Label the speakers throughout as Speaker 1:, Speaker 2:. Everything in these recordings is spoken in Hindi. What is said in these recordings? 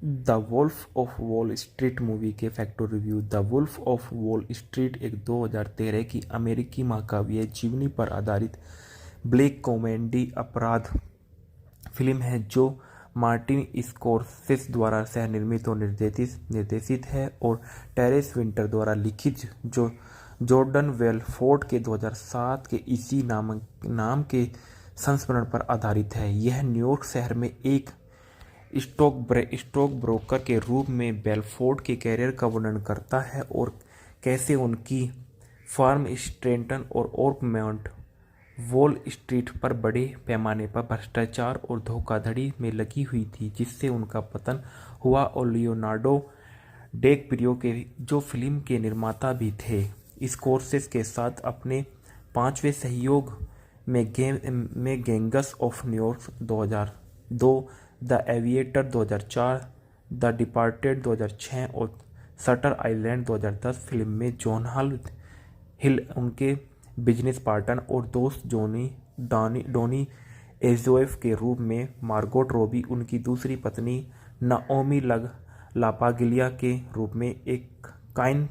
Speaker 1: The wolf of Wall Street movie के factor review. The wolf of Wall Street एक 2013 की अमेरिकी महाकाव्य जीवनी पर आधारित ब्लैक कॉमेडी अपराध फिल्म है जो मार्टिन स्कोर्सेसे द्वारा सह निर्मित और निर्देशित है और टेरेस विंटर द्वारा लिखित जो जॉर्डन बेलफोर्ट के 2007 के इसी नाम के संस्मरण पर आधारित है। यह न्यूयॉर्क शहर में एक स्टॉक ब्रोकर के रूप में बेलफोर्ट के कैरियर का वर्णन करता है और कैसे उनकी फार्म स्ट्रेंटन और ओकमोंट वॉल स्ट्रीट पर बड़े पैमाने पर भ्रष्टाचार और धोखाधड़ी में लगी हुई थी, जिससे उनका पतन हुआ और लियोनार्डो डिकैप्रियो के जो फिल्म के निर्माता भी थे, स्कोर्सेसे के साथ अपने पांचवें सहयोग में gangs of New York 2002, the aviator 2004, the departed 2006 और शटर आइलैंड 2010 फिल्म में जॉन हिल उनके बिजनेस पार्टनर और दोस्त डॉनी एजोएफ के रूप में, मार्गोट रॉबी उनकी दूसरी पत्नी, नाओमी लापागिलिया के रूप में एक Kyle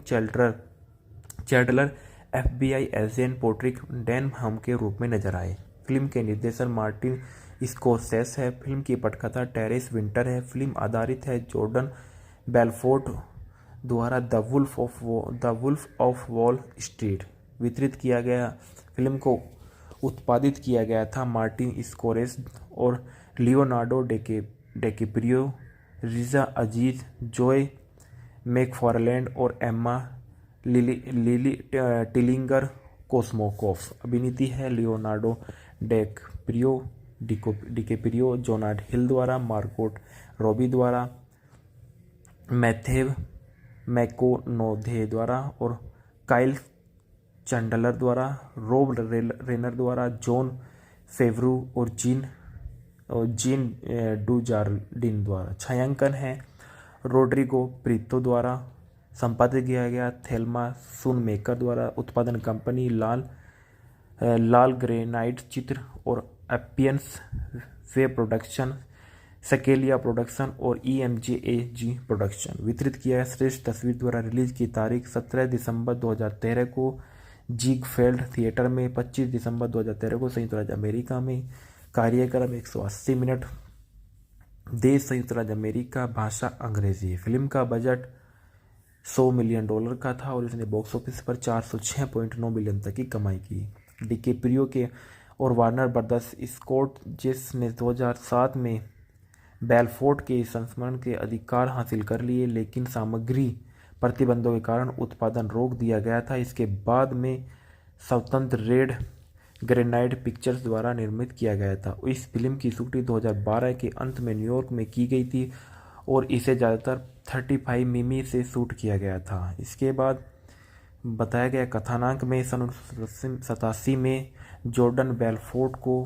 Speaker 1: Chandler FBI agent Patrick Denham के रूप में नजर आए। फिल्म के निर्देशक मार्टिन स्कोर्सेसे है। फिल्म की पटकथा टेरेस विंटर है। फिल्म आधारित है जॉर्डन बेलफोर्ट द्वारा The wolf of Wall Street वितरित किया गया। फिल्म को उत्पादित किया गया था मार्टिन स्कोर्सेसे और Leonardo DiCaprio, Riza Aziz, Joey McFarland और एम्मा लिली टिलिंगर कोस्मोकोफ। अभिनीति है लियोनार्डो डिकैप्रियो, जोनाथ हिल द्वारा, मार्गोट रॉबी द्वारा, मैथेव मैकोनोधे द्वारा और काइल चैंडलर द्वारा, रोब रेनर द्वारा, जॉन फेवरू और जीन डुजार्डिन द्वारा। छायांकन है रोड्रिगो प्रीतो द्वारा। संपादित किया गया थेल्मा सूनमेकर द्वारा। उत्पादन कंपनी लाल ग्रेनाइट चित्र और एपियंस वे प्रोडक्शन, स्केलिया प्रोडक्शन और EMJAG प्रोडक्शन। वितरित किया है श्रेष्ठ तस्वीर द्वारा। रिलीज की तारीख 17 दिसंबर 2013 को जिगफेल्ड थिएटर में, 25 दिसंबर 2013 को संयुक्त राज्य अमेरिका में। कार्यक्रम 180 मिनट। देश संयुक्त राज्य अमेरिका। भाषा अंग्रेजी। फिल्म का बजट $100 मिलियन का था और इसने बॉक्स ऑफिस पर 406.9 मिलियन तक की कमाई की। डिकैप्रियो के और वार्नर ब्रदर्स स्कोर्सेसे ने 2007 में बेलफोर्ट के संस्मरण के अधिकार हासिल कर लिए, लेकिन सामग्री प्रतिबंधों के कारण उत्पादन रोक दिया गया था। इसके बाद में स्वतंत्र रेड ग्रेनाइट पिक्चर्स द्वारा निर्मित किया गया था। इस फिल्म की शूटिंग 2012 के अंत में न्यूयॉर्क में की गई थी और इसे ज़्यादातर 35 मिमी से शूट किया गया था। इसके बाद बताया गया कथानक में 1987 में जॉर्डन बेलफोर्ट को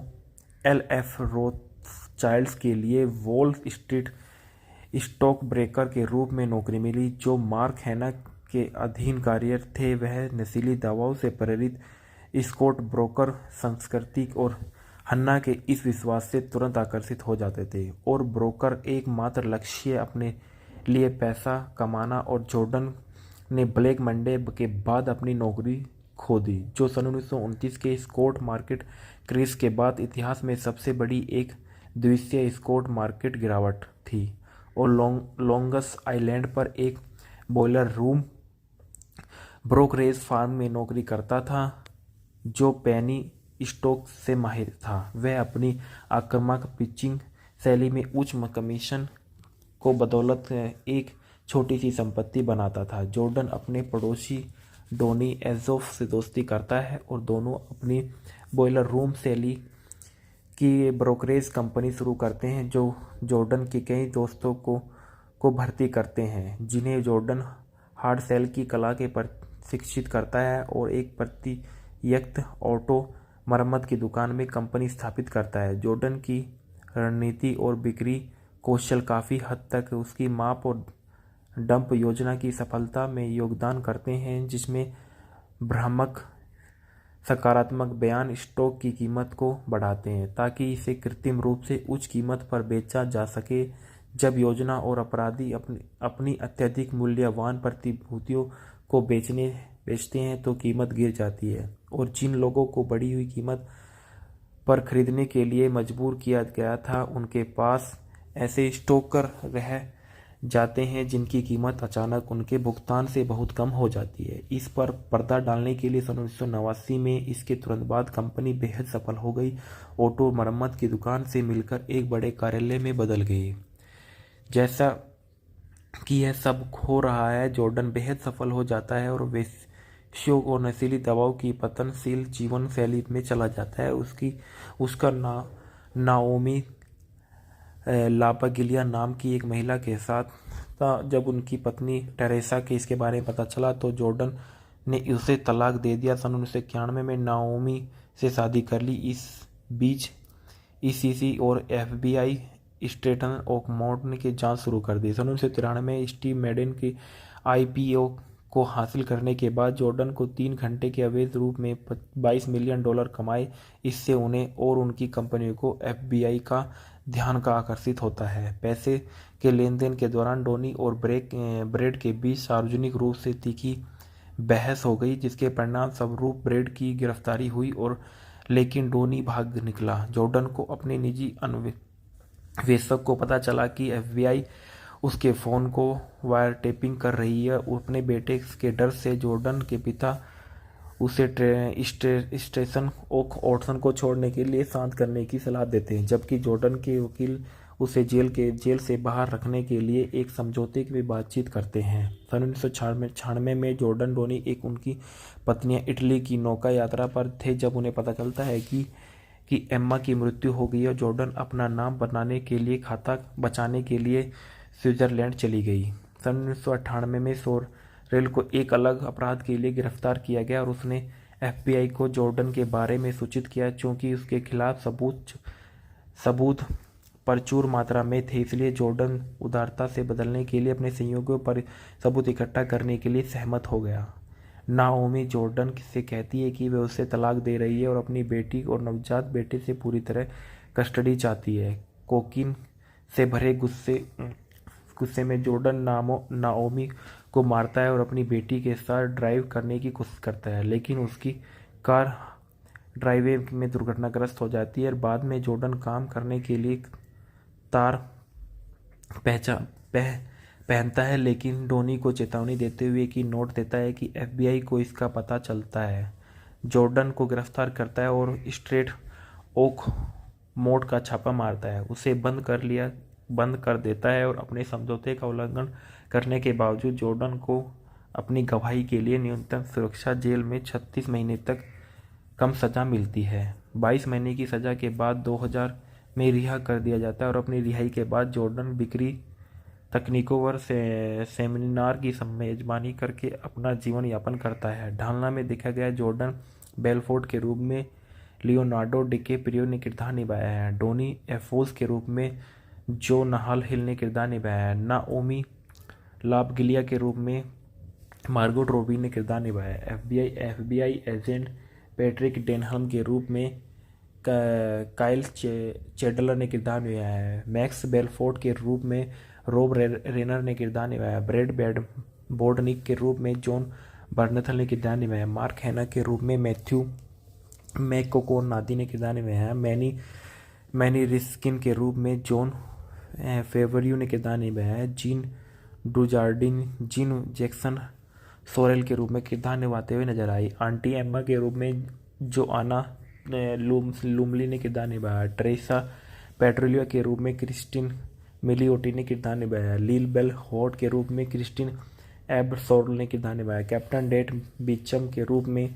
Speaker 1: LF रोथचाइल्ड्स के लिए वॉल स्ट्रीट स्टॉक ब्रोकर के रूप में नौकरी मिली। जो मार्क हैना के अधीन कार्यरत थे, वह नशीली दवाओं से प्रेरित स्टॉक ब्रोकर संस्कृति और हन्ना के इस विश्वास से तुरंत आकर्षित हो जाते थे और ब्रोकर एकमात्र लक्ष्य अपने लिए पैसा कमाना। और जॉर्डन ने ब्लैक मंडे के बाद अपनी नौकरी खो दी, जो सन 1929 के स्टॉक मार्केट क्रेश के बाद इतिहास में सबसे बड़ी एक दिवसीय स्टॉक मार्केट गिरावट थी। और लॉन्गस आइलैंड पर एक बॉयलर रूम ब्रोकरेज फर्म में नौकरी करता था, जो पेनी स्टॉक से माहिर था। वह अपनी आक्रामक पिचिंग शैली में उच्च कमीशन को बदौलत एक छोटी सी संपत्ति बनाता था। जॉर्डन अपने पड़ोसी डॉनी एजोफ से दोस्ती करता है और दोनों अपनी बॉयलर रूम शैली की ब्रोकरेज कंपनी शुरू करते हैं, जो जॉर्डन के कई दोस्तों को भर्ती करते हैं, जिन्हें जॉर्डन हार्ड सेल की कला के प्रशिक्षित करता है और एक प्रतियक्त ऑटो मरम्मत की दुकान में कंपनी स्थापित करता है। जॉर्डन की रणनीति और बिक्री कौशल काफ़ी हद तक उसकी माप और डंप योजना की सफलता में योगदान करते हैं, जिसमें भ्रामक सकारात्मक बयान स्टॉक की कीमत को बढ़ाते हैं ताकि इसे कृत्रिम रूप से उच्च कीमत पर बेचा जा सके, जब योजना और अपराधी अपनी अत्यधिक मूल्यवान प्रतिभूतियों को बेचते हैं तो कीमत गिर जाती है, और जिन लोगों को बढ़ी हुई कीमत पर खरीदने के लिए मजबूर किया गया था उनके पास ऐसे स्टॉकर रह जाते हैं जिनकी कीमत अचानक उनके भुगतान से बहुत कम हो जाती है। इस पर पर्दा डालने के लिए सन 1989 में इसके तुरंत बाद कंपनी बेहद सफल हो गई। ऑटो मरम्मत की दुकान से मिलकर एक बड़े कार्यालय में बदल गई। जैसा कि यह सब हो रहा है, जॉर्डन बेहद सफल हो जाता है और वेश्यों और नशीली दवाओं की पतनशील जीवन शैली में चला जाता है। उसका नाओमी लापागिलिया नाम की एक महिला के साथ था। जब उनकी पत्नी टेरेसा के इसके बारे में पता चला तो जॉर्डन ने उसे तलाक दे दिया। सन 1991 में नाओमी से शादी कर ली। इस बीच ईसीसी और एफबीआई स्ट्रेटन ओकमोट की जांच शुरू कर दी। सन 1993 में स्टीव मैडेन की आईपीओ को हासिल करने के बाद जॉर्डन को 3 घंटे के अवैध रूप में $22 मिलियन कमाए। इससे उन्हें और उनकी कंपनियों को एफबीआई का ध्यान का आकर्षित होता है। पैसे के लेन देन के दौरान डोनी और ब्रेड के बीच सार्वजनिक रूप से तीखी बहस हो गई, जिसके परिणाम स्वरूप ब्रेड की गिरफ्तारी हुई और लेकिन डोनी भाग निकला। जॉर्डन को अपने निजी अन्वेषक को पता चला कि एफबीआई उसके फ़ोन को वायर टेपिंग कर रही है। अपने बेटे के डर से जॉर्डन के पिता उसे स्टेशन ऑटसन को छोड़ने के लिए शांत करने की सलाह देते हैं, जबकि जॉर्डन के वकील उसे जेल से बाहर रखने के लिए एक समझौते की बातचीत करते हैं। सन 1996 में जॉर्डन डोनी एक उनकी पत्नियां इटली की नौका यात्रा पर थे जब उन्हें पता चलता है कि एम्मा की मृत्यु हो गई और जॉर्डन अपना नाम बनाने के लिए खाता बचाने के लिए स्विट्जरलैंड चली गई। सन 1998 में सोरेल को एक अलग अपराध के लिए गिरफ्तार किया गया और उसने एफबीआई को जॉर्डन के बारे में सूचित किया। चूंकि उसके खिलाफ सबूत प्रचुर मात्रा में थे, इसलिए जॉर्डन उदारता से बदलने के लिए अपने सहयोगियों पर सबूत इकट्ठा करने के लिए सहमत हो गया। नाओमी जॉर्डन से कहती है कि वह उसे तलाक दे रही है और अपनी बेटी और नवजात बेटे से पूरी तरह कस्टडी चाहती है। कोकीन से भरे गुस्से में जॉर्डन नाओमी को मारता है और अपनी बेटी के साथ ड्राइव करने की कोशिश करता है, लेकिन उसकी कार ड्राइववे में दुर्घटनाग्रस्त हो जाती है। बाद में जॉर्डन काम करने के लिए तार पहनता है, लेकिन डोनी को चेतावनी देते हुए कि नोट देता है कि एफबीआई को इसका पता चलता है। जॉर्डन को गिरफ्तार करता है और स्ट्रेट ओक मोड का छापा मारता है, उसे बंद कर देता है और अपने समझौते का उल्लंघन करने के बावजूद जॉर्डन को अपनी गवाही के लिए न्यूनतम सुरक्षा जेल में 36 महीने तक कम सज़ा मिलती है। 22 महीने की सज़ा के बाद 2000 में रिहा कर दिया जाता है और अपनी रिहाई के बाद जॉर्डन बिक्री तकनीकों पर सेमिनार की मेजबानी करके अपना जीवन यापन करता है। ढालना में देखा गया जॉर्डन बेलफोर्ड के रूप में लियोनार्डो डिकैप्रियो ने किरदार निभाया है। डोनी एफोस के रूप में जो नाहल हिल ने किरदार निभाया है। नाओमी लापगिलिया के रूप में मार्गोट रॉबी ने किरदार निभाया है। एफबीआई एजेंट पैट्रिक डेनहम के रूप में काइल चैडलर ने किरदार निभाया है। मैक्स बेलफोर्ड के रूप में रॉब रेनर ने किरदार निभाया। ब्रेड बोर्डनिक के रूप में जॉन बर्नथल ने किरदार निभाया। मार्क हैना के रूप में मैथ्यू मैककोनादी ने किरदार निभाया। मैनी रिस्किन के रूप में जॉन फेवरियो ने किरदार निभाया। जीन जैक्सन सोरेल के रूप में किरदार निभाते हुए नजर आई। आंटी एम्मा के रूप में जोआना लुमली ने किरदार निभाया। ट्रेसा पेट्रोलिया के रूप में क्रिस्टिन मिलियोटी ने किरदार निभाया। लील बेल हॉट के रूप में क्रिस्टिन एबसोर्ल ने किरदार निभाया। कैप्टन डेट बीचम के रूप में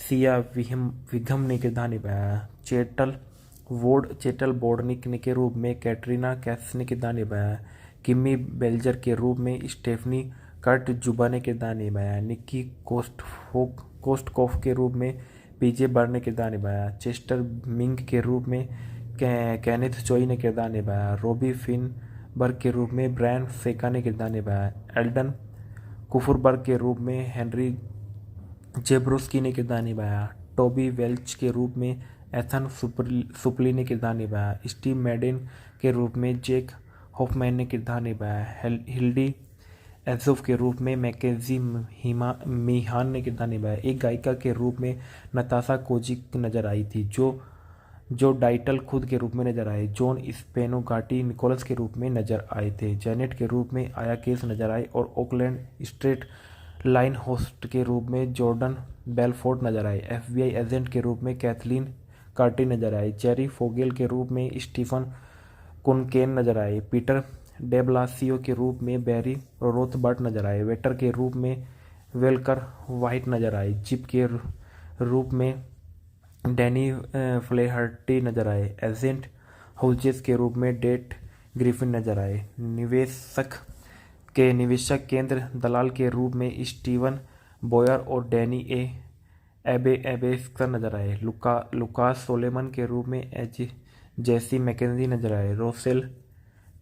Speaker 1: सिया विघम ने किरदार निभाया। चेटल बोर्डनिक के रूप में कैटरीना कैस ने किरदार निभाया। किमी बेल्जर के रूप में स्टेफनी कर्ट जुबा ने किरदार निभाया। निक्की कोस्टकॉफ के रूप में पीजे बर्न ने किरदार निभाया। चेस्टर मिंग के रूप में कैनेथ चोई ने किरदार निभाया। रॉबी फिनबर्ग के रूप में ब्रायन सेका ने किरदार निभाया। एल्डन कुफरबर्ग के रूप में हेनरी जेब्रोस्की ने किरदार निभाया। टोबी वेल्च के रूप में एथन सुपली ने किरदार निभाया। स्टीव मैडेन के रूप में जैक हॉफमैन ने किरदार निभाया। हिल्डी एज़ोफ के रूप में मैकेजी मीहान ने किरदार निभाया। एक गायिका के रूप में नताशा कोजिक नजर आई थी, जो डाइटल खुद के रूप में नजर आए। जॉन स्पेनोगाटी निकोलस के रूप में नजर आए थे। जेनेट के रूप में आया केस नजर आए और ओकलैंड स्ट्रेट लाइन होस्ट के रूप में जॉर्डन बेलफोर्ट नजर आए। FBI एजेंट के रूप में कैथलीन कार्टी नजर आए। जेरी फोगेल के रूप में स्टीफन कुनकेन नजर आए। पीटर डेब्लासियो के रूप में बैरी रोथबर्ट नजर आए। वेटर के रूप में वेलकर वाइट नजर आए। जिप के रूप में डैनी फ्लेहर्टी नजर आए। एजेंट हाउजेस के रूप में डेट ग्रिफिन नजर आए। निवेशक केंद्र दलाल के रूप में स्टीवन बोयर और डैनी एबेस्कर नजर आए। लुकास सोलेमन के रूप में जेसी मैकेंजी नजर आए। रोसेल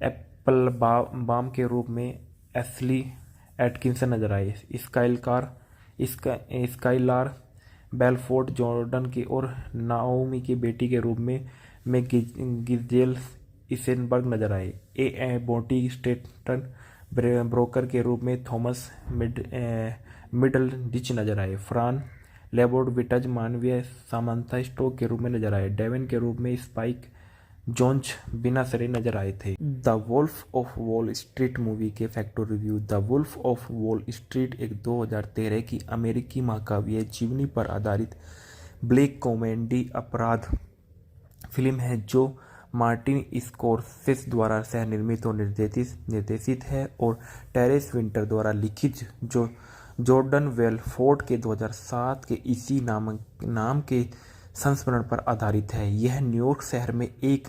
Speaker 1: एप्पलबाम के रूप में एशली एटकिंसन नजर आए। स्काइलार बेलफोर्ट जॉर्डन की और नाओमी की बेटी के रूप में गिजेल इसेनबर्ग नजर आए। बोटी स्टेटन ब्रोकर के रूप में थॉमस मिडल डिच नजर आए। फ्रान लेबोर्ड विटज मानवीय सामंथा स्टोक के रूप में नजर आए। डेवन के रूप में स्पाइक जोंस बिना सरे नजर आए थे। The wolf of Wall Street movie के factor review. The wolf of Wall Street एक 2013 की अमेरिकी महाकाव्य जीवनी पर आधारित ब्लैक कॉमेडी अपराध फिल्म है जो मार्टिन स्कोर्सेसे द्वारा सह निर्मित और निर्देशित है और टेरेस विंटर द्वारा लिखित, जो जॉर्डन बेलफोर्ट के 2007 के इसी नाम के संस्मरण पर आधारित है। यह न्यूयॉर्क शहर में एक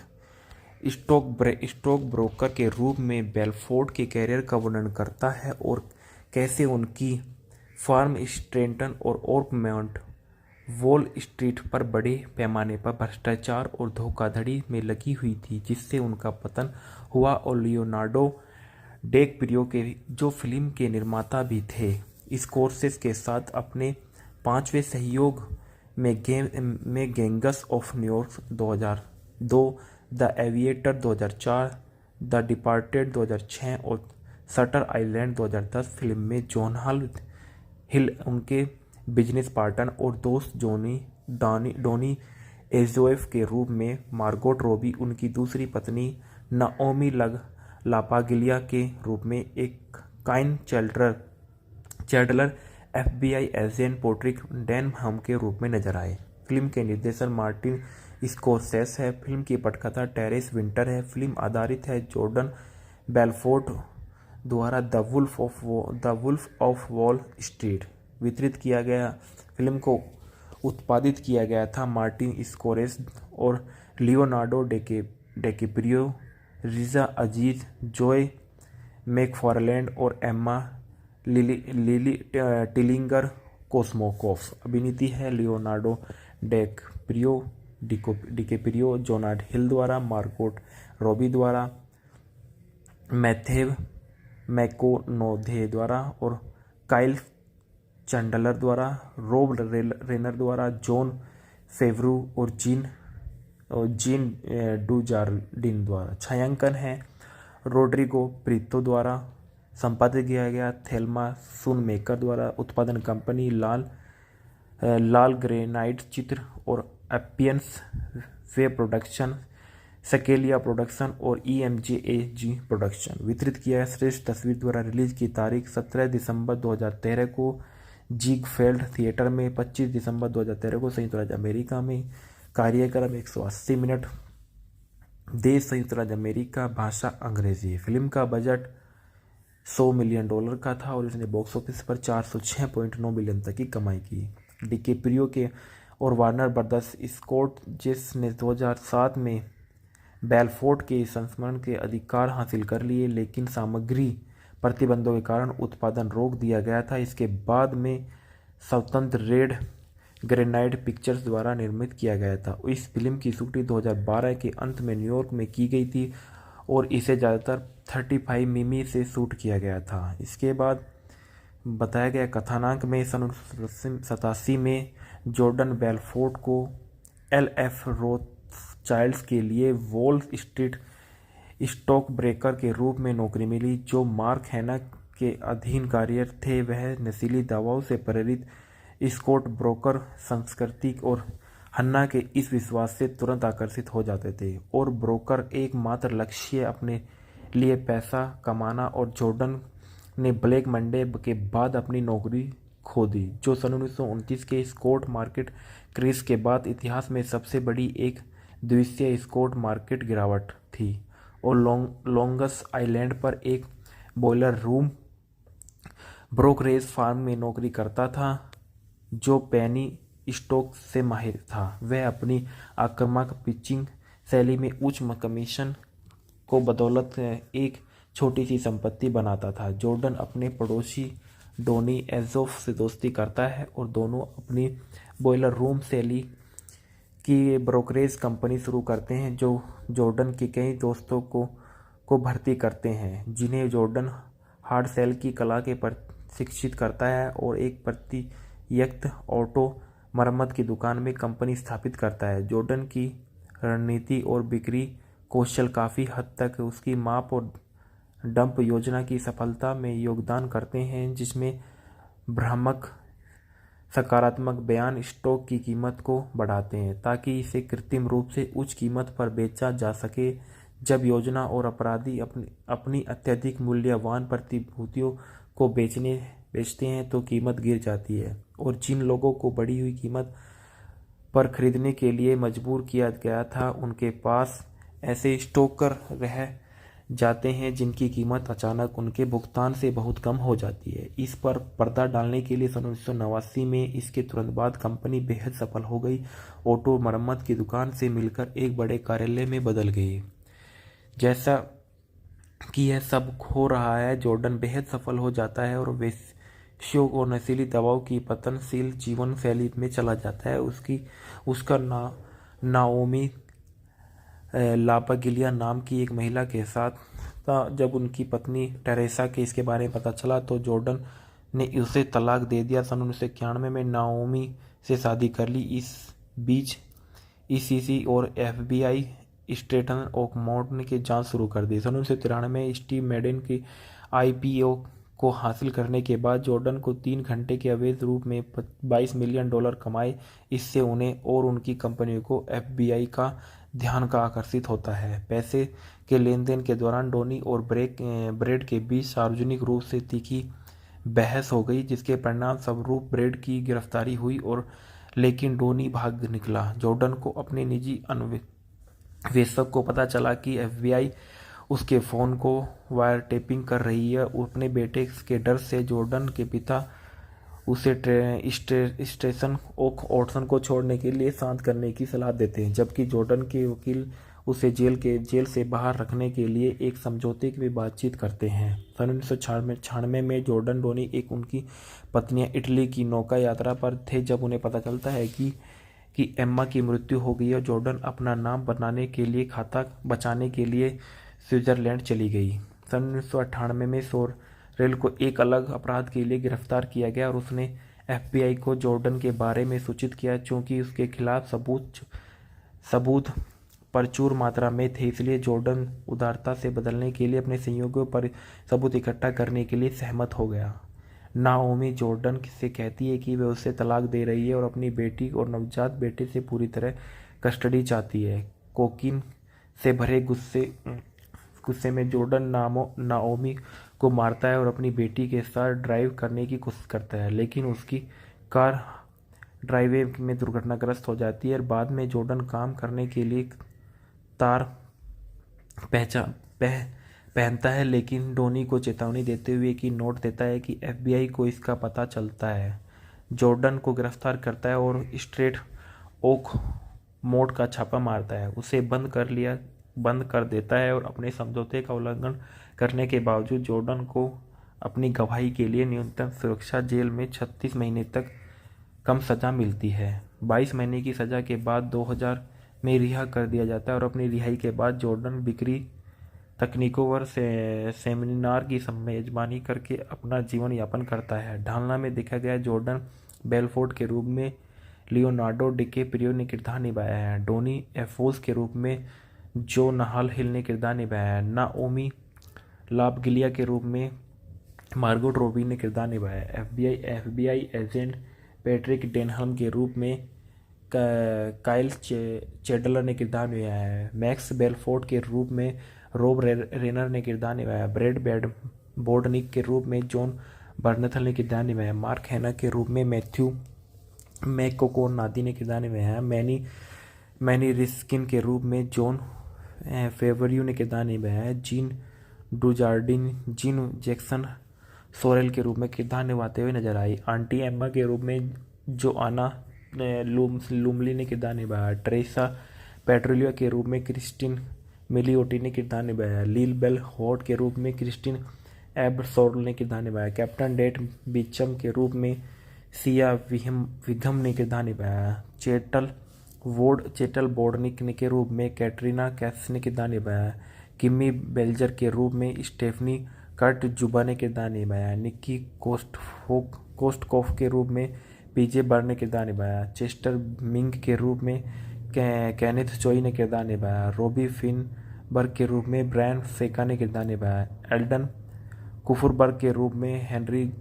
Speaker 1: स्टॉक ब्रोकर के रूप में बेलफोर्ट के कैरियर का वर्णन करता है और कैसे उनकी फार्म स्ट्रेंटन और ओकमोंट वॉल स्ट्रीट पर बड़े पैमाने पर भ्रष्टाचार और धोखाधड़ी में लगी हुई थी, जिससे उनका पतन हुआ। और लियोनार्डो डिकैप्रियो के जो फिल्म के निर्माता भी थे, स्कोर्सेसे के साथ अपने 5वें सहयोग में gangs of New York 2002, the aviator 2004, the departed 2006 और शटर आइलैंड 2010 फिल्म में जॉन हिल उनके बिजनेस पार्टनर और दोस्त डोनी एजोएफ के रूप में, मार्गोट रॉबी उनकी दूसरी पत्नी, नाओमी लापागिलिया के रूप में एक Kyle Chandler FBI agent पोट्रिक Denham के रूप में नजर आए। फिल्म के निर्देशन मार्टिन स्कोर्सेसे है। फिल्म की पटकथा टेरेस विंटर है। फिल्म आधारित है जॉर्डन बेलफोर्ट द्वारा The wolf of Wall Street वितरित किया गया। फिल्म को उत्पादित किया गया था मार्टिन स्कोर्सेसे और Leonardo DiCaprio, Riza Aziz, Joey McFarland और एम्मा लिली टिलिंगर कोस्मोकोफ। अभिनीति है लियोनार्डो डिकैप्रियो, जोनाथ हिल द्वारा, मार्गोट रॉबी द्वारा, मैथेव मैकोनोधे द्वारा और काइल चैंडलर द्वारा, रोब रेनर द्वारा, जॉन फेवरू और जीन डुजार्डिन द्वारा। छायांकन है रोड्रिगो प्रीतो द्वारा। संपादित किया गया थेल्मा सूनमेकर द्वारा। उत्पादन कंपनी लाल ग्रेनाइट चित्र और एपियंस वे प्रोडक्शन, स्केलिया प्रोडक्शन और EMJAG प्रोडक्शन। वितरित किया गया श्रेष्ठ तस्वीर द्वारा। रिलीज की तारीख 17 दिसंबर 2013 को जिगफेल्ड थिएटर में, 25 दिसंबर 2013 को संयुक्त राज्य अमेरिका में। कार्यक्रम 180 मिनट। देश संयुक्त राज्य अमेरिका, भाषा अंग्रेजी। फिल्म का बजट $100 मिलियन का था और इसने बॉक्स ऑफिस पर 406.9 मिलियन तक की कमाई की। डिकैप्रियो के और वार्नर ब्रदर्स स्कॉर्सेसे ने 2007 में बेलफोर्ट के संस्मरण के अधिकार हासिल कर लिए, लेकिन सामग्री प्रतिबंधों के कारण उत्पादन रोक दिया गया था। इसके बाद में स्वतंत्र रेड ग्रेनाइट पिक्चर्स द्वारा निर्मित किया गया था। इस फिल्म की शूटिंग 2012 के अंत में न्यूयॉर्क में की गई थी और इसे ज़्यादातर 35 मिमी से शूट किया गया था। इसके बाद बताया गया कथानक में 1987 में जॉर्डन बेलफोर्ट को LF रोथचाइल्ड्स के लिए वॉल स्ट्रीट स्टॉक ब्रोकर के रूप में नौकरी मिली। जो मार्क हैना के अधीन कार्यरत थे वह नशीली दवाओं से प्रेरित स्टॉक ब्रोकर संस्कृति और हन्ना के इस विश्वास से तुरंत आकर्षित हो जाते थे और ब्रोकर एकमात्र लक्ष्य अपने लिए पैसा कमाना। और जॉर्डन ने ब्लैक मंडे के बाद अपनी नौकरी खो दी, जो सन 1929 के स्टॉक मार्केट क्रेश के बाद इतिहास में सबसे बड़ी एक दिवसीय स्टॉक मार्केट गिरावट थी। और लॉन्गस आइलैंड पर एक बॉयलर रूम ब्रोकरेज फर्म में नौकरी करता था जो पेनी स्टॉक से माहिर था। वह अपनी आक्रामक पिचिंग शैली में उच्च कमीशन को बदौलत एक छोटी सी संपत्ति बनाता था। जॉर्डन अपने पड़ोसी डोनी एजोफ से दोस्ती करता है और दोनों अपनी बॉयलर रूम शैली की ब्रोकरेज कंपनी शुरू करते हैं, जो जॉर्डन के कई दोस्तों को भर्ती करते हैं, जिन्हें जॉर्डन हार्ड सेल की कला के प्रशिक्षित करता है और एक प्रतियक्त ऑटो मरम्मत की दुकान में कंपनी स्थापित करता है। जॉर्डन की रणनीति और बिक्री कौशल काफ़ी हद तक उसकी माप और डंप योजना की सफलता में योगदान करते हैं, जिसमें भ्रामक सकारात्मक बयान स्टॉक की कीमत को बढ़ाते हैं ताकि इसे कृत्रिम रूप से उच्च कीमत पर बेचा जा सके। जब योजना और अपराधी अपनी अत्यधिक मूल्यवान प्रतिभूतियों को बेचते हैं तो कीमत गिर जाती है और जिन लोगों को बढ़ी हुई कीमत पर खरीदने के लिए मजबूर किया गया था उनके पास ऐसे स्टॉकर रह जाते हैं जिनकी कीमत अचानक उनके भुगतान से बहुत कम हो जाती है। इस पर पर्दा डालने के लिए सन 1989 में इसके तुरंत बाद कंपनी बेहद सफल हो गई। ऑटो मरम्मत की दुकान से मिलकर एक बड़े कार्यालय में बदल गई। जैसा कि यह सब हो रहा है, जॉर्डन बेहद सफल हो जाता है और वेश्यों और नशीली दवाओं की पतनशील जीवन शैली में चला जाता है। उसका नाओमी लापागिलिया नाम की एक महिला के साथ था। जब उनकी पत्नी टेरेसा के इसके बारे में पता चला तो जॉर्डन ने उसे तलाक दे दिया। सन 1991 में नाओमी से शादी कर ली। इस बीच ईसीसी और एफबीआई स्टेटन ओकमोड की जांच शुरू कर दी। सन 1993 में स्टीव मैडेन की आईपीओ को हासिल करने के बाद जॉर्डन को 3 घंटे के अवैध रूप में $22 मिलियन कमाए। इससे उन्हें और उनकी कंपनियों को एफबीआई का ध्यान का आकर्षित होता है। पैसे के लेन देन के दौरान डोनी और ब्रेड के बीच सार्वजनिक रूप से तीखी बहस हो गई, जिसके परिणाम स्वरूप ब्रेड की गिरफ्तारी हुई और लेकिन डोनी भाग निकला। जॉर्डन को अपने निजी अन्वेषक को पता चला कि एफबीआई उसके फ़ोन को वायर टेपिंग कर रही है। अपने बेटे के डर से जॉर्डन के पिता उसे स्टेशन ओक ऑटसन को छोड़ने के लिए शांत करने की सलाह देते हैं, जबकि जॉर्डन के वकील उसे जेल से बाहर रखने के लिए एक समझौते की बातचीत करते हैं। सन 1996 में जॉर्डन डोनी उनकी पत्नियां इटली की नौका यात्रा पर थे जब उन्हें पता चलता है कि एम्मा की मृत्यु हो गई और जॉर्डन अपना नाम बनाने के लिए खाता बचाने के लिए स्विट्जरलैंड चली गई। सन 1998 में सोरेल को एक अलग अपराध के लिए गिरफ्तार किया गया और उसने एफबीआई को जॉर्डन के बारे में सूचित किया। चूंकि उसके खिलाफ सबूत प्रचुर मात्रा में थे, इसलिए जॉर्डन उदारता से बदलने के लिए अपने सहयोगियों पर सबूत इकट्ठा करने के लिए सहमत हो गया। नाओमी जॉर्डन से कहती है कि वह उसे तलाक दे रही है और अपनी बेटी और नवजात बेटे से पूरी तरह कस्टडी चाहती है। कोकीन से भरे गुस्से में जॉर्डन नाओमी को मारता है और अपनी बेटी के साथ ड्राइव करने की कोशिश करता है, लेकिन उसकी कार ड्राइववे में दुर्घटनाग्रस्त हो जाती है। बाद में जॉर्डन काम करने के लिए तार पहनता है, लेकिन डोनी को चेतावनी देते हुए कि नोट देता है कि एफबीआई को इसका पता चलता है। जॉर्डन को गिरफ्तार करता है और स्ट्रेट ओक मोड का छापा मारता है, उसे बंद कर देता है और अपने समझौते का उल्लंघन करने के बावजूद जॉर्डन को अपनी गवाही के लिए न्यूनतम सुरक्षा जेल में 36 महीने तक कम सज़ा मिलती है। 22 महीने की सज़ा के बाद 2000 में रिहा कर दिया जाता है और अपनी रिहाई के बाद जॉर्डन बिक्री तकनीकों पर सेमिनार की मेजबानी करके अपना जीवन यापन करता है। ढालना में देखा गया जॉर्डन बेलफोर्ड के रूप में लियोनार्डो डिकैप्रियो ने किरदार निभाया है। डोनी एफोस के रूप में जो नाहल हिल ने किरदार निभाया है। नाओमी लापगिलिया के रूप में मार्गोट रॉबी ने किरदार निभाया है। एफबीआई एजेंट पैट्रिक डेनहम के रूप में काइल चैडलर ने किरदार निभाया है। मैक्स बेलफोर्ड के रूप में रोब रेनर ने किरदार निभाया। ब्रैड बोर्डनिक के रूप में जॉन बर्नथल ने किरदार निभाया। मार्क हैना के रूप में मैथ्यू मैककोनादी ने किरदार निभाया। मैनी रिस्किन के रूप में जॉन फेवरियो ने किरदार निभाया। जीन डुजार्डिन जीन जैक्सन सोरेल के रूप में किरदार निभाते हुए नजर आई। आंटी एम्मा के रूप में जोआना लुमली ने किरदार निभाया। ट्रेसा पेट्रोलिया के रूप में क्रिस्टिन मिलियोटी ने किरदार निभाया। लील बेल हॉट के रूप में क्रिस्टिन एबसोर्ल ने किरदार निभाया। कैप्टन डेट बीचम के रूप में सिया विघम ने किरदार निभाया। चेटल बोर्डनिक के रूप में कैटरीना कैफ ने किरदार निभाया। किमी बेल्जर के रूप में स्टेफनी कर्ट जुबा ने किरदार निभाया। निक्की कोस्टकोफ के रूप में पीजे बर्न ने किरदार निभाया। चेस्टर मिंग के रूप में केनेथ चोई ने किरदार निभाया। रोबी फिनबर्ग के रूप में ब्रायन सेका ने किरदार निभाया। एल्डन कुफरबर्ग के रूप में हेनरी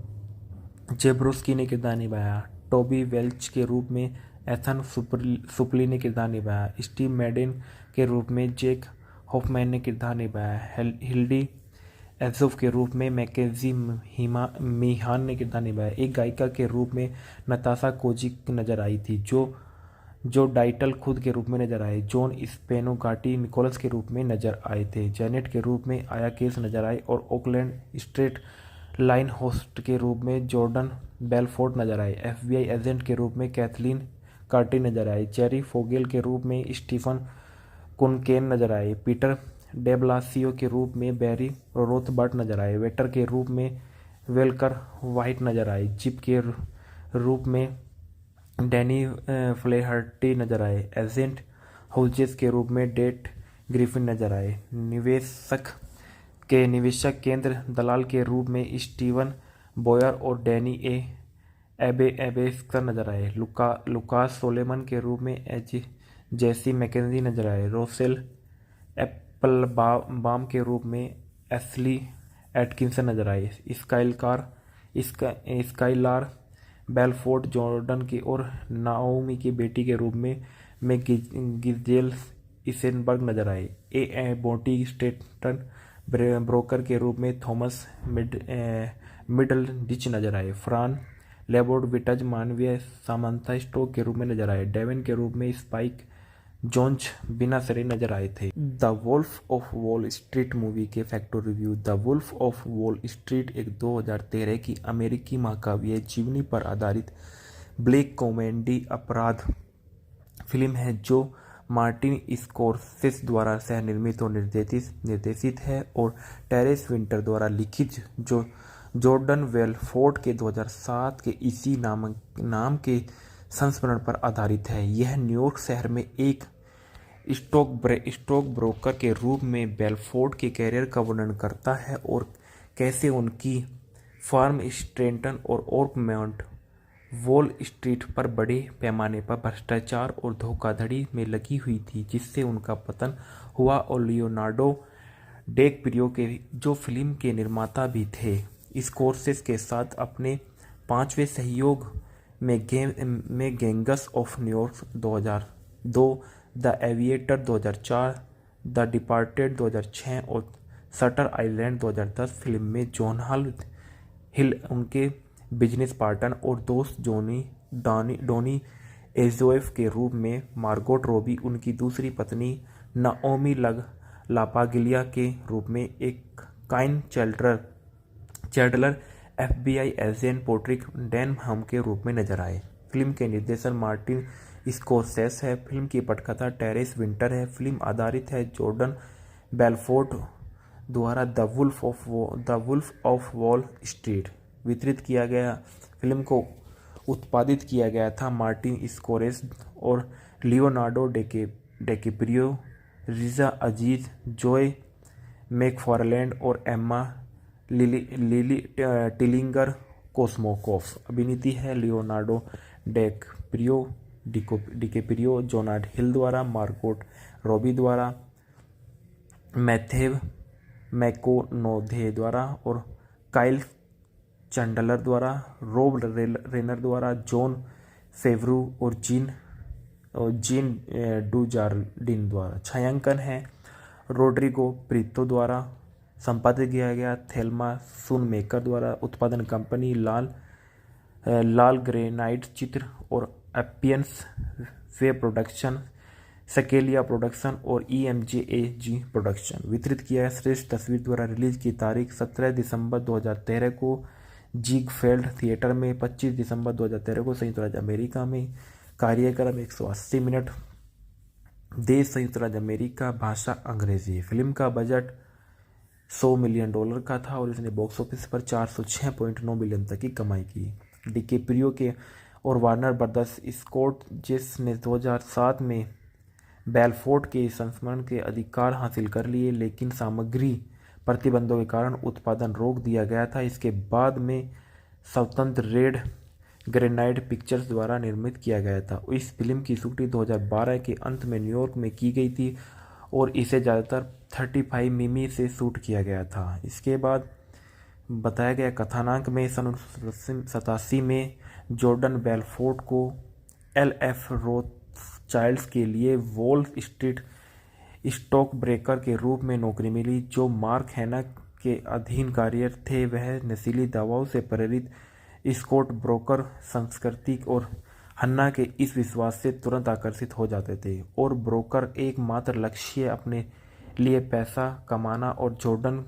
Speaker 1: जेब्रोस्की ने किरदार निभाया। टोबी वेल्च के रूप में एथन सुपली ने किरदार निभाया। स्टीव मैडेन के रूप में जेक हॉफमैन ने किरदार निभाया। हिल्डी एजोफ के रूप में मैकेजी मीहान ने किरदार निभाया। एक गायिका के रूप में नताशा कोजिक नजर आई थी, जो डाइटल खुद के रूप में नजर आए। जॉन स्पेनोगाटी निकोलस के रूप में नजर आए थे। जेनेट के रूप में आया केस नजर आए और ओकलैंड स्ट्रेट लाइन होस्ट के रूप में जॉर्डन बेलफोर्ड नजर आए। एफबीआई एजेंट के रूप में कैथलीन कार्टी नजर आई। जेरी फोगेल के रूप में स्टीफन कुनकेन नजर आए। पीटर डेब्लासियो के रूप में बैरी रोथबर्ट नजर आए। वेटर के रूप में वेलकर वाइट नजर आए। जिप के रूप में डैनी फ्लेहर्टी नजर आए। एजेंट हाउजेस के रूप में डेट ग्रिफिन नजर आए। निवेशक केंद्र दलाल के रूप में स्टीवन बॉयर और डैनी एबेस्कर नजर आए। लुकास सोलेमन के रूप में जेसी मैकेंजी नजर आए। रोसेल एप्पलबाम के रूप में एस्ली एटकिंसन नजर आए। स्काइलार बेलफोर्ड जॉर्डन की और नाओमी की बेटी के रूप में गिजेल इसेनबर्ग नजर आए। बोटी स्टेटन ब्रोकर के रूप में थॉमस मिडल डिच नजर आए। फ्रान लेबोर्ड विटज मानवीय सामंथा स्टोक के रूप में नजर आए। डेविन के रूप में स्पाइक जोन्स बिना सरे नजर आए थे। The wolf of Wall Street movie के factor review. The wolf of Wall Street एक 2013 की अमेरिकी महाकाव्य जीवनी पर आधारित ब्लैक कॉमेडी अपराध फिल्म है, जो मार्टिन स्कोर्सेसे द्वारा सह निर्मित और निर्देशित है और टेरेस विंटर द्वारा लिखित, जो जॉर्डन बेलफोर्ड के 2007 के इसी नाम के संस्मरण पर आधारित है। यह न्यूयॉर्क शहर में एक स्टॉक ब्रोकर के रूप में बेलफोर्ड के कैरियर का वर्णन करता है और कैसे उनकी फार्म स्ट्रेंटन और ओर्कमोंट वॉल स्ट्रीट पर बड़े पैमाने पर भ्रष्टाचार और धोखाधड़ी में लगी हुई थी, जिससे उनका पतन हुआ। और लियोनार्डो डिकैप्रियो के जो फिल्म के निर्माता भी थे, स्कोर्सेसे के साथ अपने 5वें सहयोग में gangs of New York 2002, the aviator 2004, the departed 2006 और शटर आइलैंड 2010 फिल्म में जॉन हिल उनके बिजनेस पार्टनर और दोस्त डॉनी एजोएफ के रूप में, मार्गोट रॉबी उनकी दूसरी पत्नी नाओमी लापागिलिया के रूप में, एक Kyle Chandler FBI agent Patrick Denham के रूप में नजर आए। फिल्म के निर्देशन मार्टिन स्कोर्सेसे है। फिल्म की पटकथा टेरेस विंटर है। फिल्म आधारित है जॉर्डन बेलफोर्ड द्वारा The wolf of Wall Street वितरित किया गया। फिल्म को उत्पादित किया गया था मार्टिन स्कोर्सेसे और Leonardo DiCaprio, Riza Aziz, Joey McFarland और एम्मा लिली टिलिंगर कोस्मोकोफ। अभिनीति है लियोनार्डो डिकैप्रियो, जोनाह हिल द्वारा, मार्गोट रॉबी द्वारा, मैथेव मैकोनोधे द्वारा और काइल चैंडलर द्वारा, रोब रेनर द्वारा, जॉन फेवरू और जीन डुजार्डिन द्वारा। छायांकन है रोड्रिगो प्रीतो द्वारा। संपादित किया गया थेल्मा सूनमेकर द्वारा। उत्पादन कंपनी लाल ग्रेनाइट चित्र और एपियंस वे प्रोडक्शन, सकेलिया प्रोडक्शन और EMJAG प्रोडक्शन। वितरित किया है श्रेष्ठ तस्वीर द्वारा। रिलीज की तारीख 17 दिसंबर 2013 को जिगफेल्ड थिएटर में, 25 दिसंबर 2013 को संयुक्त राज्य अमेरिका में। कार्यक्रम 180 मिनट। देश संयुक्त राज्य अमेरिका। भाषा अंग्रेजी। फिल्म का बजट $100 मिलियन का था और इसने बॉक्स ऑफिस पर 406.9 मिलियन तक की कमाई की। डिकेप्रियो के और वार्नर ब्रदर्स स्कॉट जिसने 2007 में बेलफोर्ट के संस्मरण के अधिकार हासिल कर लिए, लेकिन सामग्री प्रतिबंधों के कारण उत्पादन रोक दिया गया था। इसके बाद में स्वतंत्र रेड ग्रेनाइट पिक्चर्स द्वारा निर्मित किया गया था। इस फिल्म की शूटिंग 2012 के अंत में न्यूयॉर्क में की गई थी और इसे ज़्यादातर 35 मिमी से शूट किया गया था। इसके बाद बताया गया कथानक में 1987 में जॉर्डन बेलफोर्ट को LF रोथचाइल्ड्स के लिए वॉल स्ट्रीट स्टॉक ब्रेकर के रूप में नौकरी मिली। जो मार्क हैनक के अधीन कार्यरत थे, वह नशीली दवाओं से प्रेरित स्कॉट ब्रोकर संस्कृति और हन्ना के इस विश्वास से तुरंत आकर्षित हो जाते थे और ब्रोकर एकमात्र लक्ष्य अपने लिए पैसा कमाना। और जॉर्डन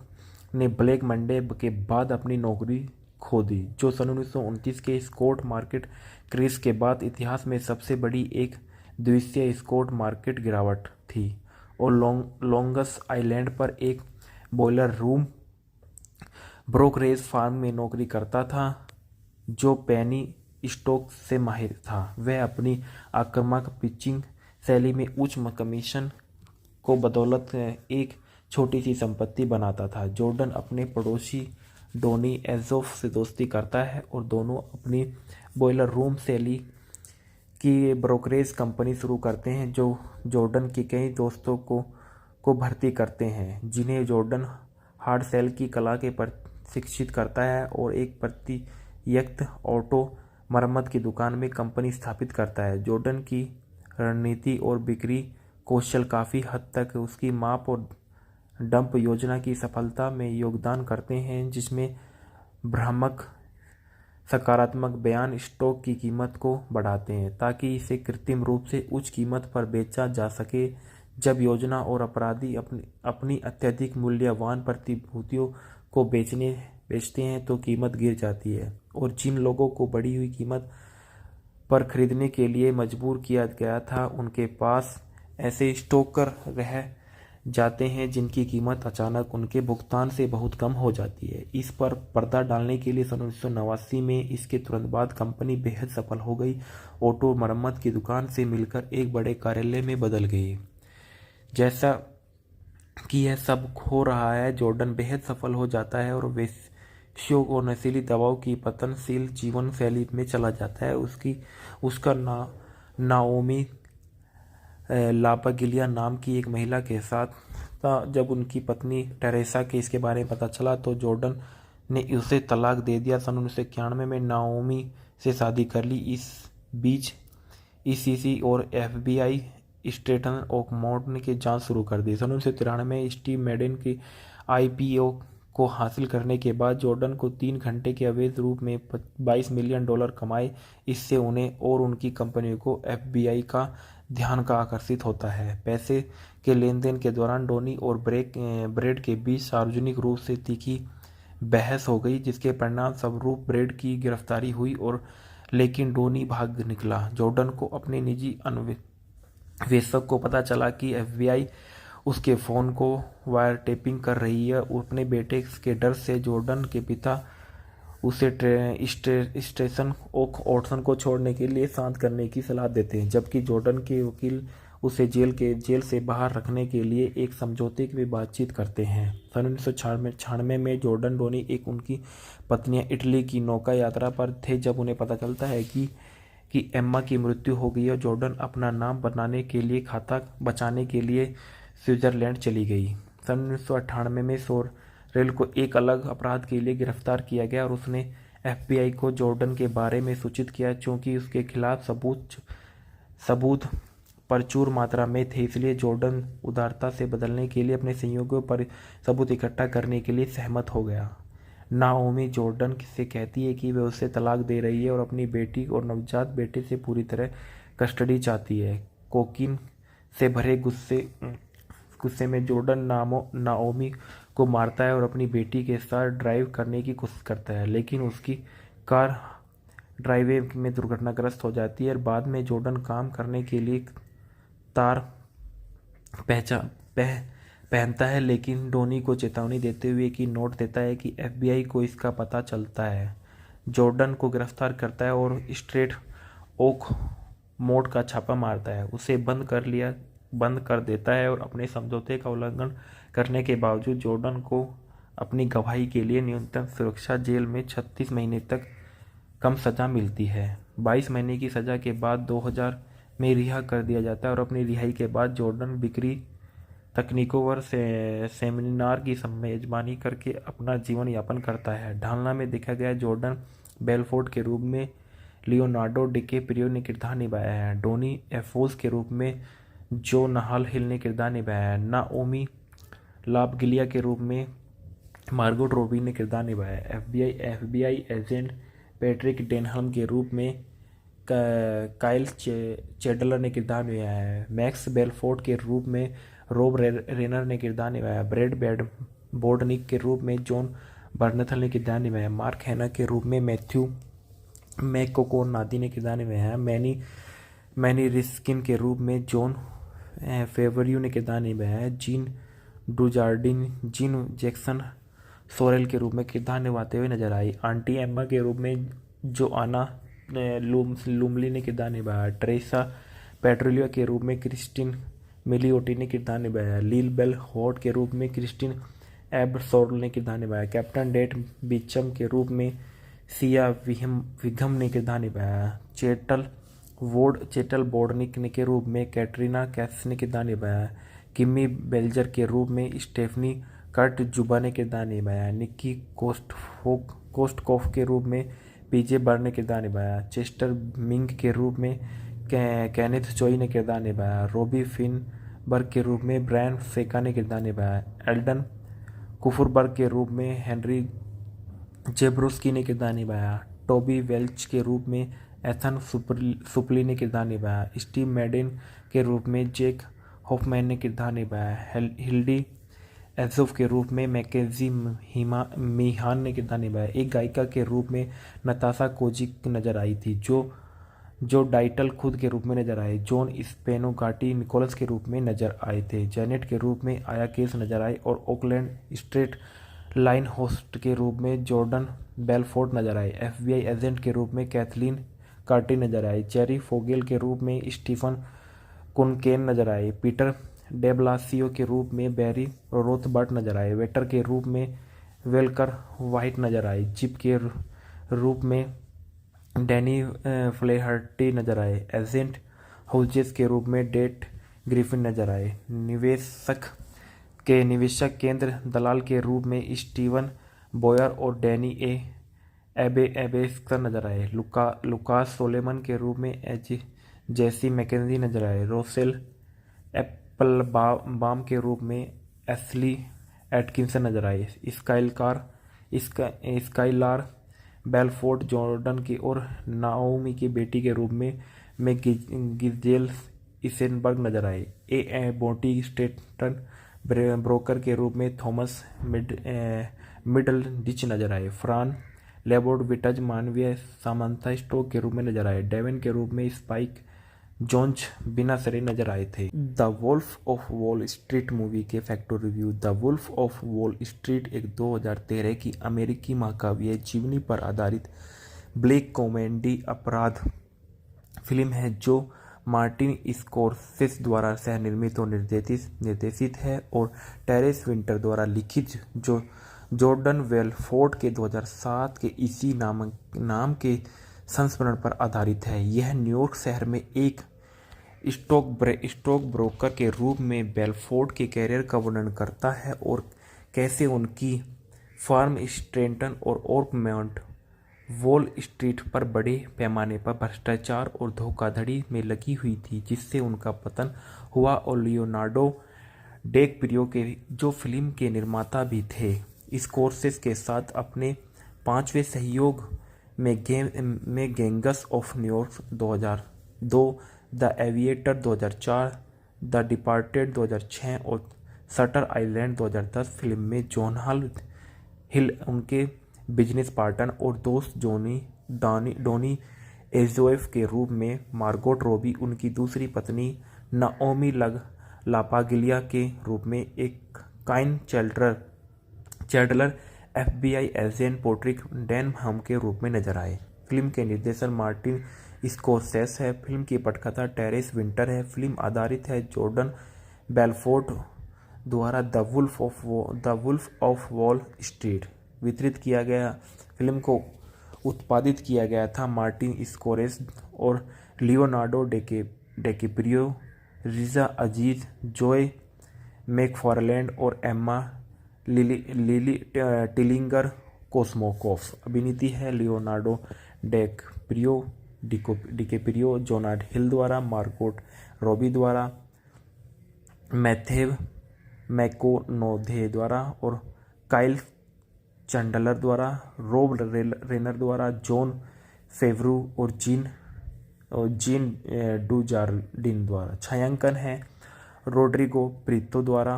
Speaker 1: ने ब्लैक मंडे के बाद अपनी नौकरी खो दी, जो सन 1929 के स्कॉट मार्केट क्रेश के बाद इतिहास में सबसे बड़ी एक दिवसीय स्कॉट मार्केट गिरावट थी। और लॉन्गस आइलैंड पर एक बॉयलर रूम ब्रोकरेज फार्म में नौकरी करता था, जो पेनी स्टॉक से माहिर था। वह अपनी आक्रामक पिचिंग शैली में उच्च कमीशन को बदौलत एक छोटी सी संपत्ति बनाता था। जॉर्डन अपने पड़ोसी डोनी एजोफ से दोस्ती करता है और दोनों अपनी बॉयलर रूम शैली की ब्रोकरेज कंपनी शुरू करते हैं, जो जॉर्डन के कई दोस्तों को भर्ती करते हैं, जिन्हें जॉर्डन हार्ड सेल की कला के प्रशिक्षित करता है और एक प्रत्यक्ष ऑटो मरम्मत की दुकान में कंपनी स्थापित करता है। जॉर्डन की रणनीति और बिक्री कौशल काफ़ी हद तक उसकी माप और डंप योजना की सफलता में योगदान करते हैं, जिसमें भ्रामक सकारात्मक बयान स्टॉक की कीमत को बढ़ाते हैं ताकि इसे कृत्रिम रूप से उच्च कीमत पर बेचा जा सके। जब योजना और अपराधी अपनी अत्यधिक मूल्यवान प्रतिभूतियों को बेचते हैं तो कीमत गिर जाती है और जिन लोगों को बढ़ी हुई कीमत पर खरीदने के लिए मजबूर किया गया था, उनके पास ऐसे स्टॉकर रह जाते हैं जिनकी कीमत अचानक उनके भुगतान से बहुत कम हो जाती है। इस पर पर्दा डालने के लिए सन 1989 में इसके तुरंत बाद कंपनी बेहद सफल हो गई। ऑटो मरम्मत की दुकान से मिलकर एक बड़े कार्यालय में बदल गई। जैसा कि यह सब हो रहा है, जॉर्डन बेहद सफल हो जाता है और वेश्यों और नशीली दवाओं की पतनशील जीवन शैली में चला जाता है। उसका नाओमी लापागिलिया नाम की एक महिला के साथ था। जब उनकी पत्नी टेरेसा के इसके बारे में पता चला तो जॉर्डन ने उसे तलाक दे दिया। सन 1991 में नाओमी से शादी कर ली। इस बीच ECC और FBI स्टेटन ओकमोट ने जांच शुरू कर दी। सन 1993 में स्टीव मैडेन की IPO को हासिल करने के बाद जॉर्डन को 3 घंटे के अवैध रूप में $22 मिलियन कमाए। इससे उन्हें और उनकी कंपनी को FBI का ध्यान का आकर्षित होता है। पैसे के लेन देन के दौरान डोनी और ब्रेड के बीच सार्वजनिक रूप से तीखी बहस हो गई, जिसके परिणाम स्वरूप ब्रेड की गिरफ्तारी हुई लेकिन डोनी भाग निकला। जॉर्डन को अपने निजी अन्वेषक को पता चला कि FBI उसके फ़ोन को वायर टेपिंग कर रही है। अपने बेटे के डर से जॉर्डन के पिता उसे स्टेशन ऑटसन को छोड़ने के लिए शांत करने की सलाह देते हैं, जबकि जॉर्डन के वकील उसे जेल से बाहर रखने के लिए एक समझौते की बातचीत करते हैं। सन 1996 में जॉर्डन डोनी उनकी पत्नियां इटली की नौका यात्रा पर थे जब उन्हें पता चलता है कि एम्मा की मृत्यु हो गई और जॉर्डन अपना नाम बनाने के लिए खाता बचाने के लिए स्विट्जरलैंड चली गई। सन 1998 में सोरेल को एक अलग अपराध के लिए गिरफ्तार किया गया और उसने एफबीआई को जॉर्डन के बारे में सूचित किया। चूंकि उसके खिलाफ सबूत प्रचुर मात्रा में थे, इसलिए जॉर्डन उदारता से बदलने के लिए अपने सहयोगियों पर सबूत इकट्ठा करने के लिए सहमत हो गया। नाओमी जॉर्डन से कहती है कि वह उसे तलाक दे रही है और अपनी बेटी और नवजात बेटे से पूरी तरह कस्टडी चाहती है। कोकीन से भरे गुस्से में जॉर्डन नाओमी को मारता है और अपनी बेटी के साथ ड्राइव करने की कोशिश करता है, लेकिन उसकी कार ड्राइववे में दुर्घटनाग्रस्त हो जाती है। बाद में जॉर्डन काम करने के लिए तार पहनता है, लेकिन डोनी को चेतावनी देते हुए कि नोट देता है कि एफबीआई को इसका पता चलता है। जॉर्डन को गिरफ्तार करता है और स्ट्रेट ओक मोड का छापा मारता है, उसे बंद कर देता है और अपने समझौते का उल्लंघन करने के बावजूद जॉर्डन को अपनी गवाही के लिए न्यूनतम सुरक्षा जेल में 36 महीने तक कम सज़ा मिलती है। 22 महीने की सज़ा के बाद 2000 में रिहा कर दिया जाता है और अपनी रिहाई के बाद जॉर्डन बिक्री तकनीकों पर सेमिनार की मेजबानी करके अपना जीवन यापन करता है। ढालना में देखा गया जॉर्डन बेलफोर्ड के रूप में लियोनार्डो डिकैप्रियो ने किरदार निभाया है। डोनी एफोस के रूप में जो नहाल हिल ने किरदार निभाया है। नाओमी लाबगिलिया के रूप में मार्गोट रॉबी ने किरदार निभाया है। एफबीआई एजेंट पैट्रिक डेनहम के रूप में काइल चैडलर ने किरदार निभाया है। मैक्स बेलफोर्ड के रूप में रॉब रेनर ने किरदार निभाया। ब्रैड बोर्डनिक के रूप में जॉन बर्नथल ने किरदार निभाया। मार्क हैना के रूप में मैथ्यू मैककोनादी ने किरदार निभाया है। मैनी रिस्किन के रूप में जॉन फेवरियो ने किरदार निभाया है। जीन जैक्सन सोरेल के रूप में किरदार निभाते हुए नजर आई। आंटी एम्मा के रूप में जोआना लुमली ने किरदार निभाया। ट्रेसा पेट्रोलिया के रूप में क्रिस्टिन मिलियोटी ने किरदार निभाया। लील बेल हॉट के रूप में क्रिस्टिन एबसोर्ल ने किरदार निभाया। कैप्टन डेट बीचम के रूप में सिया विघम ने किरदार निभाया। चेटल बोर्डनिक के रूप में कैटरीना कैफ ने किरदार निभाया। किमी बेल्जर के रूप में स्टेफनी कर्ट जुबा ने किरदार निभाया। निक्की कोस्टकॉफ के रूप में पीजे बर्न ने किरदार निभाया। चेस्टर मिंग के रूप में कैनेथ चोई ने किरदार निभाया। रोबी फिनबर्ग के रूप में ब्रायन सेका ने किरदार निभाया। एल्डन कुफरबर्ग के रूप में हेनरी जेब्रोस्की ने किरदार निभाया। टोबी वेल्च के रूप में एथन सुपली ने किरदार निभाया। स्टीव मैडेन के रूप में जेक हॉफमैन ने किरदार निभाया। हिल्डी एजोफ के रूप में मैकेजी मीहान ने किरदार निभाया। एक गायिका के रूप में नताशा कोजिक नजर आई थी, जो डाइटल खुद के रूप में नजर आए। जॉन स्पेनोगाटी निकोलस के रूप में नजर आए थे। जेनेट के रूप में आया केस नजर आई और ओकलैंड स्ट्रेट लाइन होस्ट के रूप में जॉर्डन बेलफोर्ड नजर आए। एफबीआई एजेंट के रूप में कैथलीन कार्टी नजर आई। जेरी फोगेल के रूप में स्टीफन कुनकेन नजर आए। पीटर डेब्लासियो के रूप में बैरी रोथबर्ट नजर आए। वेटर के रूप में वेलकर वाइट नजर आए। जिप के रूप में डैनी फ्लेहर्टी नजर आए। एजेंट हाउजेस के रूप में डेट ग्रिफिन नजर आए। निवेशक केंद्र दलाल के रूप में स्टीवन बॉयर और डैनी एबेस्कर नजर आए। लुकास सोलेमन के रूप में जेसी मैकेंजी नजर आए। रोसेल एप्पलबाम के रूप में एस्ली एटकिंसन नजर आए। स्काइलार बेलफोर्ड जॉर्डन की और नाओमी की बेटी के रूप में गिजेल इसेनबर्ग नजर आए। ए बोटी स्टेटन ब्रोकर के रूप में थॉमस मिडल डिच नजर आए। फ्रान लेबोर्ड विटज मानवीय सामंथा स्टोक के रूप में नजर आए। डेवन के रूप में स्पाइक जोन्स बिना सरे नजर आए थे। The wolf of Wall Street movie के factor review. The wolf of Wall Street एक 2013 की अमेरिकी महाकाव्य जीवनी पर आधारित ब्लैक कॉमेडी अपराध फिल्म है जो मार्टिन स्कोर्सेसे द्वारा सह निर्मित और निर्देशित है और टेरेस विंटर द्वारा लिखित, जो जॉर्डन बेलफोर्ड के 2007 के इसी नाम के संस्मरण पर आधारित है। यह न्यूयॉर्क शहर में एक स्टॉक ब्रोकर के रूप में बेलफोर्ड के कैरियर का वर्णन करता है और कैसे उनकी फर्म स्ट्रेंटन और ओर्कमोंट वॉल स्ट्रीट पर बड़े पैमाने पर भ्रष्टाचार और धोखाधड़ी में लगी हुई थी, जिससे उनका पतन हुआ। और लियोनार्डो डिकैप्रियो के जो फिल्म के निर्माता भी थे, स्कोर्सेसे के साथ अपने 5वें सहयोग में gangs of New York 2002, the aviator 2004, the departed 2006 और शटर आइलैंड 2010 फिल्म में जॉन हिल उनके बिजनेस पार्टनर और दोस्त डोनी एजोएफ के रूप में, मार्गोट रॉबी उनकी दूसरी पत्नी, नाओमी लापागिलिया के रूप में, एक Kyle Chandler FBI agent Patrick Denham के रूप में नजर आए। फिल्म के निर्देशक मार्टिन स्कोर्सेसे है। फिल्म की पटकथा टेरेस विंटर है। फिल्म आधारित है जॉर्डन बेलफोर्ड द्वारा The wolf of Wall Street वितरित किया गया। फिल्म को उत्पादित किया गया था मार्टिन स्कोर्सेसे और Leonardo DiCaprio, Riza Aziz, Joey McFarland और एम्मा लिली टिलिंगर कोस्मोकोफ। अभिनीति है लियोनार्डो डिकैप्रियो, जोना हिल द्वारा, मार्गोट रॉबी द्वारा, मैथेव मैकोनोधे द्वारा और काइल चैंडलर द्वारा, रोब रेनर द्वारा, जॉन फेवरू और जीन डुजार्डिन द्वारा। छायांकन है रोड्रिगो प्रीतो द्वारा।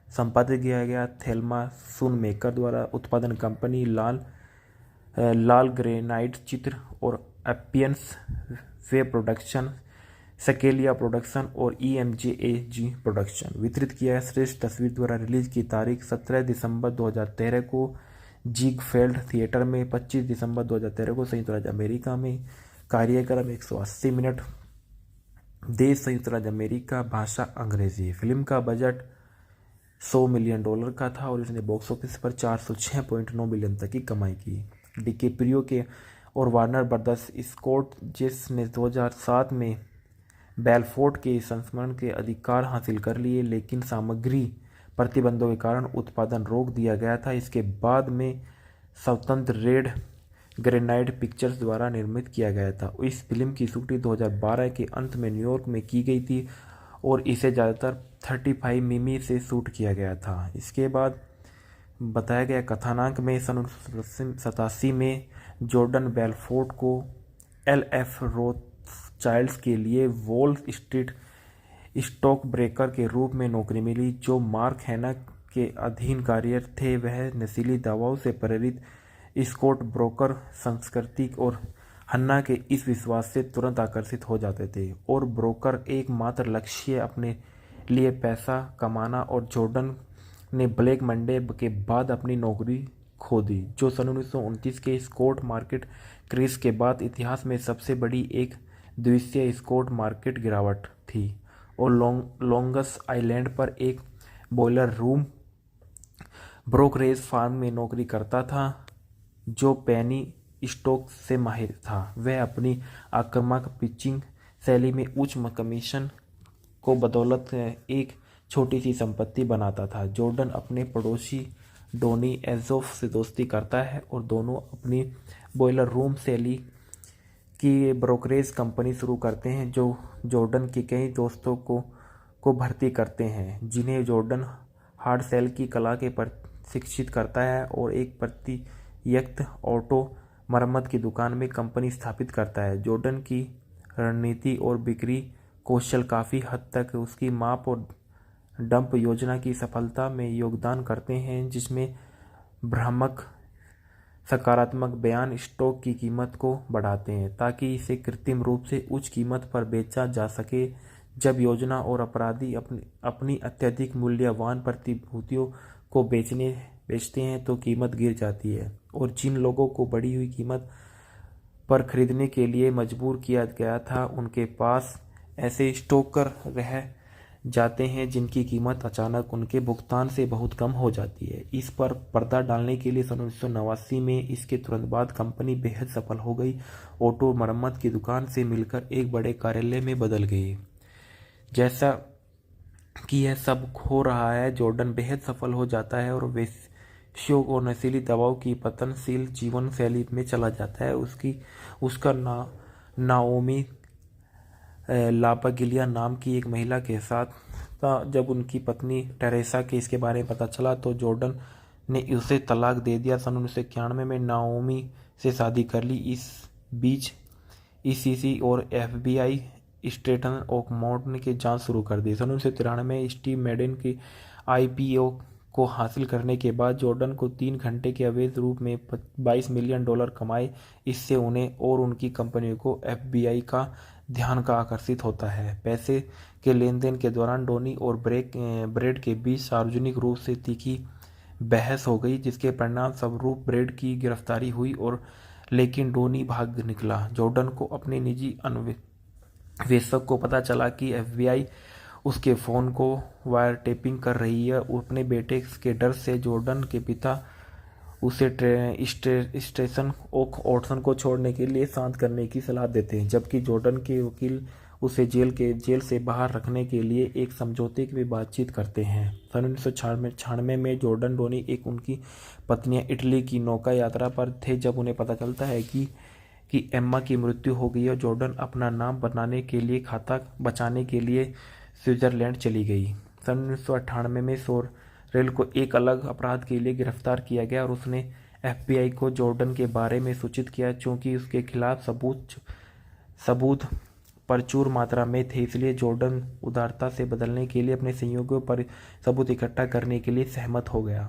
Speaker 1: संपादित किया गया थेल्मा सूनमेकर द्वारा। उत्पादन कंपनी लाल ग्रेनाइट चित्र और एपियंस वे प्रोडक्शन, स्केलिया प्रोडक्शन और EMJAG प्रोडक्शन। वितरित किया श्रेष्ठ तस्वीर द्वारा। रिलीज की तारीख 17 दिसंबर 2013 को जिगफेल्ड थिएटर में, 25 दिसंबर 2013 को संयुक्त राज्य अमेरिका में। कार्यक्रम 180 मिनट। देश संयुक्त राज्य अमेरिका, भाषा अंग्रेजी। फिल्म का बजट $100 मिलियन का था और इसने बॉक्स ऑफिस पर 406.9 मिलियन तक की कमाई की। डिकैप्रियो के और वार्नर ब्रदर्स स्कॉर्सेसे ने 2007 में बेलफोर्ड के संस्मरण के अधिकार हासिल कर लिए, लेकिन सामग्री प्रतिबंधों के कारण उत्पादन रोक दिया गया था। इसके बाद में स्वतंत्र रेड ग्रेनाइट पिक्चर्स द्वारा निर्मित किया गया था। इस फिल्म की शूटिंग 2012 के अंत में न्यूयॉर्क में की गई थी और इसे ज़्यादातर 35 मिमी से शूट किया गया था। इसके बाद बताया गया कथानक में 1987 में जॉर्डन बेलफोर्ड को LF रोथस्चाइल्ड के लिए वॉल स्ट्रीट स्टॉक ब्रोकर के रूप में नौकरी मिली। जो मार्क हैना के अधीन कार्यरत थे, वह नशीली दवाओं से प्रेरित स्टॉक ब्रोकर संस्कृति और हन्ना के इस विश्वास से तुरंत आकर्षित हो जाते थे और ब्रोकर एकमात्र लक्ष्य अपने लिए पैसा कमाना। और जॉर्डन ने ब्लैक मंडे के बाद अपनी नौकरी खो दी, जो सन 1929 के स्टॉक मार्केट क्रेश के बाद इतिहास में सबसे बड़ी एक दिवसीय स्टॉक मार्केट गिरावट थी। और लॉन्गस आइलैंड पर एक बॉयलर रूम ब्रोकरेज फर्म में नौकरी करता था, जो पेनी स्टॉक से माहिर था। वह अपनी आक्रामक पिचिंग शैली में उच्च कमीशन को बदौलत एक छोटी सी संपत्ति बनाता था। जॉर्डन अपने पड़ोसी डोनी एजोफ से दोस्ती करता है और दोनों अपनी बॉयलर रूम शैली की ब्रोकरेज कंपनी शुरू करते हैं, जो जॉर्डन के कई दोस्तों को भर्ती करते हैं, जिन्हें जॉर्डन हार्ड सेल की कला के प्रशिक्षित करता है और एक प्रतियक्त ऑटो मरम्मत की दुकान में कंपनी स्थापित करता है। जॉर्डन की रणनीति और बिक्री कौशल काफ़ी हद तक उसकी माप और डंप योजना की सफलता में योगदान करते हैं, जिसमें भ्रामक सकारात्मक बयान स्टॉक की कीमत को बढ़ाते हैं ताकि इसे कृत्रिम रूप से उच्च कीमत पर बेचा जा सके। जब योजना और अपराधी अपनी अत्यधिक मूल्यवान प्रतिभूतियों को बेचते हैं तो कीमत गिर जाती है और जिन लोगों को बढ़ी हुई कीमत पर खरीदने के लिए मजबूर किया गया था, उनके पास ऐसे स्टॉकर रह जाते हैं जिनकी कीमत अचानक उनके भुगतान से बहुत कम हो जाती है। इस पर पर्दा डालने के लिए सन 1989 में इसके तुरंत बाद कंपनी बेहद सफल हो गई। ऑटो मरम्मत की दुकान से मिलकर एक बड़े कार्यालय में बदल गई। जैसा कि यह सब हो रहा है, जॉर्डन बेहद सफल हो जाता है और वेश्यों और नशीली दवाओं की पतनशील जीवन शैली में चला जाता है। उसका नाओमी लापागिलिया नाम की एक महिला के साथ था। जब उनकी पत्नी टेरेसा के इसके बारे में पता चला तो जॉर्डन ने उसे तलाक दे दिया। सन 1991 में नाओमी से शादी कर ली। इस बीच ईसीसी और एफबीआई स्टेटन ओकमोर्ट की जांच शुरू कर दी। सन 1993 में स्टीव मैडेन की आईपीओ को हासिल करने के बाद जॉर्डन को 3 घंटे के अवैध रूप में $22 मिलियन कमाए। इससे उन्हें और उनकी कंपनियों को एफबीआई का ध्यान का आकर्षित होता है। पैसे के लेन देन के दौरान डोनी और ब्रेड के बीच सार्वजनिक रूप से तीखी बहस हो गई, जिसके परिणाम स्वरूप ब्रेड की गिरफ्तारी हुई और लेकिन डोनी भाग निकला। जॉर्डन को अपने निजी अन्वेषक को पता चला कि एफबीआई उसके फ़ोन को वायर टेपिंग कर रही है। अपने बेटे के डर से जॉर्डन के पिता उसे स्टेशन ओक ऑटसन को छोड़ने के लिए शांत करने की सलाह देते हैं, जबकि जॉर्डन के वकील उसे जेल से बाहर रखने के लिए एक समझौते की बातचीत करते हैं। सन 1996 में जॉर्डन डोनी एक उनकी पत्नियां इटली की नौका यात्रा पर थे जब उन्हें पता चलता है कि एम्मा की मृत्यु हो गई और जॉर्डन अपना नाम बनाने के लिए खाता बचाने के लिए स्विट्जरलैंड चली गई। सन 1998 में सोरेल को एक अलग अपराध के लिए गिरफ्तार किया गया और उसने एफबीआई को जॉर्डन के बारे में सूचित किया। चूंकि उसके खिलाफ सबूत प्रचुर मात्रा में थे, इसलिए जॉर्डन उदारता से बदलने के लिए अपने सहयोगियों पर सबूत इकट्ठा करने के लिए सहमत हो गया।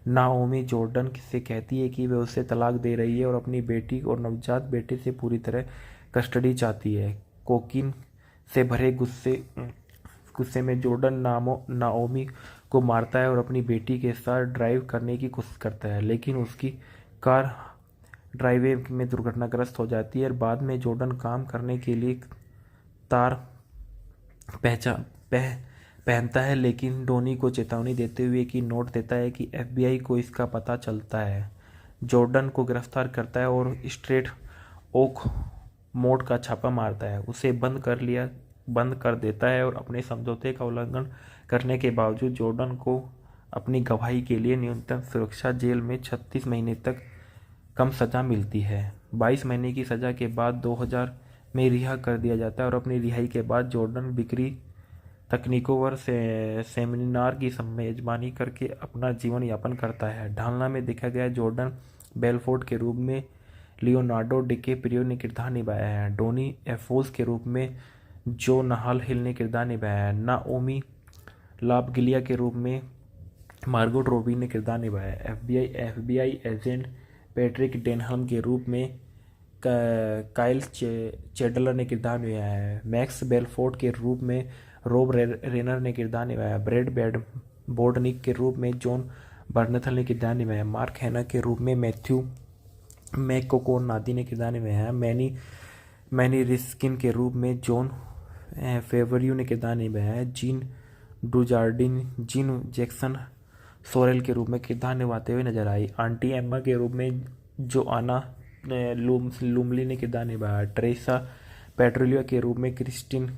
Speaker 1: नाओमी जॉर्डन से कहती है कि वह उसे तलाक दे रही है और अपनी बेटी और नवजात बेटे से पूरी तरह कस्टडी चाहती है। कोकीन से भरे गुस्से में जॉर्डन नाओमी को मारता है और अपनी बेटी के साथ ड्राइव करने की कोशिश करता है, लेकिन उसकी कार ड्राइववे में दुर्घटनाग्रस्त हो जाती है। बाद में जॉर्डन काम करने के लिए तार पहनता है, लेकिन डोनी को चेतावनी देते हुए कि नोट देता है कि एफबीआई को इसका पता चलता है। जॉर्डन को गिरफ्तार करता है और स्ट्रेट ओक मोड का छापा मारता है, उसे बंद कर देता है और अपने समझौते का उल्लंघन करने के बावजूद जॉर्डन को अपनी गवाही के लिए न्यूनतम सुरक्षा जेल में 36 महीने तक कम सज़ा मिलती है। 22 महीने की सज़ा के बाद 2000 में रिहा कर दिया जाता है और अपनी रिहाई के बाद जॉर्डन बिक्री तकनीकों पर सेमिनार की मेजबानी करके अपना जीवन यापन करता है। ढालना में देखा गया जॉर्डन बेलफोर्ट के रूप में लियोनार्डो डिकैप्रियो ने किरदार निभाया है। डोनी एफोस के रूप में जो नहाल हिल ने किरदार निभाया है। नाओमी लापगिलिया के रूप में मार्गोट रॉबी ने किरदार निभाया है। एफबीआई एजेंट पैट्रिक डेनहम के रूप में काइल चैडलर ने किरदार निभाया है। मैक्स बेलफोर्ट के रूप में रॉब रेनर ने किरदार निभाया। ब्रेड बोर्डनिक के रूप में जॉन बर्नथल ने किरदार निभाया। मार्क हैना के रूप में मैथ्यू मैककोनादी ने किरदार निभाया। मैनी रिस्किन के रूप में जॉन फेवरियो ने किरदार निभाया। जीन जैक्सन सोरेल के रूप में किरदार निभाते हुए नजर आई। आंटी एम्मा के रूप में जोआना लुमली ने किरदार निभाया। ट्रेसा पेट्रोलिया के रूप में क्रिस्टिन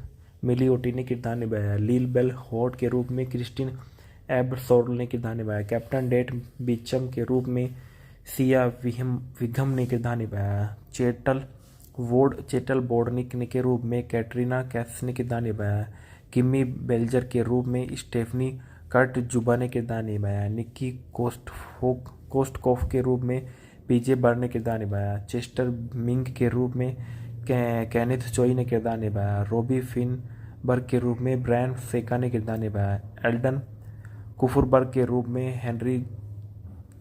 Speaker 1: मिलियोटी ने किरदार निभाया। लील बेल हॉट के रूप में क्रिस्टिन एबसोर्ल ने किरदार निभाया। कैप्टन डेट बीचम के रूप में सिया विघम ने किरदार निभाया। चेटल बोर्डनिक के रूप में कैटरीना कैफ ने किरदार निभाया। किमी बेल्जर के रूप में स्टेफनी कर्ट जुबा ने किरदार निभाया। निक्की कोस्टकोफ के रूप में पीजे बर्न ने किरदार निभाया। चेस्टर मिंग के रूप में केनेथ चोई ने किरदार निभाया। रोबी फिनबर्ग के रूप में ब्रायन सेका ने किरदार निभाया। एल्डन कुफरबर्ग के रूप में हेनरी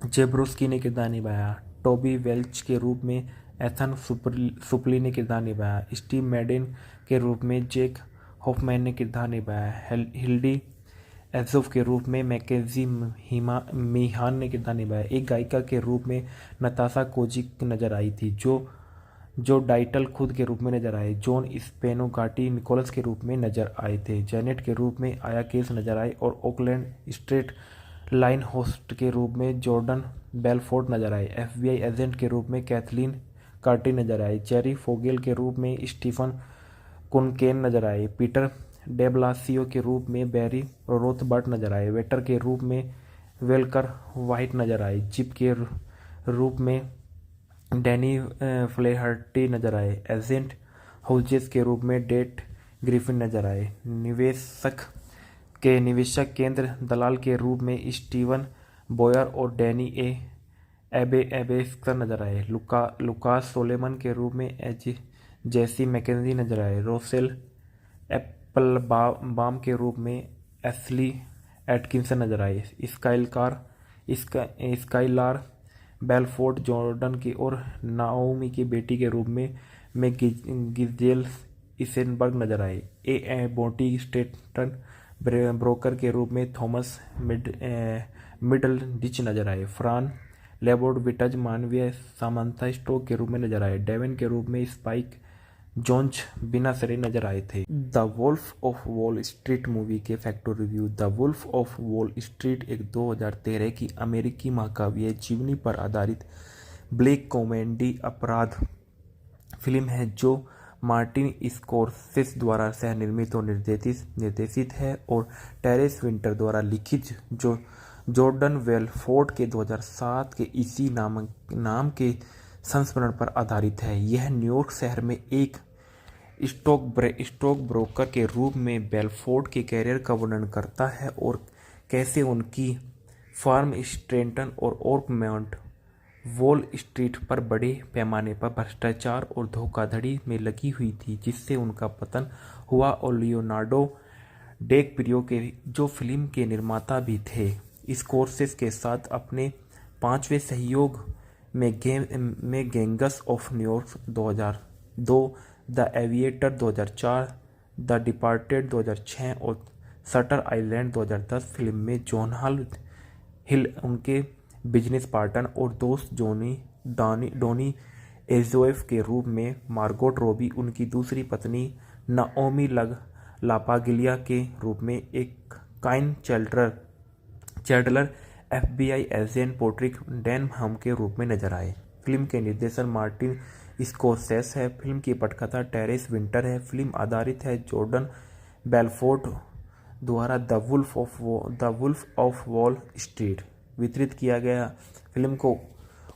Speaker 1: जेब्रोस्की ने किरदार निभाया। टोबी वेल्च के रूप में एथन सुपली ने किरदार निभाया। स्टीव मैडेन के रूप में जैक हॉफमैन ने किरदार निभाया। हिल्डी एजोफ के रूप में मैकेजी मीहान ने किरदार निभाया। एक गायिका के रूप में नताशा कोजिक नजर आई थी, जो डाइटल खुद के रूप में नजर आए। जॉन स्पेनोगाटी निकोलस के रूप में नजर आए थे। जेनेट के रूप में आया केस नजर आए और ओकलैंड स्ट्रेट लाइन होस्ट के रूप में जॉर्डन बेलफोर्ट नजर आए। एफबीआई एजेंट के रूप में कैथलीन कार्टी नजर आई। जेरी फोगेल के रूप में स्टीफन कुनकेन नजर आए। पीटर डेब्लासियो के रूप में बैरी रोथबर्ट नजर आए, वेटर के रूप में वेलकर वाइट नजर आए, चिप के रूप में डैनी फ्लेहर्टी नजर आए, एजेंट हाउजेस के रूप में डेट ग्रिफिन नजर आए, निवेशक केंद्र दलाल के रूप में स्टीवन बॉयर और डैनी एबेस्कर नजर आए, लुकास सोलेमन के रूप में जेसी मैकेंजी नजर आए, रोसेल एप्पलबाम के रूप में एशली एटकिंसन नजर आए, स्काइलार बेलफोर्ड जॉर्डन की और नाओमी की बेटी के रूप में गिजेल इसेनबर्ग नजर आए, बोटी स्टेटन ब्रोकर के रूप में थॉमस मिडल डिच नजर आए, फ्रान लेबोर्ड विटज मानवीय सामंथा स्टोक के रूप में नजर आए, डेवन के रूप में स्पाइक जोन्स बिना सरे नजर आए थे। The wolf of Wall Street movie के factor review. The wolf of Wall Street एक 2013 की अमेरिकी महाकाव्य जीवनी पर आधारित ब्लैक कॉमेडी अपराध फिल्म है जो मार्टिन स्कोर्सेसे द्वारा सह निर्मित और निर्देशित है और टेरेस विंटर द्वारा लिखित जो जॉर्डन बेलफोर्ड के 2007 के इसी नाम के संस्मरण पर आधारित है। यह न्यूयॉर्क शहर में एक स्टॉक ब्रोकर के रूप में बेलफोर्ड के कैरियर का वर्णन करता है और कैसे उनकी फार्म स्ट्रेंटन और ओर्कमोंट वॉल स्ट्रीट पर बड़े पैमाने पर भ्रष्टाचार और धोखाधड़ी में लगी हुई थी, जिससे उनका पतन हुआ और लियोनार्डो डिकैप्रियो के जो फिल्म के निर्माता भी थे, स्कोर्सेसे के साथ अपने 5वें सहयोग में gangs of New York 2002, the aviator 2004, the departed 2006 और शटर आइलैंड 2010 फिल्म में जॉन हिल उनके बिजनेस पार्टनर और दोस्त डॉनी एजोएफ के रूप में, मार्गोट रॉबी उनकी दूसरी पत्नी नाओमी लापागिलिया के रूप में, एक Kyle Chandler FBI agent Patrick Denham के रूप में नजर आए। फिल्म के निर्देशन मार्टिन स्कोर्सेसे है। फिल्म की पटकथा टेरेस विंटर है। फिल्म आधारित है जॉर्डन बेलफोर्ड द्वारा The wolf of Wall Street वितरित किया गया। फिल्म को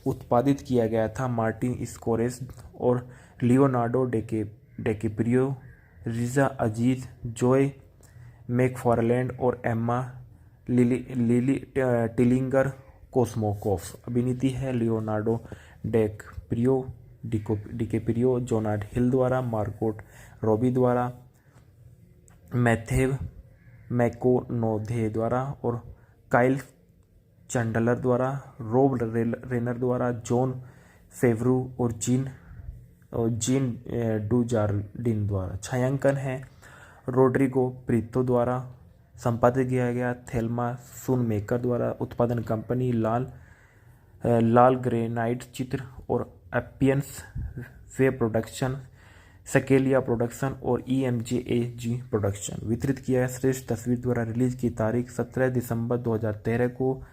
Speaker 1: उत्पादित किया गया था मार्टिन स्कोर्सेसे और Leonardo DiCaprio, Riza Aziz, Joey McFarland और एम्मा लिली टिलिंगर कोस्मोकोफ। अभिनीति है लियोनार्डो डिकैप्रियो, जोनाह हिल द्वारा, मार्गोट रॉबी द्वारा, मैथ्यू मैकोनोधे द्वारा और काइल चैंडलर द्वारा, रोब रेनर द्वारा, जॉन फेवरू और जीन डुजार्डिन द्वारा। छायांकन है रोड्रिगो प्रीतो द्वारा। संपादित किया गया थेल्मा सूनमेकर द्वारा। उत्पादन कंपनी लाल ग्रेनाइट चित्र और एपियंस वे प्रोडक्शन, स्केलिया प्रोडक्शन और EMJAG प्रोडक्शन। वितरित किया है श्रेष्ठ तस्वीर द्वारा। रिलीज की तारीख 17 दिसंबर 2013 को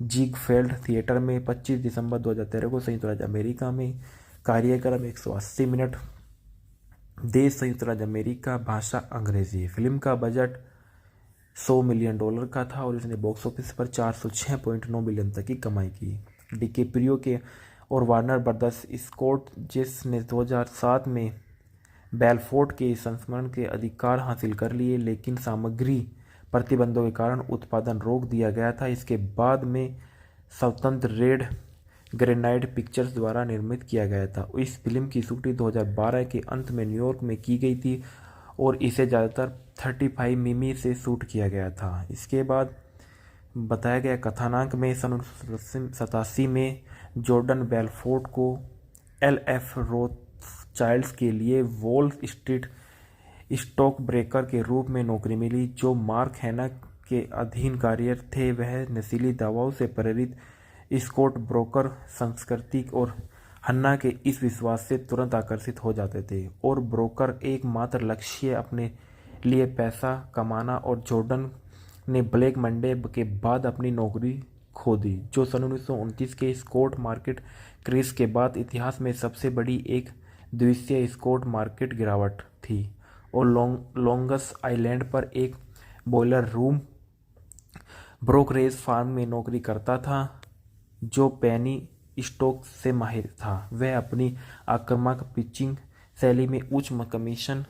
Speaker 1: जिगफेल्ड थिएटर में, 25 दिसंबर 2013 को संयुक्त राज्य अमेरिका में। कार्यक्रम 180 मिनट। देश संयुक्त राज्य अमेरिका, भाषा अंग्रेजी। फिल्म का बजट $100 मिलियन का था और इसने बॉक्स ऑफिस पर 406.9 मिलियन तक की कमाई की। डिकैप्रियो के और वार्नर ब्रदर्स स्कोर्सेसे ने 2007 में बेलफोर्ड के संस्मरण के अधिकार हासिल कर लिए, लेकिन सामग्री प्रतिबंधों के कारण उत्पादन रोक दिया गया था। इसके बाद में स्वतंत्र रेड ग्रेनाइट पिक्चर्स द्वारा निर्मित किया गया था। इस फिल्म की शूटिंग 2012 के अंत में न्यूयॉर्क में की गई थी और इसे ज़्यादातर 35 मिमी से शूट किया गया था। इसके बाद बताया गया कथानक में 1987 में जॉर्डन बेलफोर्ड को LF रोथचाइल्ड्स के लिए वॉल स्ट्रीट स्टॉक ब्रोकर के रूप में नौकरी मिली। जो मार्क हैना के अधीन कार्यरत थे, वह नशीली दवाओं से प्रेरित स्टॉक ब्रोकर संस्कृति और हन्ना के इस विश्वास से तुरंत आकर्षित हो जाते थे और ब्रोकर एकमात्र लक्ष्य अपने लिए पैसा कमाना, और जॉर्डन ने ब्लैक मंडे के बाद अपनी नौकरी खो दी, जो सन 1929 के स्टॉक मार्केट क्रेश के बाद इतिहास में सबसे बड़ी एक दिवसीय स्टॉक मार्केट गिरावट थी और लॉन्गस आइलैंड पर एक बॉयलर रूम ब्रोकरेज फार्म में नौकरी करता था। जो पेनी स्टोक से माहिर था, वह अपनी आक्रामक पिचिंग शैली में उच्च कमीशन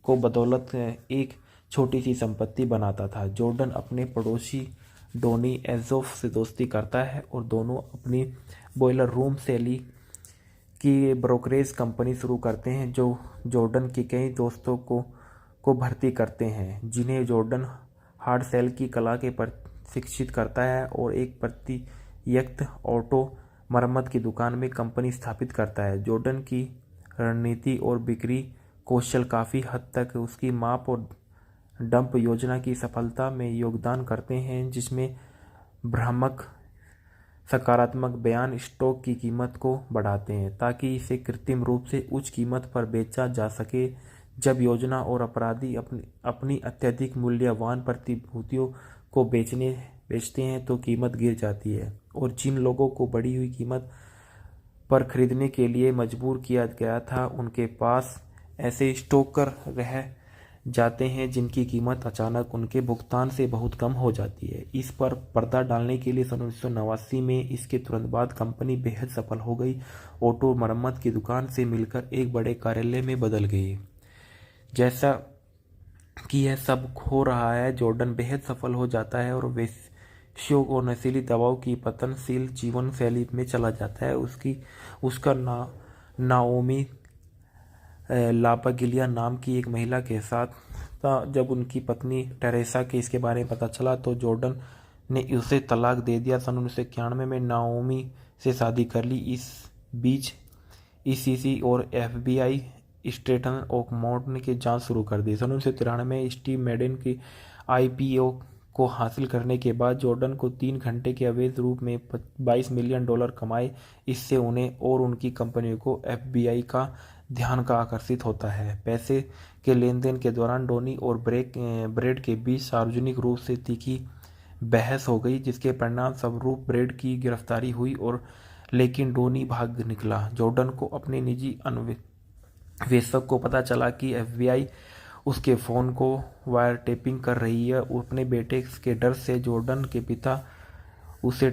Speaker 1: को बदौलत एक छोटी सी संपत्ति बनाता था। जॉर्डन अपने पड़ोसी डोनी एजोफ से दोस्ती करता है और दोनों अपनी बॉयलर रूम शैली की ब्रोकरेज कंपनी शुरू करते हैं, जो जॉर्डन के कई दोस्तों को भर्ती करते हैं, जिन्हें जॉर्डन हार्ड सेल की कला के प्रशिक्षित करता है और एक प्रत्यक्ष ऑटो मरम्मत की दुकान में कंपनी स्थापित करता है। जॉर्डन की रणनीति और बिक्री कौशल काफ़ी हद तक उसकी माप और डंप योजना की सफलता में योगदान करते हैं, जिसमें भ्रामक सकारात्मक बयान स्टॉक की कीमत को बढ़ाते हैं ताकि इसे कृत्रिम रूप से उच्च कीमत पर बेचा जा सके। जब योजना और अपराधी अपनी अत्यधिक मूल्यवान प्रतिभूतियों को बेचते हैं तो कीमत गिर जाती है, और जिन लोगों को बढ़ी हुई कीमत पर खरीदने के लिए मजबूर किया गया था, उनके पास ऐसे स्टॉकर रह जाते हैं जिनकी कीमत अचानक उनके भुगतान से बहुत कम हो जाती है। इस पर पर्दा डालने के लिए सन 1989 में इसके तुरंत बाद कंपनी बेहद सफल हो गई। ऑटो मरम्मत की दुकान से मिलकर एक बड़े कार्यालय में बदल गई। जैसा कि यह सब हो रहा है, जॉर्डन बेहद सफल हो जाता है और वेश्यों और नशीली दवाओं की पतनशील जीवन शैली में चला जाता है। उसका नाओमी लापागिलिया नाम की एक महिला के साथ था। जब उनकी पत्नी टेरेसा के इसके बारे में पता चला तो जॉर्डन ने उसे तलाक दे दिया। सन 1991 में नाओमी से शादी कर ली। इस बीच ईसीसी और एफबीआई स्ट्रेटन ओकमोट ने जांच शुरू कर दी। सन 1993 में स्टीव मैडेन की आईपीओ को हासिल करने के बाद जॉर्डन को 3 घंटे के अवैध रूप में $22 मिलियन कमाए। इससे उन्हें और उनकी कंपनियों को एफबीआई का ध्यान का आकर्षित होता है। पैसे के लेन देन के दौरान डोनी और ब्रेड के बीच सार्वजनिक रूप से तीखी बहस हो गई, जिसके परिणाम स्वरूप ब्रेड की गिरफ्तारी हुई लेकिन डोनी भाग निकला। जॉर्डन को अपने निजी अन्वेषक को पता चला कि एफबीआई उसके फ़ोन को वायर टेपिंग कर रही है। अपने बेटे के डर से जॉर्डन के पिता उसे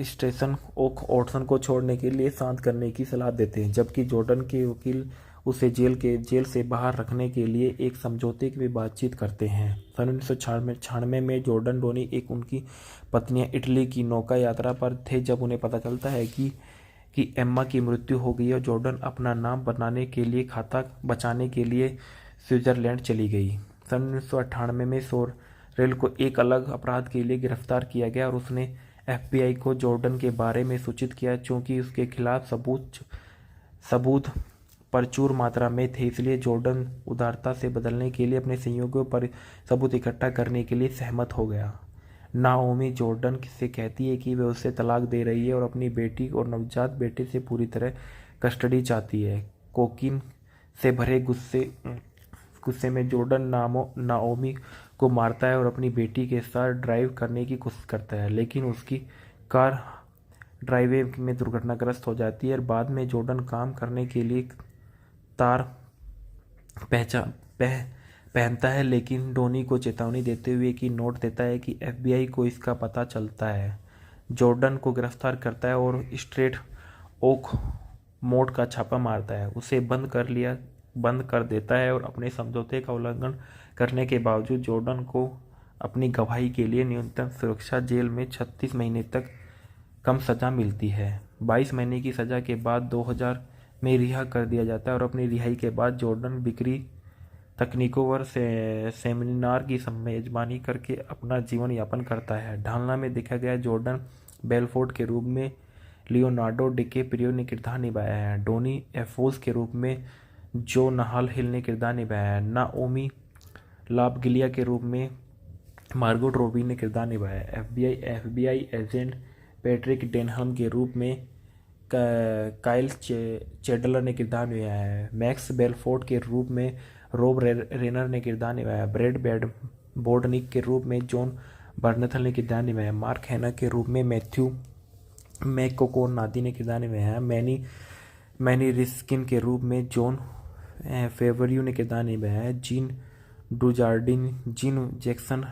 Speaker 1: स्टेशन ओक ऑटसन को छोड़ने के लिए शांत करने की सलाह देते हैं, जबकि जॉर्डन के वकील उसे जेल से बाहर रखने के लिए एक समझौते की बातचीत करते हैं। सन 1996 में जॉर्डन डोनी उनकी पत्नियां इटली की नौका यात्रा पर थे जब उन्हें पता चलता है कि एम्मा की मृत्यु हो गई और जॉर्डन अपना नाम बनाने के लिए खाता बचाने के लिए स्विट्जरलैंड चली गई। सन 1998 में सोरेल को एक अलग अपराध के लिए गिरफ्तार किया गया और उसने एफबीआई को जॉर्डन के बारे में सूचित किया। चूंकि उसके खिलाफ सबूत प्रचुर मात्रा में थे, इसलिए जॉर्डन उदारता से बदलने के लिए अपने सहयोगियों पर सबूत इकट्ठा करने के लिए सहमत हो गया। नाओमी जॉर्डन से कहती है कि वह उसे तलाक दे रही है और अपनी बेटी और नवजात बेटे से पूरी तरह कस्टडी चाहती है। कोकीन से भरे गुस्से में जॉर्डन नाओमी को मारता है और अपनी बेटी के साथ ड्राइव करने की कोशिश करता है, लेकिन उसकी कार ड्राइववे में दुर्घटनाग्रस्त हो जाती है। बाद में जॉर्डन काम करने के लिए तार पहनता है, लेकिन डोनी को चेतावनी देते हुए कि नोट देता है कि एफबीआई को इसका पता चलता है। जॉर्डन को गिरफ्तार करता है और स्ट्रेट ओक मोड का छापा मारता है, उसे बंद कर देता है और अपने समझौते का उल्लंघन करने के बावजूद जॉर्डन को अपनी गवाही के लिए न्यूनतम सुरक्षा जेल में 36 महीने तक कम सज़ा मिलती है। 22 महीने की सज़ा के बाद 2000 में रिहा कर दिया जाता है और अपनी रिहाई के बाद जॉर्डन बिक्री तकनीकों पर सेमिनार की मेजबानी करके अपना जीवन यापन करता है। ढालना में देखा गया जॉर्डन बेलफोर्ड के रूप में लियोनार्डो डिकैप्रियो ने किरदार निभाया है। डोनी एफोस के रूप में जो नहाल हिल ने किरदार निभाया है। नाओमी लापगिलिया के रूप में मार्गोट रॉबी ने किरदार निभाया है। एफबीआई एजेंट पैट्रिक डेनहम के रूप में काइल चैडलर ने किरदार निभाया है। मैक्स बेलफोर्ड के रूप में रॉब रेनर ने किरदार निभाया। ब्रेड बोर्डनिक के रूप में जॉन बर्नथल ने किरदार निभाया। मार्क हैना के रूप में मैथ्यू मैककोनादी ने किरदार निभाया। मैनी रिस्किन के रूप में जॉन फेवरियो ने किरदार निभाया है। जीन डुजार्डिन जीन जैक्सन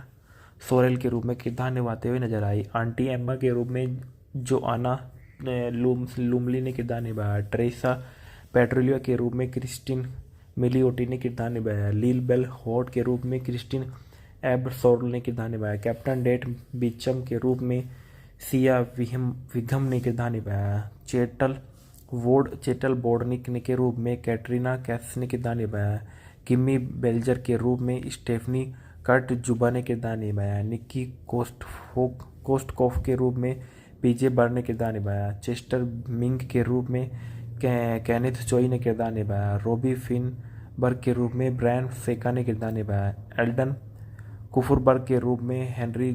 Speaker 1: सोरेल के रूप में किरदार निभाते हुए नजर आई। आंटी एम्मा के रूप में जोआना लुमली ने किरदार निभाया। ट्रेसा पेट्रोलिया के रूप में क्रिस्टिन मिलियोटी ने किरदार निभाया। लील बेल हॉट के रूप में क्रिस्टिन एबसोर्ल ने किरदार निभाया। कैप्टन डेट बीचम के रूप में सिया विघम ने किरदार निभाया। चेटल बोर्डनिक ने के रूप में कैटरीना कैफ ने किरदार निभाया। किमी बेल्जर के रूप में स्टेफनी कर्ट जुबा ने किरदार निभाया। निक्की कोस्टकॉफ के रूप में पीजे बर्न ने किरदार निभाया। चेस्टर मिंग के रूप में केनेथ चोई ने किरदार निभाया। रोबी फिनबर्ग के रूप में ब्रायन सेका ने किरदार निभाया। एल्डन कुफरबर्ग के रूप में हेनरी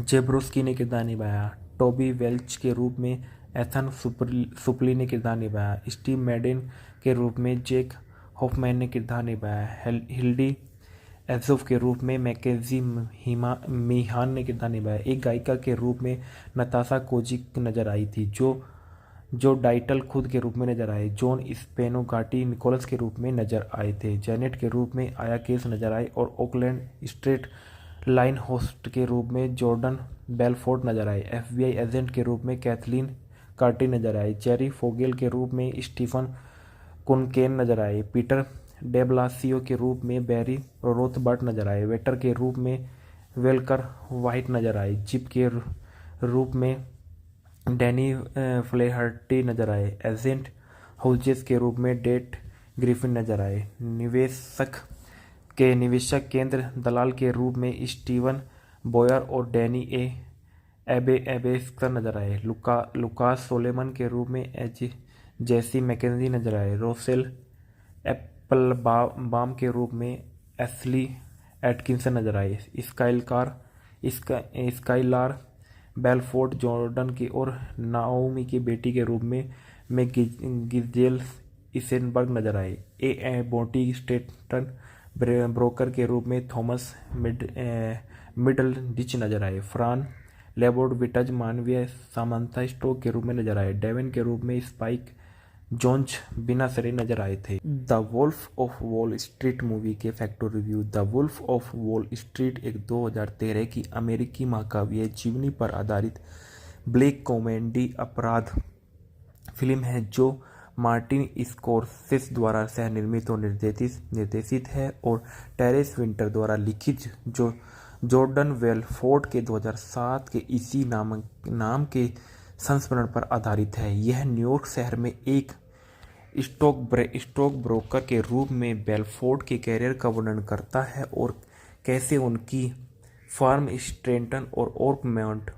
Speaker 1: जेब्रोस्की ने किरदार निभाया। टोबी वेल्च के रूप में एथन सुपली ने किरदार निभाया। स्टीव मैडेन के रूप में जेक हॉफमैन ने किरदार निभाया। हिल्डी एजोफ के रूप में मैकेजी मीहान ने किरदार निभाया। एक गायिका के रूप में नताशा कोजिक नजर आई थी, जो डाइटल खुद के रूप में नजर आए। जॉन स्पेनोगाटी निकोलस के रूप में नजर आए थे। जेनेट के रूप में आया केस नजर आए और ओकलैंड स्ट्रेट लाइन होस्ट के रूप में जॉर्डन बेलफोर्ड नजर आए। FBI एजेंट के रूप में कैथलीन कार्टी नजर आए। जेरी फोगेल के रूप में स्टीफन कुनकेन नजर आए। पीटर डेब्लासियो के रूप में बैरी रोथबर्ट नजर आए। वेटर के रूप में वेलकर वाइट नजर आए। जिप के रूप में डैनी फ्लेहर्टी नजर आए। एजेंट हाउजेस के रूप में डेट ग्रिफिन नजर आए। निवेशक केंद्र दलाल के रूप में स्टीवन बॉयर और डैनी एबेस्कर नजर आए। लुकास सोलेमन के रूप में जेसी मैकेंजी नजर आए। रोसेल एप्पलबाम के रूप में एस्ली एटकिंसन नजर आए। स्काइलार बेलफोर्ड जॉर्डन की और नाओमी की बेटी के रूप में गिजेल इसेनबर्ग नजर आए। बोटी स्टेटन ब्रोकर के रूप में थॉमस मिडल डिच नजर आए। फ्रान लेबोर्ड विटज मानवीय सामंथा स्टोक के रूप में नजर आए। डेवन के रूप में स्पाइक जोन्स बिना सरे नजर आए थे। The wolf of Wall Street movie के factor review. The wolf of Wall Street एक 2013 की अमेरिकी महाकाव्य जीवनी पर आधारित ब्लैक कॉमेडी अपराध फिल्म है जो मार्टिन स्कोर्सेसे द्वारा सह निर्मित और निर्देशित है और टेरेस विंटर द्वारा लिखित, जो जॉर्डन बेलफोर्ड के 2007 के इसी नाम के संस्मरण पर आधारित है। यह न्यूयॉर्क शहर में एक स्टॉक ब्रोकर के रूप में बेलफोर्ड के कैरियर का वर्णन करता है और कैसे उनकी फार्म स्ट्रेंटन और ओर्कमौंट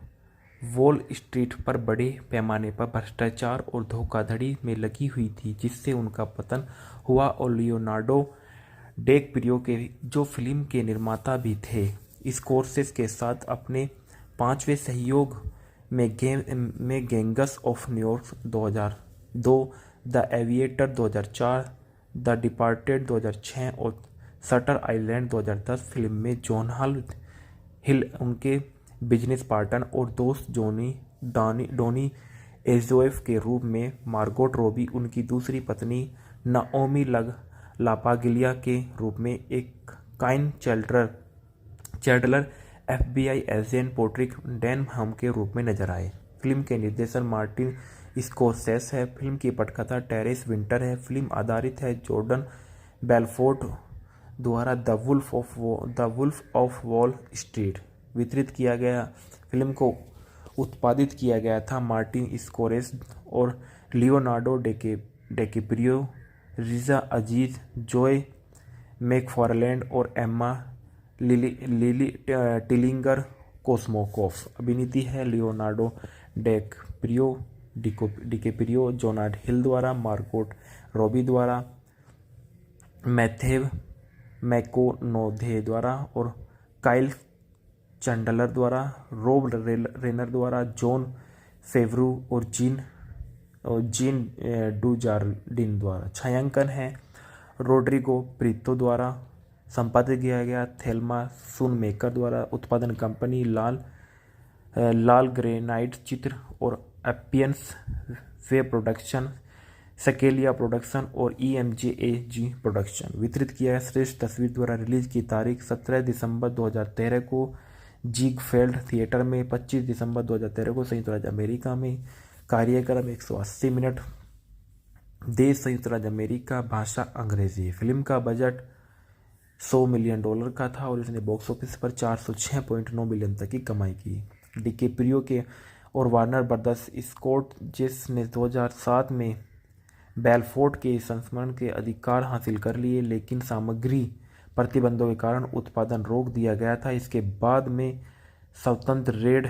Speaker 1: वॉल स्ट्रीट पर बड़े पैमाने पर भ्रष्टाचार और धोखाधड़ी में लगी हुई थी, जिससे उनका पतन हुआ। और लियोनार्डो डिकैप्रियो के जो फिल्म के निर्माता भी थे, स्कोर्सेसे के साथ अपने 5वें सहयोग में gangs of New York 2002, the aviator 2004, the departed 2006 और शटर आइलैंड 2010 फिल्म में जॉन हिल उनके बिजनेस पार्टनर और दोस्त डोनी एजोएफ के रूप में, मार्गोट रॉबी उनकी दूसरी पत्नी, नाओमी लापागिलिया के रूप में एक Kyle Chandler FBI agent पोट्रिक Denham के रूप में नजर आए। फिल्म के निर्देशन मार्टिन स्कोर्सेसे है। फिल्म की पटकथा टेरेस विंटर है। फिल्म आधारित है जॉर्डन बेलफोर्ड द्वारा The wolf of Wall Street वितरित किया गया। फिल्म को उत्पादित किया गया था मार्टिन स्कोर्सेसे और Leonardo DiCaprio, Riza Aziz, Joey McFarland और एम्मा लिली टिलिंगर कोस्मोकोफ। अभिनीति है लियोनार्डो डिकैप्रियो, जोनाथ हिल द्वारा, मार्गोट रॉबी द्वारा, मैथेव मैकोनोधे द्वारा और काइल चैंडलर द्वारा, रोब रेनर द्वारा, जॉन फेवरू और जीन डुजार्डिन द्वारा। छायांकन है रोड्रिगो प्रीतो द्वारा। संपादित किया गया थेल्मा सूनमेकर द्वारा। उत्पादन कंपनी लाल ग्रेनाइट चित्र और एपियंस वे प्रोडक्शन। स्केलिया प्रोडक्शन और EMJAG प्रोडक्शन। वितरित किया गया श्रेष्ठ तस्वीर द्वारा रिलीज की तारीख 17 दिसंबर 2013 को जिगफेल्ड थिएटर में, 25 दिसंबर 2013 को संयुक्त राज्य अमेरिका में। कार्यक्रम 180 मिनट। देश संयुक्त राज्य अमेरिका, भाषा अंग्रेजी। फिल्म का बजट $100 मिलियन का था और इसने बॉक्स ऑफिस पर 406.9 मिलियन तक की कमाई की। डिकेप्रियो के और वार्नर ब्रदर्स स्कॉर्सेज़े ने 2007 में बेलफोर्ट के संस्मरण के अधिकार हासिल कर लिए, लेकिन सामग्री प्रतिबंधों के कारण उत्पादन रोक दिया गया था। इसके बाद में स्वतंत्र रेड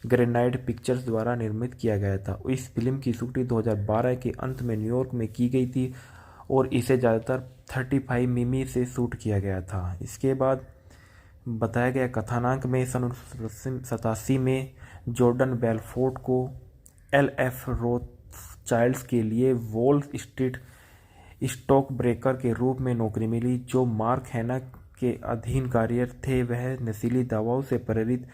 Speaker 1: ग्रेनाइट पिक्चर्स द्वारा निर्मित किया गया था। इस फिल्म की शूटिंग 2012 के अंत में न्यूयॉर्क में की गई थी और इसे ज़्यादातर 35 मिमी से शूट किया गया था। इसके बाद बताया गया कथानक में सन 1987 में जॉर्डन बेलफोर्ट को LF रोथस्चाइल्ड के लिए वॉल स्ट्रीट स्टॉक ब्रोकर के रूप में नौकरी मिली। जो मार्क हैना के अधीन कार्यरत थे, वह नशीली दवाओं से प्रेरित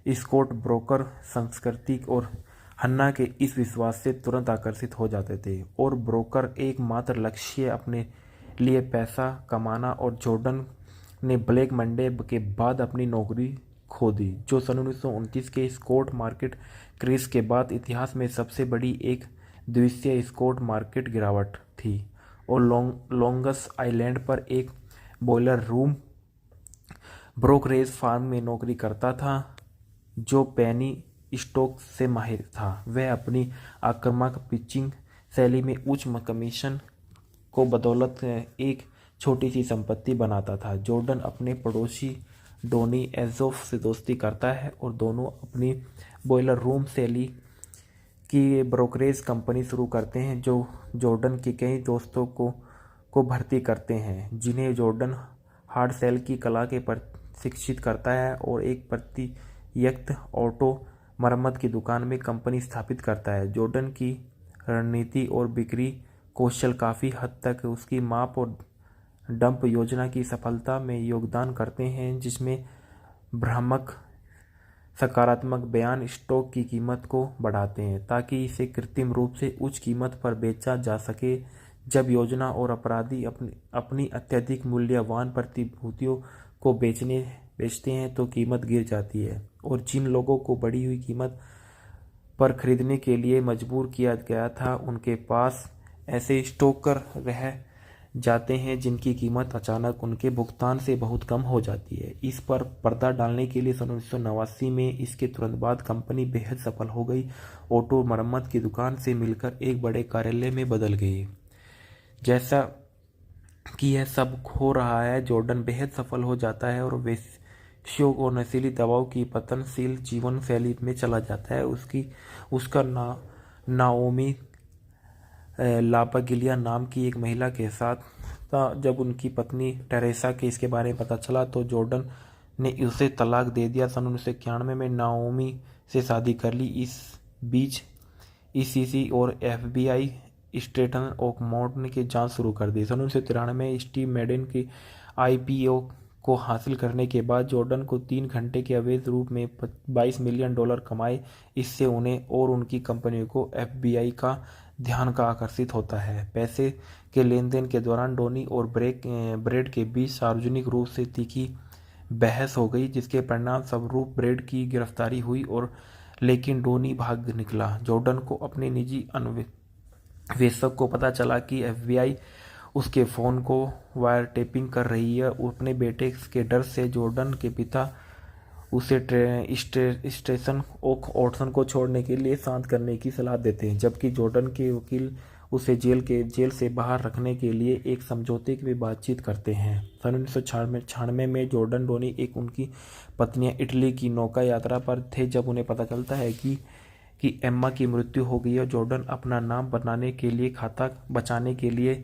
Speaker 1: स्टॉक ब्रोकर संस्कृति और हन्ना के इस विश्वास से तुरंत आकर्षित हो जाते थे और ब्रोकर एकमात्र लक्ष्य अपने लिए पैसा कमाना। और जॉर्डन ने ब्लैक मंडे के बाद अपनी नौकरी खो दी, जो सन 1929 के स्टॉक मार्केट क्रेश के बाद इतिहास में सबसे बड़ी एक दिवसीय स्टॉक मार्केट गिरावट थी। और लॉन्गस आइलैंड पर एक बॉयलर रूम ब्रोकरेज फर्म में नौकरी करता था, जो पेनी स्टॉक से माहिर था। वह अपनी आक्रामक पिचिंग शैली में उच्च कमीशन को बदौलत एक छोटी सी संपत्ति बनाता था। जॉर्डन अपने पड़ोसी डोनी एज़ोफ से दोस्ती करता है और दोनों अपनी बॉयलर रूम शैली की ब्रोकरेज कंपनी शुरू करते हैं, जो जॉर्डन के कई दोस्तों को भर्ती करते हैं, जिन्हें जॉर्डन हार्ड सेल की कला के प्रशिक्षित करता है और एक प्रतियक्त ऑटो मरम्मत की दुकान में कंपनी स्थापित करता है। जॉर्डन की रणनीति और बिक्री कौशल काफ़ी हद तक उसकी माप और डंप योजना की सफलता में योगदान करते हैं, जिसमें भ्रामक सकारात्मक बयान स्टॉक की कीमत को बढ़ाते हैं ताकि इसे कृत्रिम रूप से उच्च कीमत पर बेचा जा सके। जब योजना और अपराधी अपनी अत्यधिक मूल्यवान प्रतिभूतियों को बेचते हैं तो कीमत गिर जाती है और जिन लोगों को बढ़ी हुई कीमत पर खरीदने के लिए मजबूर किया गया था, उनके पास ऐसे स्टॉकर रह जाते हैं जिनकी कीमत अचानक उनके भुगतान से बहुत कम हो जाती है। इस पर पर्दा डालने के लिए सन 1989 में इसके तुरंत बाद कंपनी बेहद सफल हो गई। ऑटो मरम्मत की दुकान से मिलकर एक बड़े कार्यालय में बदल गई। जैसा कि यह सब हो रहा है, जॉर्डन बेहद सफल हो जाता है और वेश्यों और नशीली दवाओं की पतनशील जीवन शैली में चला जाता है। उसका नाओमी लापागिलिया नाम की एक महिला के साथ था। जब उनकी पत्नी टेरेसा के इसके बारे में पता चला तो जॉर्डन ने उसे तलाक दे दिया। सन 1991 में नाओमी से शादी कर ली। इस बीच ECC और FBI स्टेटन ओकमोड की जांच शुरू कर दी। सन 1993 में स्टीव मैडेन की IPO को हासिल करने के बाद जॉर्डन को 3 घंटे के अवैध रूप में $22 मिलियन कमाए। इससे उन्हें और उनकी कंपनियों को FBI का ध्यान का आकर्षित होता है। पैसे के लेन देन के दौरान डोनी और ब्रेड के बीच सार्वजनिक रूप से तीखी बहस हो गई, जिसके परिणाम स्वरूप ब्रेड की गिरफ्तारी हुई लेकिन डोनी भाग निकला। जॉर्डन को अपने निजी अन्वेषक को पता चला कि FBI उसके फ़ोन को वायर टेपिंग कर रही है। अपने बेटे के डर से जॉर्डन के पिता उसे स्टेशन ऑटसन को छोड़ने के लिए शांत करने की सलाह देते हैं, जबकि जॉर्डन के वकील उसे जेल से बाहर रखने के लिए एक समझौते की बातचीत करते हैं। सन 1996 में जॉर्डन डोनी उनकी पत्नियां इटली की नौका यात्रा पर थे जब उन्हें पता चलता है कि एम्मा की मृत्यु हो गई और जॉर्डन अपना नाम बनाने के लिए खाता बचाने के लिए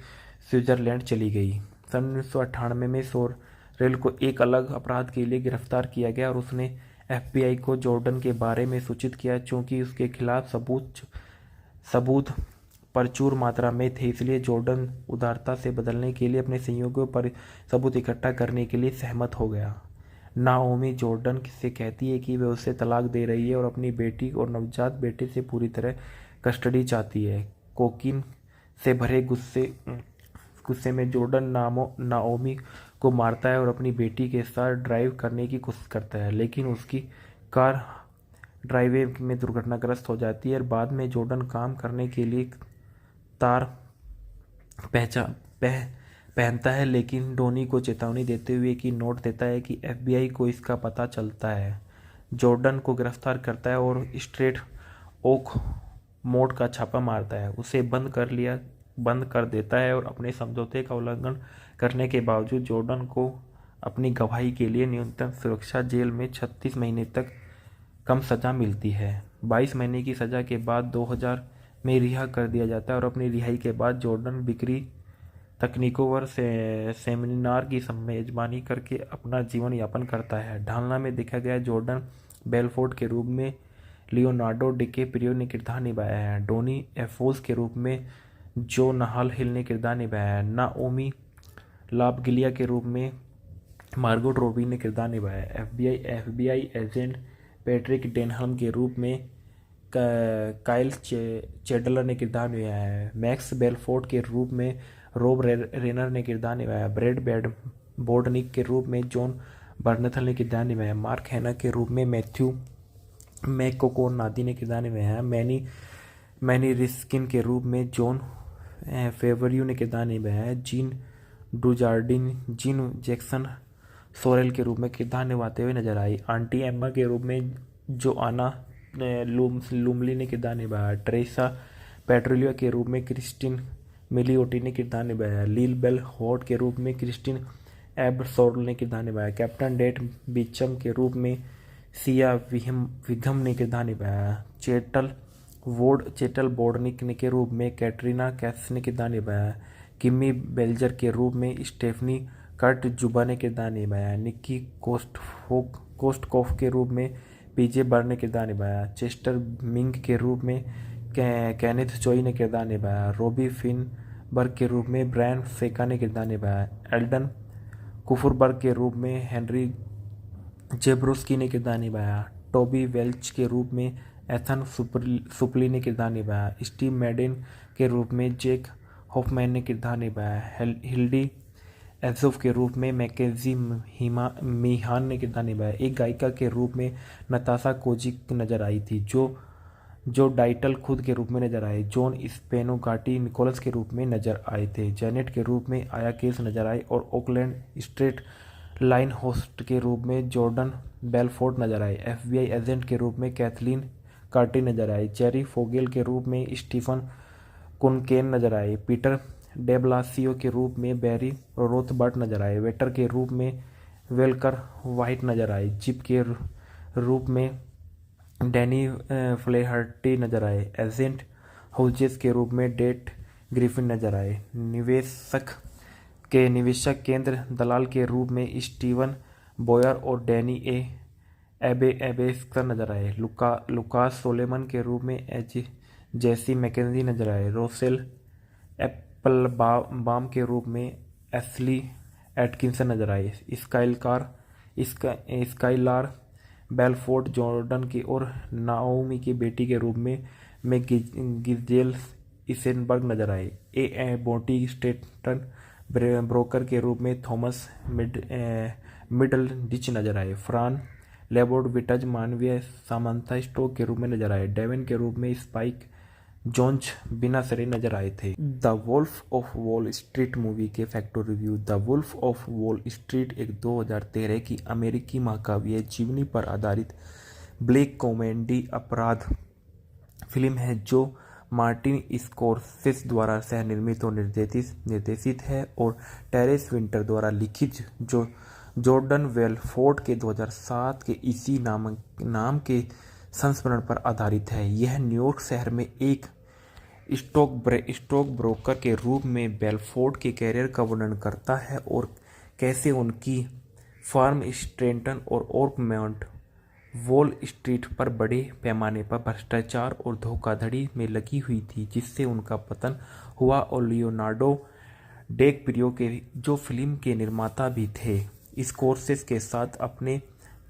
Speaker 1: स्विट्जरलैंड चली गई। सन 1998 में सोरेल को एक अलग अपराध के लिए गिरफ्तार किया गया और उसने FBI को जॉर्डन के बारे में सूचित किया। चूंकि उसके खिलाफ सबूत प्रचुर मात्रा में थे, इसलिए जॉर्डन उदारता से बदलने के लिए अपने सहयोगियों पर सबूत इकट्ठा करने के लिए सहमत हो गया। नाओमी जॉर्डन से कहती है कि वह उसे तलाक दे रही है और अपनी बेटी और नवजात बेटे से पूरी तरह कस्टडी चाहती है। कोकीन से भरे गुस्से में जॉर्डन नाओमी को मारता है और अपनी बेटी के साथ ड्राइव करने की कोशिश करता है, लेकिन उसकी कार ड्राइववे में दुर्घटनाग्रस्त हो जाती है। और बाद में जॉर्डन काम करने के लिए तार पहनता है, लेकिन डोनी को चेतावनी देते हुए कि नोट देता है कि FBI को इसका पता चलता है। जॉर्डन को गिरफ्तार करता है और स्ट्रेट ओक मोड का छापा मारता है, उसे बंद कर देता है और अपने समझौते का उल्लंघन करने के बावजूद जॉर्डन को अपनी गवाही के लिए न्यूनतम सुरक्षा जेल में 36 महीने तक कम सज़ा मिलती है। 22 महीने की सज़ा के बाद 2000 में रिहा कर दिया जाता है और अपनी रिहाई के बाद जॉर्डन बिक्री तकनीकों पर सेमिनार की मेजबानी करके अपना जीवन यापन करता है। ढालना में देखा गया जॉर्डन बेलफोर्ट के रूप में लियोनार्डो डिकैप्रियो ने किरदार निभाया है। डोनी एफोस के रूप में जो नहाल हिल ने किरदार निभाया है। नाओमी लाबगिलिया के रूप में मार्गोट रॉबी ने किरदार निभाया है। FBI एजेंट पैट्रिक डेनहम के रूप में काइल चैडलर ने किरदार निभाया है। मैक्स बेलफोर्ट के रूप में रॉब रेनर ने किरदार निभाया। ब्रैड बोर्डनिक के रूप में जॉन बर्नथल ने किरदार निभाया। मार्क हैना के रूप में मैथ्यू मैककोनादी ने किरदार निभाया। मैनी रिस्किन के रूप में जॉन फेवरियो ने किरदार निभाया। जीन जैक्सन सोरेल के रूप में किरदार निभाते हुए नजर आई। आंटी एम्मा के रूप में जोआना लुमली ने किरदार निभाया। ट्रेसा पेट्रोलिया के रूप में क्रिस्टिन मिलियोटी ने किरदार निभाया। लील बेल हॉट के रूप में क्रिस्टिन एबसोर्ल ने किरदार निभाया। कैप्टन डेट बीचम के रूप में सिया विघम ने किरदार निभाया। चेटल बोर्डनिक के रूप में कैटरीना कैफ ने किरदार निभाया। किमी बेल्जर के रूप में स्टेफनी कर्ट जुबा ने किरदार निभाया। निक्की कोस्टकोफ के रूप में पीजे बर्न ने किरदार निभाया। चेस्टर मिंग के रूप में केनेथ चोई ने किरदार निभाया। रोबी फिनबर्ग के रूप में ब्रायन सेका ने किरदार निभाया। एल्डन कुफरबर्ग के रूप में हेनरी जेब्रोस्की ने किरदार निभाया। टोबी वेल्च के रूप में एथन सुपली ने किरदार निभाया। स्टीव मैडेन के रूप में जेक हॉफमैन ने किरदार निभाया। हिल्डी एजोफ के रूप में मैकेजी मीहान ने किरदार निभाया। एक गायिका के रूप में नताशा कोजिक नजर आई थी, जो डाइटल खुद के रूप में नजर आए। जॉन स्पेनोगाटी निकोलस के रूप में नजर आए थे। जेनेट के रूप में आया केस नजर आई और ओकलैंड स्ट्रेट लाइन होस्ट के रूप में जॉर्डन बेलफोर्ट नजर आए। FBI एजेंट के रूप में कैथलीन कार्टी नजर आई। जेरी फोगेल के रूप में स्टीफन कुनकेन नजर आए। पीटर डेब्लासियो के रूप में बैरी रोथबर्ट नजर आए। वेटर के रूप में वेलकर वाइट नजर आए। जिप के रूप में डैनी फ्लेहर्टी नजर आए। एजेंट हाउजेस के रूप में डेट ग्रिफिन नजर आए। निवेशक केंद्र दलाल के रूप में स्टीवन बॉयर और डैनी एबेस्कर नजर आए। लुकास सोलेमन के रूप में जेसी मैकेंजी नजर आए। रोसेल एप्पलबाम के रूप में एशली एटकिंसन नजर आए। स्काइलार बेलफोर्ट जॉर्डन की और नाओमी की बेटी के रूप में गिजेल इसेनबर्ग नजर आए। बोटी स्टेटन ब्रोकर के रूप में थॉमस मिडल डिच नजर आए। फ्रान लेबोर्ड विटज मानवीय सामंथा स्टोक के रूप में नजर आए। डेविन के रूप में स्पाइक जोन्स बिना सरे नजर आए थे। The wolf of Wall Street movie के factor review. The wolf of Wall Street एक 2013 की अमेरिकी महाकाव्य जीवनी पर आधारित ब्लैक कॉमेडी अपराध फिल्म है, जो मार्टिन स्कोर्सेसे द्वारा सह निर्मित और निर्देशित है और टेरेस विंटर द्वारा लिखित, जो जॉर्डन बेलफोर्ट के 2007 के इसी नाम के संस्मरण पर आधारित है। यह न्यूयॉर्क शहर में एक स्टॉक ब्रोकर के रूप में बेलफोर्ट के कैरियर का वर्णन करता है और कैसे उनकी फार्म स्ट्रेंटन और ओकमोंट वॉल स्ट्रीट पर बड़े पैमाने पर भ्रष्टाचार और धोखाधड़ी में लगी हुई थी, जिससे उनका पतन हुआ। और लियोनार्डो डिकैप्रियो के जो फिल्म के निर्माता भी थे, स्कोर्सेसे के साथ अपने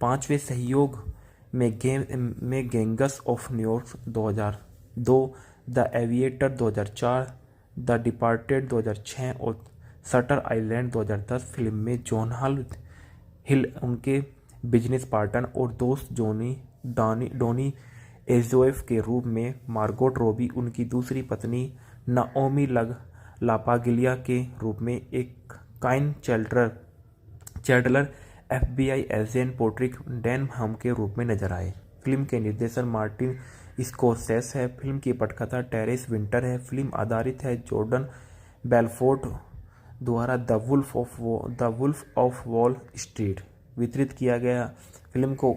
Speaker 1: 5वें सहयोग में gangs of New York 2002, the aviator 2004, the departed 2006 और शटर आइलैंड 2010 फिल्म में जॉन हिल उनके बिजनेस पार्टनर और दोस्त डोनी एजोएफ के रूप में, मार्गोट रॉबी उनकी दूसरी पत्नी नाओमी लापागिलिया के रूप में, एक Kyle Chandler FBI agent Patrick Denham के रूप में नजर आए। फिल्म के निर्देशक मार्टिन स्कोर्सेस है। फिल्म की पटकथा टेरेस विंटर है। फिल्म आधारित है जॉर्डन बेलफोर्ट द्वारा The wolf of Wall Street वितरित किया गया। फिल्म को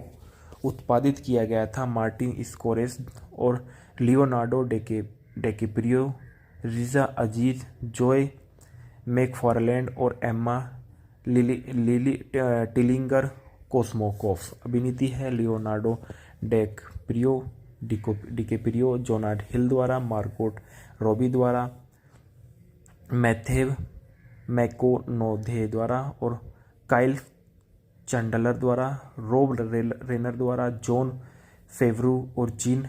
Speaker 1: उत्पादित किया गया था मार्टिन स्कोर्सेस और Leonardo DiCaprio, Riza Aziz, Joey McFarland और एम्मा लिली टिलिंगर कोस्मोकोफ। अभिनीति है लियोनार्डो डिकैप्रियो, जोनाह हिल द्वारा, मार्गोट रॉबी द्वारा, मैथेव मैकोनोधे द्वारा और काइल चैंडलर द्वारा, रोब रेनर द्वारा, जॉन फेवरू और जीन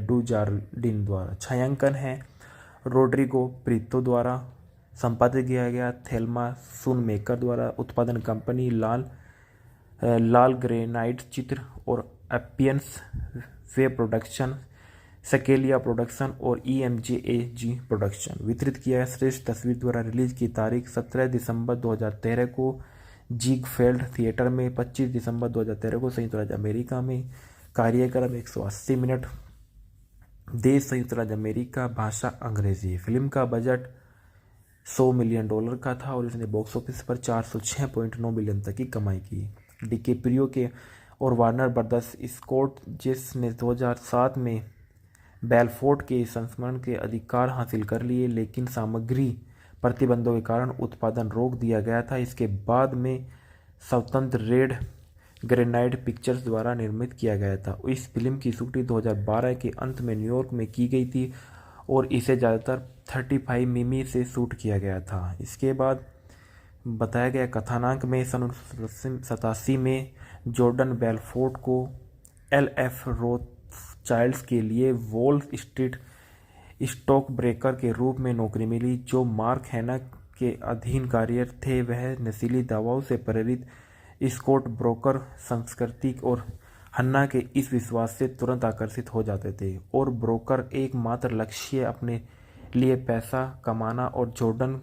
Speaker 1: डुजार्डिन द्वारा। छायांकन है रोड्रिगो प्रीतो द्वारा। संपादित किया गया थेल्मा सूनमेकर द्वारा। उत्पादन कंपनी लाल ग्रेनाइट चित्र और एपियंस वे प्रोडक्शन, स्केलिया प्रोडक्शन और EMJAG प्रोडक्शन। वितरित किया है श्रेष्ठ तस्वीर द्वारा। रिलीज की तारीख 17 दिसंबर 2013 को जिगफेल्ड थिएटर में, 25 दिसंबर 2013 को संयुक्त राज्य अमेरिका में। कार्यक्रम 180 मिनट। देश संयुक्त राज्य अमेरिका। भाषा अंग्रेजी। फिल्म का बजट $100 मिलियन का था और इसने बॉक्स ऑफिस पर 406.9 मिलियन तक की कमाई की। डिकैप्रियो के और वार्नर ब्रदर्स स्कॉट जिसने 2007 में बेलफोर्ट के संस्मरण के अधिकार हासिल कर लिए, लेकिन सामग्री प्रतिबंधों के कारण उत्पादन रोक दिया गया था। इसके बाद में स्वतंत्र रेड ग्रेनाइट पिक्चर्स द्वारा निर्मित किया गया था। इस फिल्म की शूटिंग 2012 के अंत में न्यूयॉर्क में की गई थी और इसे ज़्यादातर 35 मिमी से शूट किया गया था। इसके बाद बताया गया कथानक में 1987 में जॉर्डन बेलफोर्ट को LF रोथचाइल्ड्स के लिए वॉल स्ट्रीट स्टॉक ब्रोकर के रूप में नौकरी मिली। जो मार्क हैनक के अधीन कार्यरत थे, वह नशीली दवाओं से प्रेरित स्कॉट ब्रोकर संस्कृति और हन्ना के इस विश्वास से तुरंत आकर्षित हो जाते थे और ब्रोकर एकमात्र लक्ष्य अपने लिए पैसा कमाना, और जॉर्डन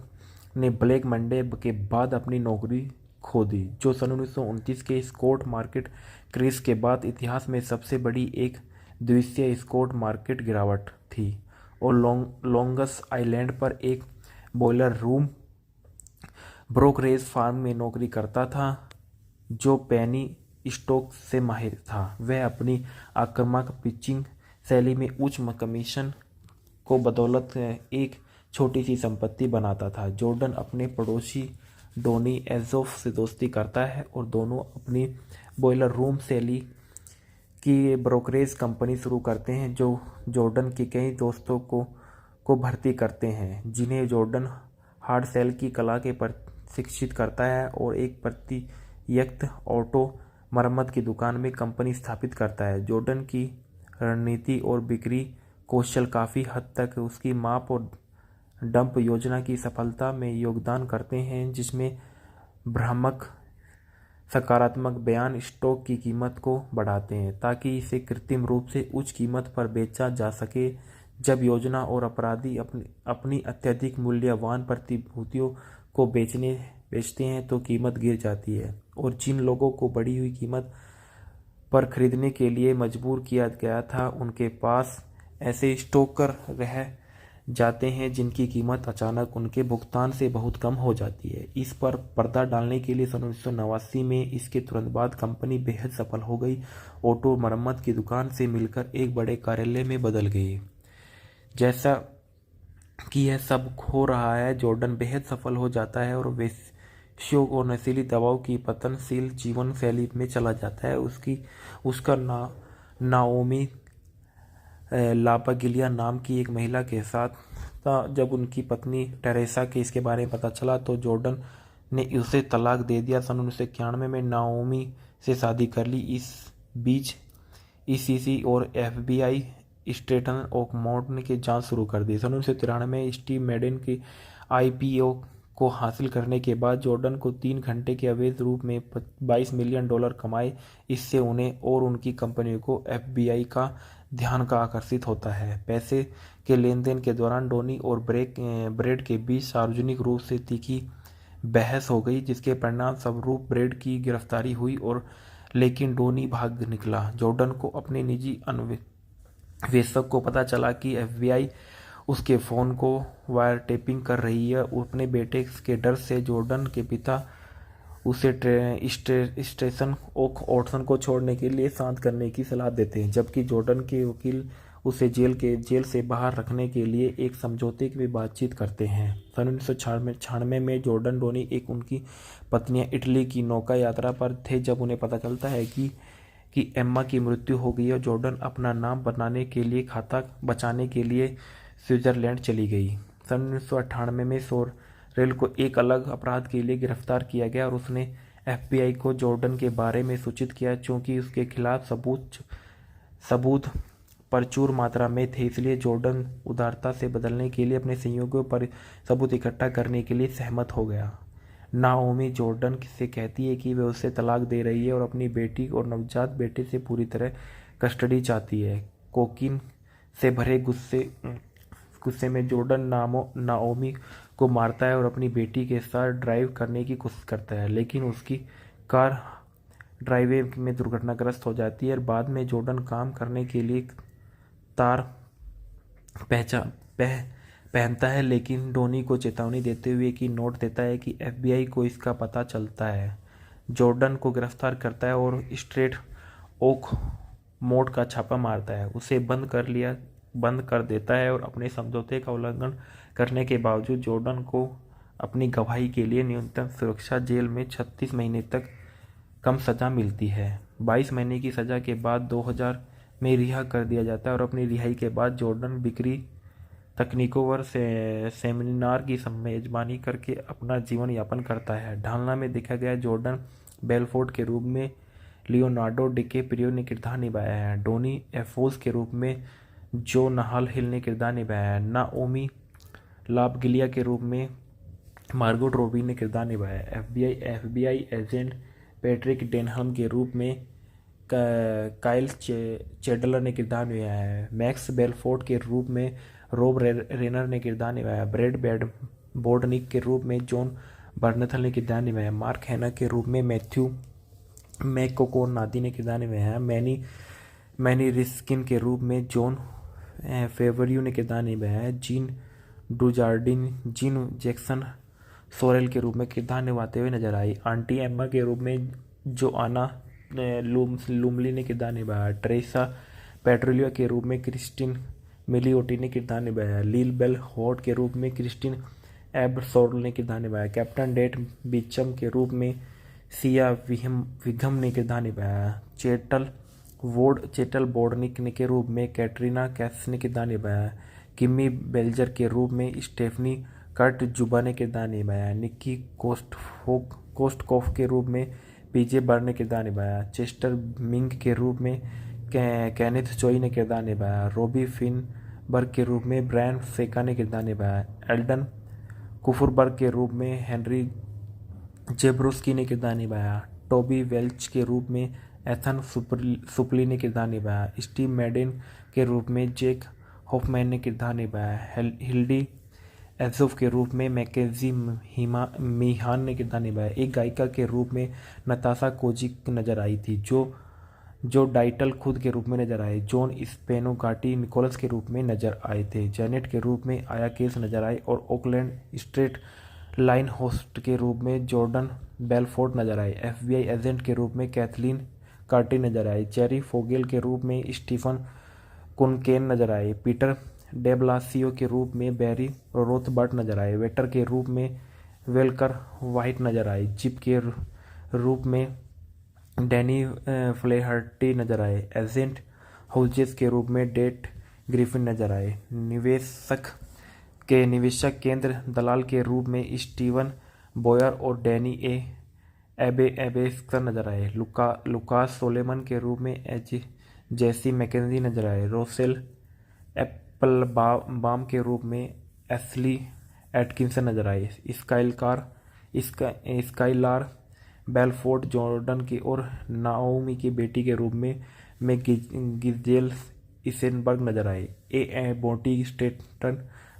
Speaker 1: ने ब्लैक मंडे के बाद अपनी नौकरी खो दी, जो सन 1929 के स्कॉट मार्केट क्रेश के बाद इतिहास में सबसे बड़ी एक दिवसीय स्कॉट मार्केट गिरावट थी, और लॉन्गस आइलैंड पर एक बॉयलर रूम ब्रोकरेज फर्म में नौकरी करता था, जो पेनी स्टॉक से माहिर था। वह अपनी आक्रामक पिचिंग शैली में उच्च कमीशन को बदौलत एक छोटी सी संपत्ति बनाता था। जॉर्डन अपने पड़ोसी डोनी एजोफ से दोस्ती करता है और दोनों अपनी बॉयलर रूम शैली की ब्रोकरेज कंपनी शुरू करते हैं, जो जॉर्डन के कई दोस्तों को भर्ती करते हैं, जिन्हें जॉर्डन हार्ड सेल की कला के प्रशिक्षित करता है और एक प्रत्यक्ष ऑटो मरम्मत की दुकान में कंपनी स्थापित करता है। जॉर्डन की रणनीति और बिक्री कौशल काफ़ी हद तक उसकी माप और डंप योजना की सफलता में योगदान करते हैं, जिसमें भ्रामक सकारात्मक बयान स्टॉक की कीमत को बढ़ाते हैं ताकि इसे कृत्रिम रूप से उच्च कीमत पर बेचा जा सके। जब योजना और अपराधी अपनी अत्यधिक मूल्यवान प्रतिभूतियों को बेचते हैं तो कीमत गिर जाती है, और जिन लोगों को बढ़ी हुई कीमत पर खरीदने के लिए मजबूर किया गया था, उनके पास ऐसे स्टॉकर रह जाते हैं जिनकी कीमत अचानक उनके भुगतान से बहुत कम हो जाती है। इस पर पर्दा डालने के लिए सन 1989 में इसके तुरंत बाद कंपनी बेहद सफल हो गई। ऑटो मरम्मत की दुकान से मिलकर एक बड़े कार्यालय में बदल गई। जैसा कि यह सब हो रहा है, जॉर्डन बेहद सफल हो जाता है और वेश्यों और नशीली दवाओं की पतनशील जीवन शैली में चला जाता है। उसका नाओमी लापागिलिया नाम की एक महिला के साथ था। जब उनकी पत्नी टेरेसा के इसके बारे में पता चला तो जॉर्डन ने उसे तलाक दे दिया। सन 1991 में नाओमी से शादी कर ली। इस बीच ECC और FBI स्ट्रेटन ओकमोट ने की जांच शुरू कर दी। सन 1993 में स्टीव मैडिन की आईपीओ को हासिल करने के बाद जॉर्डन को 3 घंटे के अवैध रूप में $22 मिलियन कमाए। इससे उन्हें और उनकी कंपनी को एफबीआई का ध्यान का आकर्षित होता है। पैसे के लेन देन के दौरान डोनी और ब्रेड के बीच सार्वजनिक रूप से तीखी बहस हो गई, जिसके परिणाम स्वरूप ब्रेड की गिरफ्तारी हुई और लेकिन डोनी भाग निकला। जॉर्डन को अपने निजी अन्वेषक को पता चला कि एफबीआई उसके फ़ोन को वायर टेपिंग कर रही है। अपने बेटे के डर से जॉर्डन के पिता उसे स्टेशन ओटसन को छोड़ने के लिए शांत करने की सलाह देते हैं, जबकि जॉर्डन के वकील उसे जेल से बाहर रखने के लिए एक समझौते की बातचीत करते हैं। सन 1996 में जॉर्डन डोनी एक उनकी पत्नियां इटली की नौका यात्रा पर थे जब उन्हें पता चलता है कि एम्मा की मृत्यु हो गई और जॉर्डन अपना नाम बनाने के लिए खाता बचाने के लिए स्विट्जरलैंड चली गई। सन 1998 में सोरेल को एक अलग अपराध के लिए गिरफ्तार किया गया और उसने एफबीआई को जॉर्डन के बारे में सूचित किया। चूंकि उसके खिलाफ सबूत प्रचुर मात्रा में थे, इसलिए जॉर्डन उदारता से बदलने के लिए अपने सहयोगियों पर सबूत इकट्ठा करने के लिए सहमत हो गया। नाओमी जॉर्डन से कहती है कि वह उसे तलाक दे रही है और अपनी बेटी और नवजात बेटे से पूरी तरह कस्टडी चाहती है। कोकीन से भरे गुस्से में जॉर्डन नाओमी को मारता है और अपनी बेटी के साथ ड्राइव करने की कोशिश करता है, लेकिन उसकी कार ड्राइववे में दुर्घटनाग्रस्त हो जाती है और बाद में जॉर्डन काम करने के लिए तार पहनता है, लेकिन डोनी को चेतावनी देते हुए कि नोट देता है कि एफबीआई को इसका पता चलता है। जॉर्डन को गिरफ्तार करता है और स्ट्रेट ओक मोड का छापा मारता है, उसे बंद कर देता है और अपने समझौते का उल्लंघन करने के बावजूद जॉर्डन को अपनी गवाही के लिए न्यूनतम सुरक्षा जेल में 36 महीने तक कम सज़ा मिलती है। 22 महीने की सज़ा के बाद 2000 में रिहा कर दिया जाता है और अपनी रिहाई के बाद जॉर्डन बिक्री तकनीकों पर सेमिनार की मेजबानी करके अपना जीवन यापन करता है। ढालना में देखा गया जॉर्डन बेलफोर्ड के रूप में लियोनार्डो डिकैप्रियो ने किरदार निभाया है। डोनी एफोस के रूप में जो नाहल हिल ने किरदार निभाया है। नाओमी लाबगिलिया के रूप में मार्गोट रॉबी ने किरदार निभाया है। एफबीआई एजेंट पैट्रिक डेनहम के रूप में काइल चैडलर ने किरदार निभाया है। मैक्स बेलफोर्ड के रूप में रॉब रेनर ने किरदार निभाया। ब्रेड बोर्डनिक के रूप में जॉन बर्नथल ने किरदार निभाया। मार्क हैना के रूप में मैथ्यू मैककोनादी ने किरदार निभाया है। मैनी रिस्किन के रूप में जॉन फेवरियो ने किरदार निभाया है। जीन जैक्सन सोरेल के रूप में किरदार निभाते हुए नजर आई। आंटी एम्मा के रूप में जोआना लुमली ने किरदार निभाया। ट्रेसा पेट्रोलिया के रूप में क्रिस्टिन मिलियोटी ने किरदार निभाया। लील बेल हॉट के रूप में क्रिस्टिन एबसोर्ल ने किरदार निभाया। कैप्टन डेट बीचम के रूप में सिया विघम ने किरदार निभाया। चेटल बोर्डनिक के रूप में कैटरीना कैस ने किरदार निभाया। किमी बेल्जर के रूप में स्टेफनी कर्ट जुबा ने किरदार निभाया। निक्की कोस्टकॉफ के रूप में पीजे बर ने किरदार निभाया। चेस्टर मिंग के रूप में कैनेथ चोई ने किरदार निभाया। रोबी फिनबर्ग के रूप में ब्रायन सेका ने किरदार निभाया। एल्डन कुफरबर्ग के रूप में हेनरी जेब्रोस्की ने किरदार निभाया। टोबी वेल्च के रूप में एथन सुपली ने किरदार निभाया। स्टीव मैडिन के रूप में जेक हॉफमैन ने किरदार निभाया। हिल्डी एजोफ के रूप में मैकेजी मीहान ने किरदार निभाया। एक गायिका के रूप में नताशा कोजिक नजर आई थी, जो डाइटल खुद के रूप में नजर आए। जॉन स्पेनोगाटी निकोलस के रूप में नजर आए थे। जेनेट के रूप में आया केस नजर आए और ओकलैंड स्ट्रेट लाइन होस्ट के रूप में जॉर्डन बेलफोर्ड नजर आए। एफबीआई एजेंट के रूप में कैथलीन कार्टी नजर आई। जेरी फोगेल के रूप में स्टीफन कुनकेन नजर आए। पीटर डेब्लासियो के रूप में बैरी रोथबर्ट नजर आए। वेटर के रूप में वेलकर वाइट नजर आए। जिप के रूप में डैनी फ्लेहर्टी नजर आए। एजेंट हाउजेस के रूप में डेट ग्रिफिन नजर आए। निवेशक केंद्र दलाल के रूप में स्टीवन बोयर और डैनी एबेस्कर नजर आए। लुकास सोलेमन के रूप में जेसी मैकेंजी नजर आए। रोसेल एप्पल बाम के रूप में एशली एटकिंसन नजर आए। स्काइलार बेलफोर्ट जॉर्डन की और नाओमी की बेटी के रूप में गिजेल इसेनबर्ग नजर आए। बोटी स्टेटन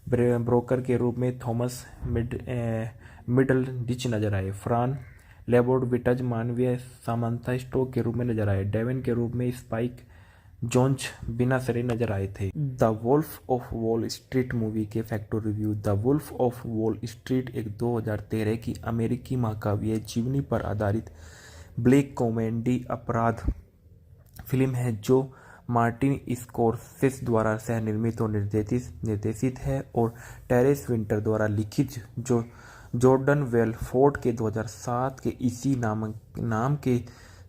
Speaker 1: ब्रोकर के रूप में थॉमस मिडल डिच नजर आए। फ्रान लेबोर्ड विटज मानवीय सामंथा स्टोक के रूप में नजर आए। डेवन के रूप में स्पाइक जोन्स बिना सरे नजर आए थे। The wolf of Wall Street movie के factor review. The wolf of Wall Street एक 2013 की अमेरिकी महाकाव्य जीवनी पर आधारित ब्लैक कॉमेडी अपराध फिल्म है जो मार्टिन स्कॉर्सेसे द्वारा सह निर्मित और निर्देशित है और टेरेस विंटर द्वारा लिखित जो जॉर्डन बेलफोर्ट के 2007 के इसी नाम के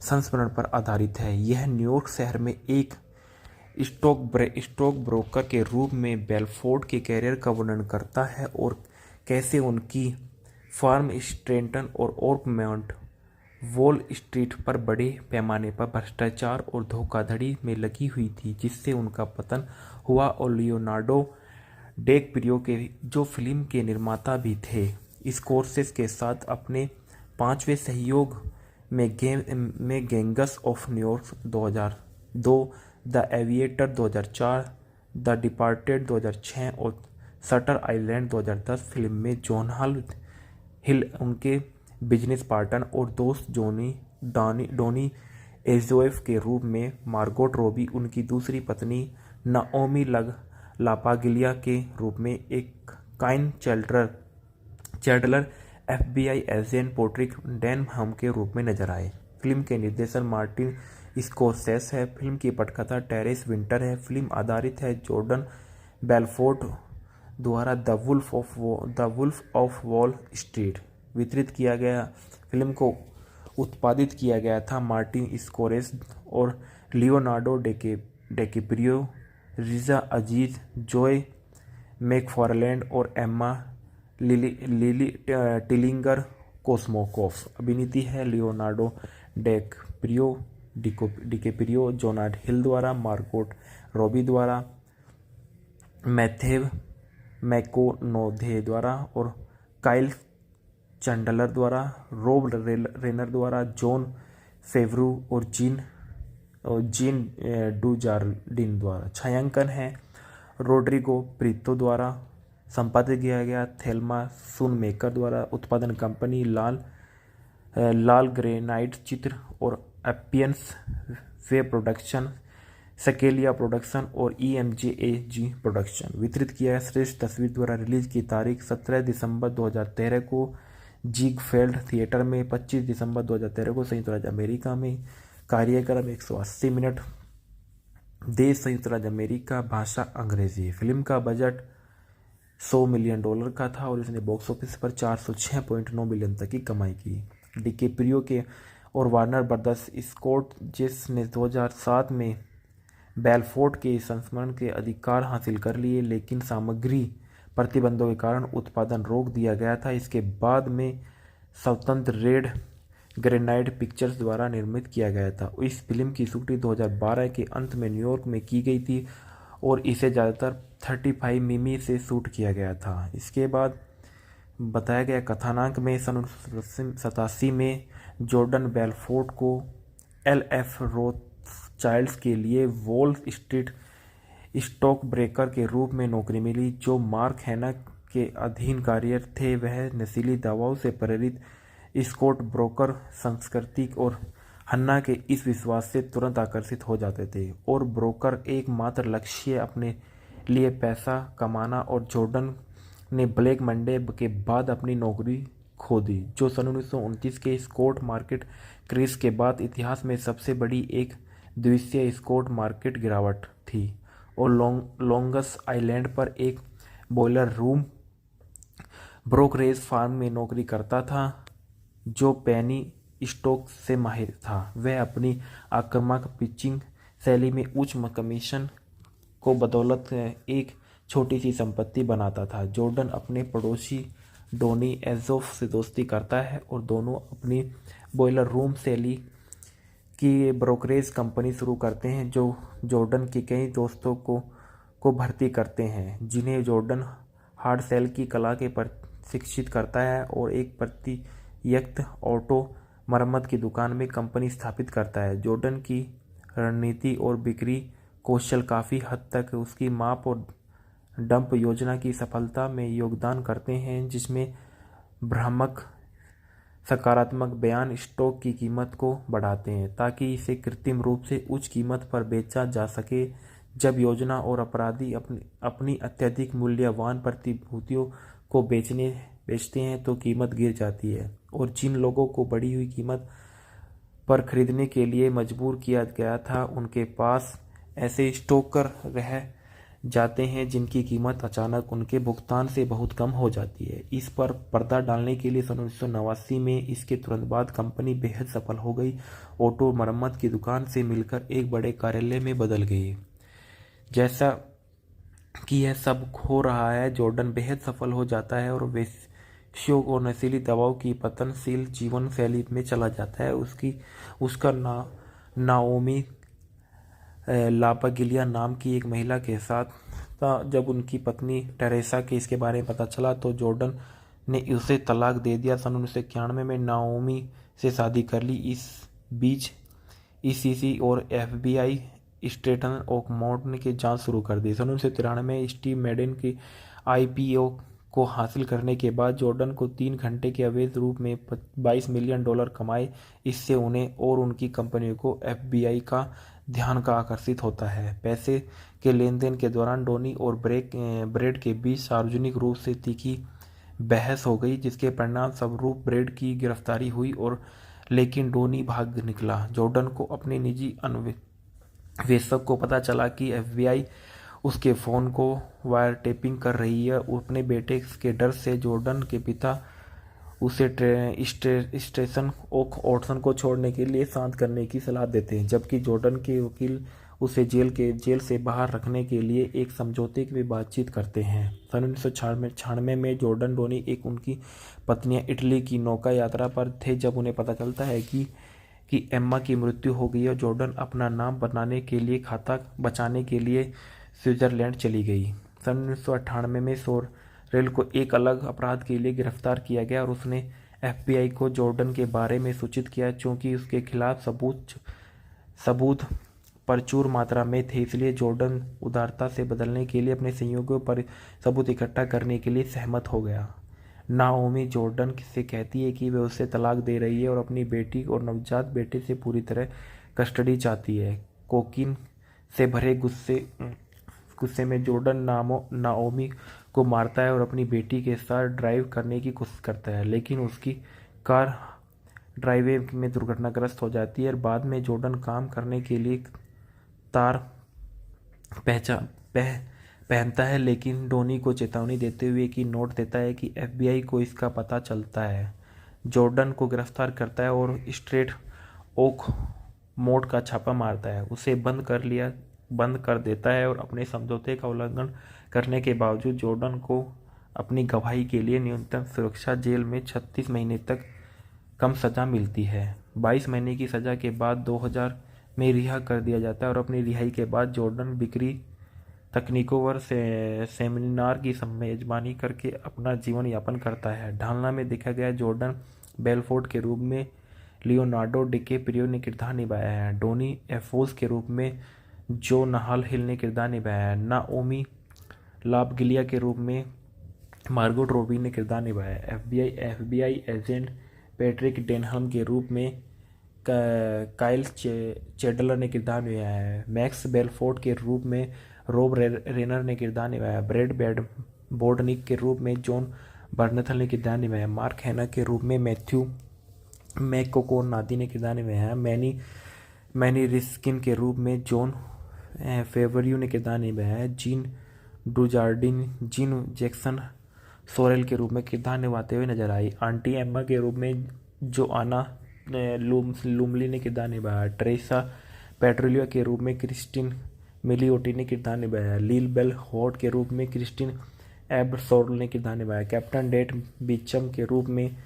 Speaker 1: संस्मरण पर आधारित है। यह न्यूयॉर्क शहर में एक स्टॉक ब्रोकर के रूप में बेलफोर्ट के कैरियर का वर्णन करता है और कैसे उनकी फार्म स्ट्रेंटन और ओर्कमोंट वॉल स्ट्रीट पर बड़े पैमाने पर भ्रष्टाचार और धोखाधड़ी में लगी हुई थी, जिससे उनका पतन हुआ। और लियोनार्डो डिकैप्रियो के जो फिल्म के निर्माता भी थे, स्कॉर्सेसे के साथ अपने 5वें सहयोग में gangs of New York 2002, the aviator 2004, the departed 2006 और शटर आइलैंड 2010 फिल्म में जॉन हिल उनके बिजनेस पार्टनर और दोस्त डॉनी एजोएफ के रूप में, मार्गोट रॉबी उनकी दूसरी पत्नी, नाओमी लापागिलिया के रूप में एक Kyle Chandler FBI agent पोट्रिक Denham के रूप में नजर आए। फिल्म के निर्देशन मार्टिन स्कॉर्सेसे है। फिल्म की पटकथा टेरेस विंटर है। फिल्म आधारित है जॉर्डन बेलफोर्ट द्वारा The wolf of Wall Street वितरित किया गया। फिल्म को उत्पादित किया गया था मार्टिन स्कॉर्सेसे और Leonardo DiCaprio, Riza Aziz, Joey McFarland और एम्मा लिली टिलिंगर कोस्मोकोफ। अभिनीति है लियोनार्डो डिकैप्रियो, जोनाथ हिल द्वारा, मार्गोट रॉबी द्वारा, मैथ्यू मैकोनोधे द्वारा और काइल चैंडलर द्वारा, रोब रेनर द्वारा, जॉन फेवरू और जीन डुजार्डिन द्वारा। छायांकन है रोड्रिगो प्रीतो द्वारा। संपादित किया गया थेल्मा सूनमेकर द्वारा। उत्पादन कंपनी लाल ग्रेनाइट चित्र और एपियंस वे प्रोडक्शन, स्केलिया प्रोडक्शन और EMJAG प्रोडक्शन। वितरित किया गया श्रेष्ठ तस्वीर द्वारा। रिलीज की तारीख 17 दिसंबर 2013 को जिगफेल्ड थिएटर में, 25 दिसंबर 2013 को संयुक्त राज्य अमेरिका में। कार्यक्रम 180 मिनट। देश संयुक्त राज्य अमेरिका, भाषा अंग्रेजी। फिल्म का बजट $100 मिलियन का था और इसने बॉक्स ऑफिस पर 406.9 मिलियन तक की कमाई की। डिकैप्रियो के और वार्नर ब्रदर्स स्कॉर्सेसे ने 2007 में बेलफोर्ट के संस्मरण के अधिकार हासिल कर लिए, लेकिन सामग्री प्रतिबंधों के कारण उत्पादन रोक दिया गया था। इसके बाद में स्वतंत्र रेड ग्रेनाइट पिक्चर्स द्वारा निर्मित किया गया था। इस फिल्म की शूटिंग 2012 के अंत में न्यूयॉर्क में की गई थी और इसे ज़्यादातर 35 मिमी से शूट किया गया था। इसके बाद बताया गया कथानक में सन 1987 में जॉर्डन बेलफोर्ट को LF रोथस्चाइल्ड के लिए वॉल स्ट्रीट स्टॉक ब्रोकर के रूप में नौकरी मिली। जो मार्क हैना के अधीन कार्यरत थे, वह नशीली दवाओं से प्रेरित स्टॉक ब्रोकर संस्कृति और हन्ना के इस विश्वास से तुरंत आकर्षित हो जाते थे और ब्रोकर एकमात्र लक्ष्य अपने लिए पैसा कमाना। और जॉर्डन ने ब्लैक मंडे के बाद अपनी नौकरी खो दी, जो सन 1929 के स्टॉक मार्केट क्रेश के बाद इतिहास में सबसे बड़ी एक दिवसीय स्टॉक मार्केट गिरावट थी। और लॉन्गस आइलैंड पर एक बॉयलर रूम ब्रोकरेज फार्म में नौकरी करता था, जो पेनी स्टॉक से माहिर था। वह अपनी आक्रामक पिचिंग शैली में उच्च कमीशन को बदौलत एक छोटी सी संपत्ति बनाता था। जॉर्डन अपने पड़ोसी डॉनी एजोफ से दोस्ती करता है और दोनों अपनी बॉयलर रूम शैली की ब्रोकरेज कंपनी शुरू करते हैं, जो जॉर्डन के कई दोस्तों को को भर्ती करते हैं, जिन्हें जॉर्डन हार्ड सेल की कला के प्रशिक्षित करता है और एक प्रत्यक्ष ऑटो मरम्मत की दुकान में कंपनी स्थापित करता है। जॉर्डन की रणनीति और बिक्री कौशल काफ़ी हद तक उसकी माप और डंप योजना की सफलता में योगदान करते हैं, जिसमें भ्रामक सकारात्मक बयान स्टॉक की कीमत को बढ़ाते हैं ताकि इसे कृत्रिम रूप से उच्च कीमत पर बेचा जा सके। जब योजना और अपराधी अपनी अत्यधिक मूल्यवान प्रतिभूतियों को बेचते हैं तो कीमत गिर जाती है, और जिन लोगों को बढ़ी हुई कीमत पर खरीदने के लिए मजबूर किया गया था उनके पास ऐसे स्टॉकर रह जाते हैं जिनकी कीमत अचानक उनके भुगतान से बहुत कम हो जाती है। इस पर पर्दा डालने के लिए सन 1989 में इसके तुरंत बाद कंपनी बेहद सफल हो गई। ऑटो मरम्मत की दुकान से मिलकर एक बड़े कार्यालय में बदल गई। जैसा कि यह सब हो रहा है, जॉर्डन बेहद सफल हो जाता है और वेश्यों और नशीली दवाओं की पतनशील जीवन शैली में चला जाता है। उसका नाओमी लापागिलिया नाम की एक महिला के साथ था। जब उनकी पत्नी टेरेसा के इसके बारे में पता चला तो जॉर्डन ने उसे तलाक दे दिया। सन 1991 में नाओमी से शादी कर ली। इस बीच ईसीसी और एफबीआई स्टेटन ओकमोड की जांच शुरू कर दी। सन 1993 में स्टीव मैडेन की आईपीओ को हासिल करने के बाद जॉर्डन को 3 घंटे के अवैध रूप में $22 मिलियन कमाए। इससे उन्हें और उनकी कंपनियों को एफबीआई का ध्यान का आकर्षित होता है। पैसे के लेन देन के दौरान डोनी और ब्रेड के बीच सार्वजनिक रूप से तीखी बहस हो गई, जिसके परिणाम स्वरूप ब्रेड की गिरफ्तारी हुई लेकिन डोनी भाग निकला। जॉर्डन को अपने निजी अन्वेषक को पता चला कि एफबीआई उसके फ़ोन को वायर टेपिंग कर रही है। अपने बेटे के डर से जॉर्डन के पिता उसे स्टेशन ओक ऑटसन को छोड़ने के लिए शांत करने की सलाह देते हैं, जबकि जॉर्डन के वकील उसे जेल से बाहर रखने के लिए एक समझौते में बातचीत करते हैं। सन 1996 में जॉर्डन डोनी उनकी पत्नियां इटली की नौका यात्रा पर थे जब उन्हें पता चलता है कि एम्मा की मृत्यु हो गई और जॉर्डन अपना नाम बनाने के लिए खाता बचाने के लिए स्विट्जरलैंड चली गई। सन 1998 में सोरेल को एक अलग अपराध के लिए गिरफ्तार किया गया और उसने एफबीआई को जॉर्डन के बारे में सूचित किया। चूंकि उसके खिलाफ सबूत प्रचुर मात्रा में थे, इसलिए जॉर्डन उदारता से बदलने के लिए अपने सहयोगियों पर सबूत इकट्ठा करने के लिए सहमत हो गया। नाओमी जॉर्डन से कहती है कि वह उसे तलाक दे रही है और अपनी बेटी और नवजात बेटे से पूरी तरह कस्टडी चाहती है। कोकीन से भरे गुस्से में जॉर्डन नाओमी को मारता है और अपनी बेटी के साथ ड्राइव करने की कोशिश करता है, लेकिन उसकी कार ड्राइववे में दुर्घटनाग्रस्त हो जाती है। बाद में जॉर्डन काम करने के लिए तार पहनता है, लेकिन डोनी को चेतावनी देते हुए कि नोट देता है कि एफबीआई को इसका पता चलता है। जॉर्डन को गिरफ्तार करता है और स्ट्रेट ओक मोड का छापा मारता है, उसे बंद कर देता है और अपने समझौते का उल्लंघन करने के बावजूद जॉर्डन को अपनी गवाही के लिए न्यूनतम सुरक्षा जेल में 36 महीने तक कम सज़ा मिलती है। 22 महीने की सज़ा के बाद 2000 में रिहा कर दिया जाता है और अपनी रिहाई के बाद जॉर्डन बिक्री तकनीकों पर सेमिनार की मेजबानी करके अपना जीवन यापन करता है। ढालना में देखा गया जॉर्डन बेलफोर्ड के रूप में लियोनार्डो डिकैप्रियो ने किरदार निभाया है। डोनी एफोस के रूप में जो नहाल हिल ने किरदार निभाया है। नाओमी लापगिलिया के रूप में मार्गोट रॉबी ने किरदार निभाया है। एफबीआई एजेंट पैट्रिक डेनहम के रूप में काइल चैडलर ने किरदार निभाया है। मैक्स बेलफोर्ड के रूप में रॉब रेनर ने किरदार निभाया। ब्रेड बोर्डनिक के रूप में जॉन बर्नथल ने किरदार निभाया। मार्क हैना के रूप में मैथ्यू मैककोनादी ने किरदार निभाया। मैनी रिस्किन के रूप में जॉन फेवरियो ने किरदार निभाया। जीन जैक्सन सोरेल के रूप में किरदार निभाते हुए नजर आई। आंटी एम्मा के रूप में जोआना लुमली ने किरदार निभाया। टेरेसा पेट्रोलिया के रूप में क्रिस्टिन मिलियोटी ने किरदार निभाया। लील बेल हॉट के रूप में क्रिस्टिन एबसोर्ल ने किरदार निभाया। कैप्टन डेट बीचम के रूप में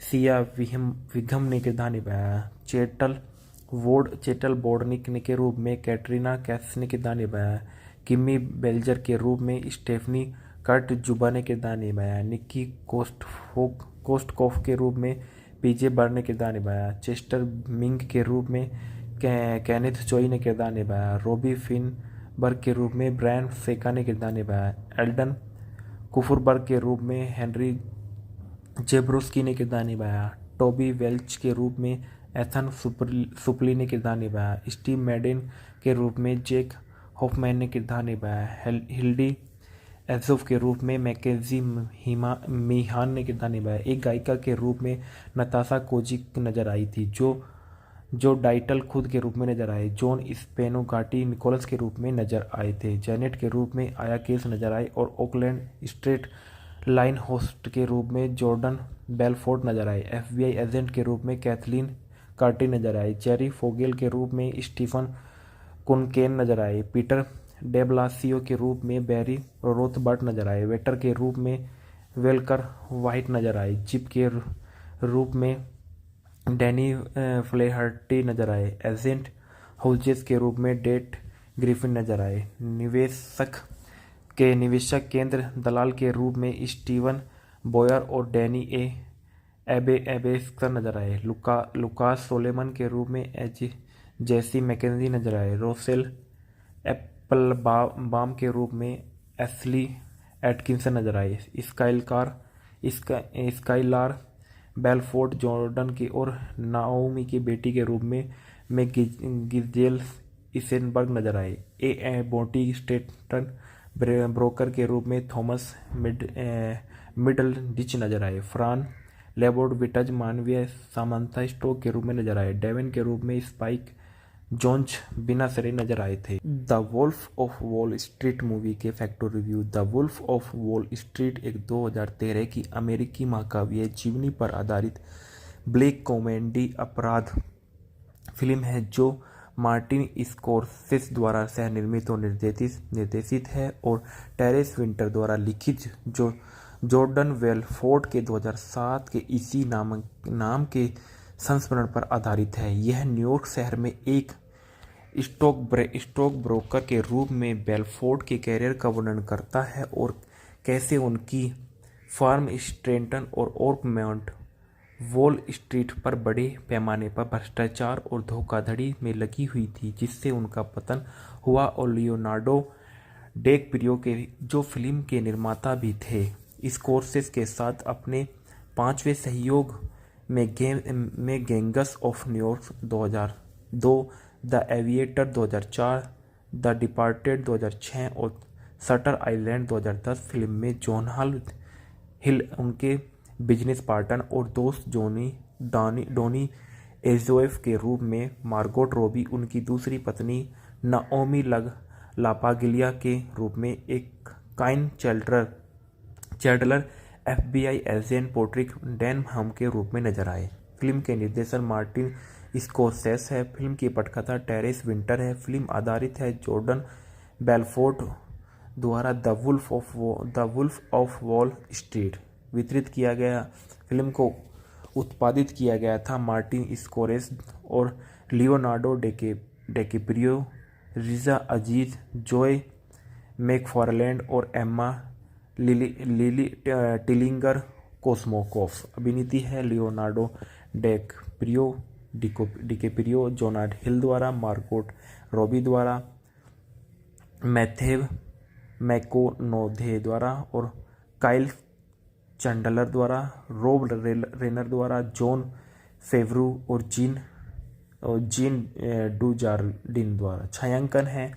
Speaker 1: सिया विघम ने किरदार निभाया। चेटल बोर्डनिक के रूप में कैटरीना कैफ ने किरदार निभाया। किमी बेल्जर के रूप में स्टेफनी कर्ट जुबा ने किरदार निभाया। निक्की कोस्टकोफ के रूप में पीजे बर्न ने किरदार निभाया। चेस्टर मिंग के रूप में केनेथ चोई ने किरदार निभाया। रोबी फिनबर्ग के रूप में ब्रायन सेका ने किरदार निभाया। एल्डन कुफरबर्ग के रूप में हेनरी जेब्रोस्की ने किरदार निभाया। टोबी वेल्च के रूप में एथन सुपली ने किरदार निभाया। स्टीव मैडेन के रूप में जैक हॉफमैन ने किरदार निभाया। हिल्डी एज़ोफ के रूप में मैकेजी मीहान ने किरदार निभाया। एक गायिका के रूप में नताशा कोजिक नजर आई थी, जो डाइटल खुद के रूप में नजर आए। जॉन स्पेनोगाटी निकोलस के रूप में नजर आए थे। जैनेट के रूप में आया केस नजर आए और ओकलैंड स्ट्रेट लाइन होस्ट के रूप में जॉर्डन बेलफोर्ट नजर आए। FBI एजेंट के रूप में कैथलीन कार्टी नजर आए। जेरी फोगेल के रूप में स्टीफन कुनकेन नजर आए। पीटर डेब्लासियो के रूप में बैरी रोथबर्ट नजर आए। वेटर के रूप में वेलकर वाइट नजर आए। जिप के रूप में डैनी फ्लेहर्टी नजर आए। एजेंट हाउजेस के रूप में डेट ग्रिफिन नजर आए। निवेशक केंद्र दलाल के रूप में स्टीवन बॉयर और डैनी एबेस्कर नजर आए। लुकास सोलेमन के रूप में जेसी मैकेंजी नजर आए। रोसेल एप्पलबाम के रूप में एशली एटकिंसन नजर आए। स्काइलार बेलफोर्ट जॉर्डन की और नाओमी की बेटी के रूप में गिजेल इसेनबर्ग नजर आए। बोटी स्टेटन ब्रोकर के रूप में थॉमस मिडल डिच नजर आए। फ्रान लेबोर्ड विटज मानवीय सामंथा स्टोक के रूप में नजर आए। डेविन के रूप में स्पाइक जोन्स बिना सिरे नजर आए थे। The wolf of Wall Street movie के factor review. The wolf of Wall Street एक 2013 की अमेरिकी महाकाव्य जीवनी पर आधारित ब्लैक कॉमेडी अपराध फिल्म है जो मार्टिन स्कोर्सेसे द्वारा सह निर्मित और निर्देशित है और टेरेस विंटर द्वारा लिखित जो जॉर्डन बेलफोर्ट के 2007 के इसी नाम के संस्मरण पर आधारित है। यह न्यूयॉर्क शहर में एक स्टॉक ब्रोकर के रूप में बेलफोर्ट के कैरियर का वर्णन करता है और कैसे उनकी फार्म स्ट्रेंटन और ओर्कमोंट वॉल स्ट्रीट पर बड़े पैमाने पर भ्रष्टाचार और धोखाधड़ी में लगी हुई थी, जिससे उनका पतन हुआ। और लियोनार्डो डिकैप्रियो के जो फिल्म के निर्माता भी थे, स्कोर्सेसे के साथ अपने 5वें सहयोग में gangs of New York 2002, the aviator 2004, the departed 2006 और शटर आइलैंड 2010 फिल्म में जॉन हिल उनके बिजनेस पार्टनर और दोस्त डॉनी एजोएफ के रूप में, मार्गोट रॉबी उनकी दूसरी पत्नी, नाओमी लापागिलिया के रूप में, एक Kyle Chandler FBI agent पोट्रिक Denham के रूप में नजर आए। फिल्म के निर्देशक मार्टिन स्कोर्सेसे है। फिल्म की पटकथा टेरेस विंटर है। फिल्म आधारित है जॉर्डन बेलफोर्ट द्वारा The wolf of Wall Street वितरित किया गया। फिल्म को उत्पादित किया गया था मार्टिन स्कोर्सेसे और Leonardo DiCaprio, Riza Aziz, Joey McFarland और एम्मा लिली टिलिंगर कोस्मोकोफ। अभिनीति है लियोनार्डो डिकैप्रियो, जोनाथ हिल द्वारा, मार्गोट रॉबी द्वारा, मैथेव मैकोनोधे द्वारा और काइल चैंडलर द्वारा, रोब रेनर द्वारा, जॉन फेवरू और जीन डुजार्डिन द्वारा। छायांकन है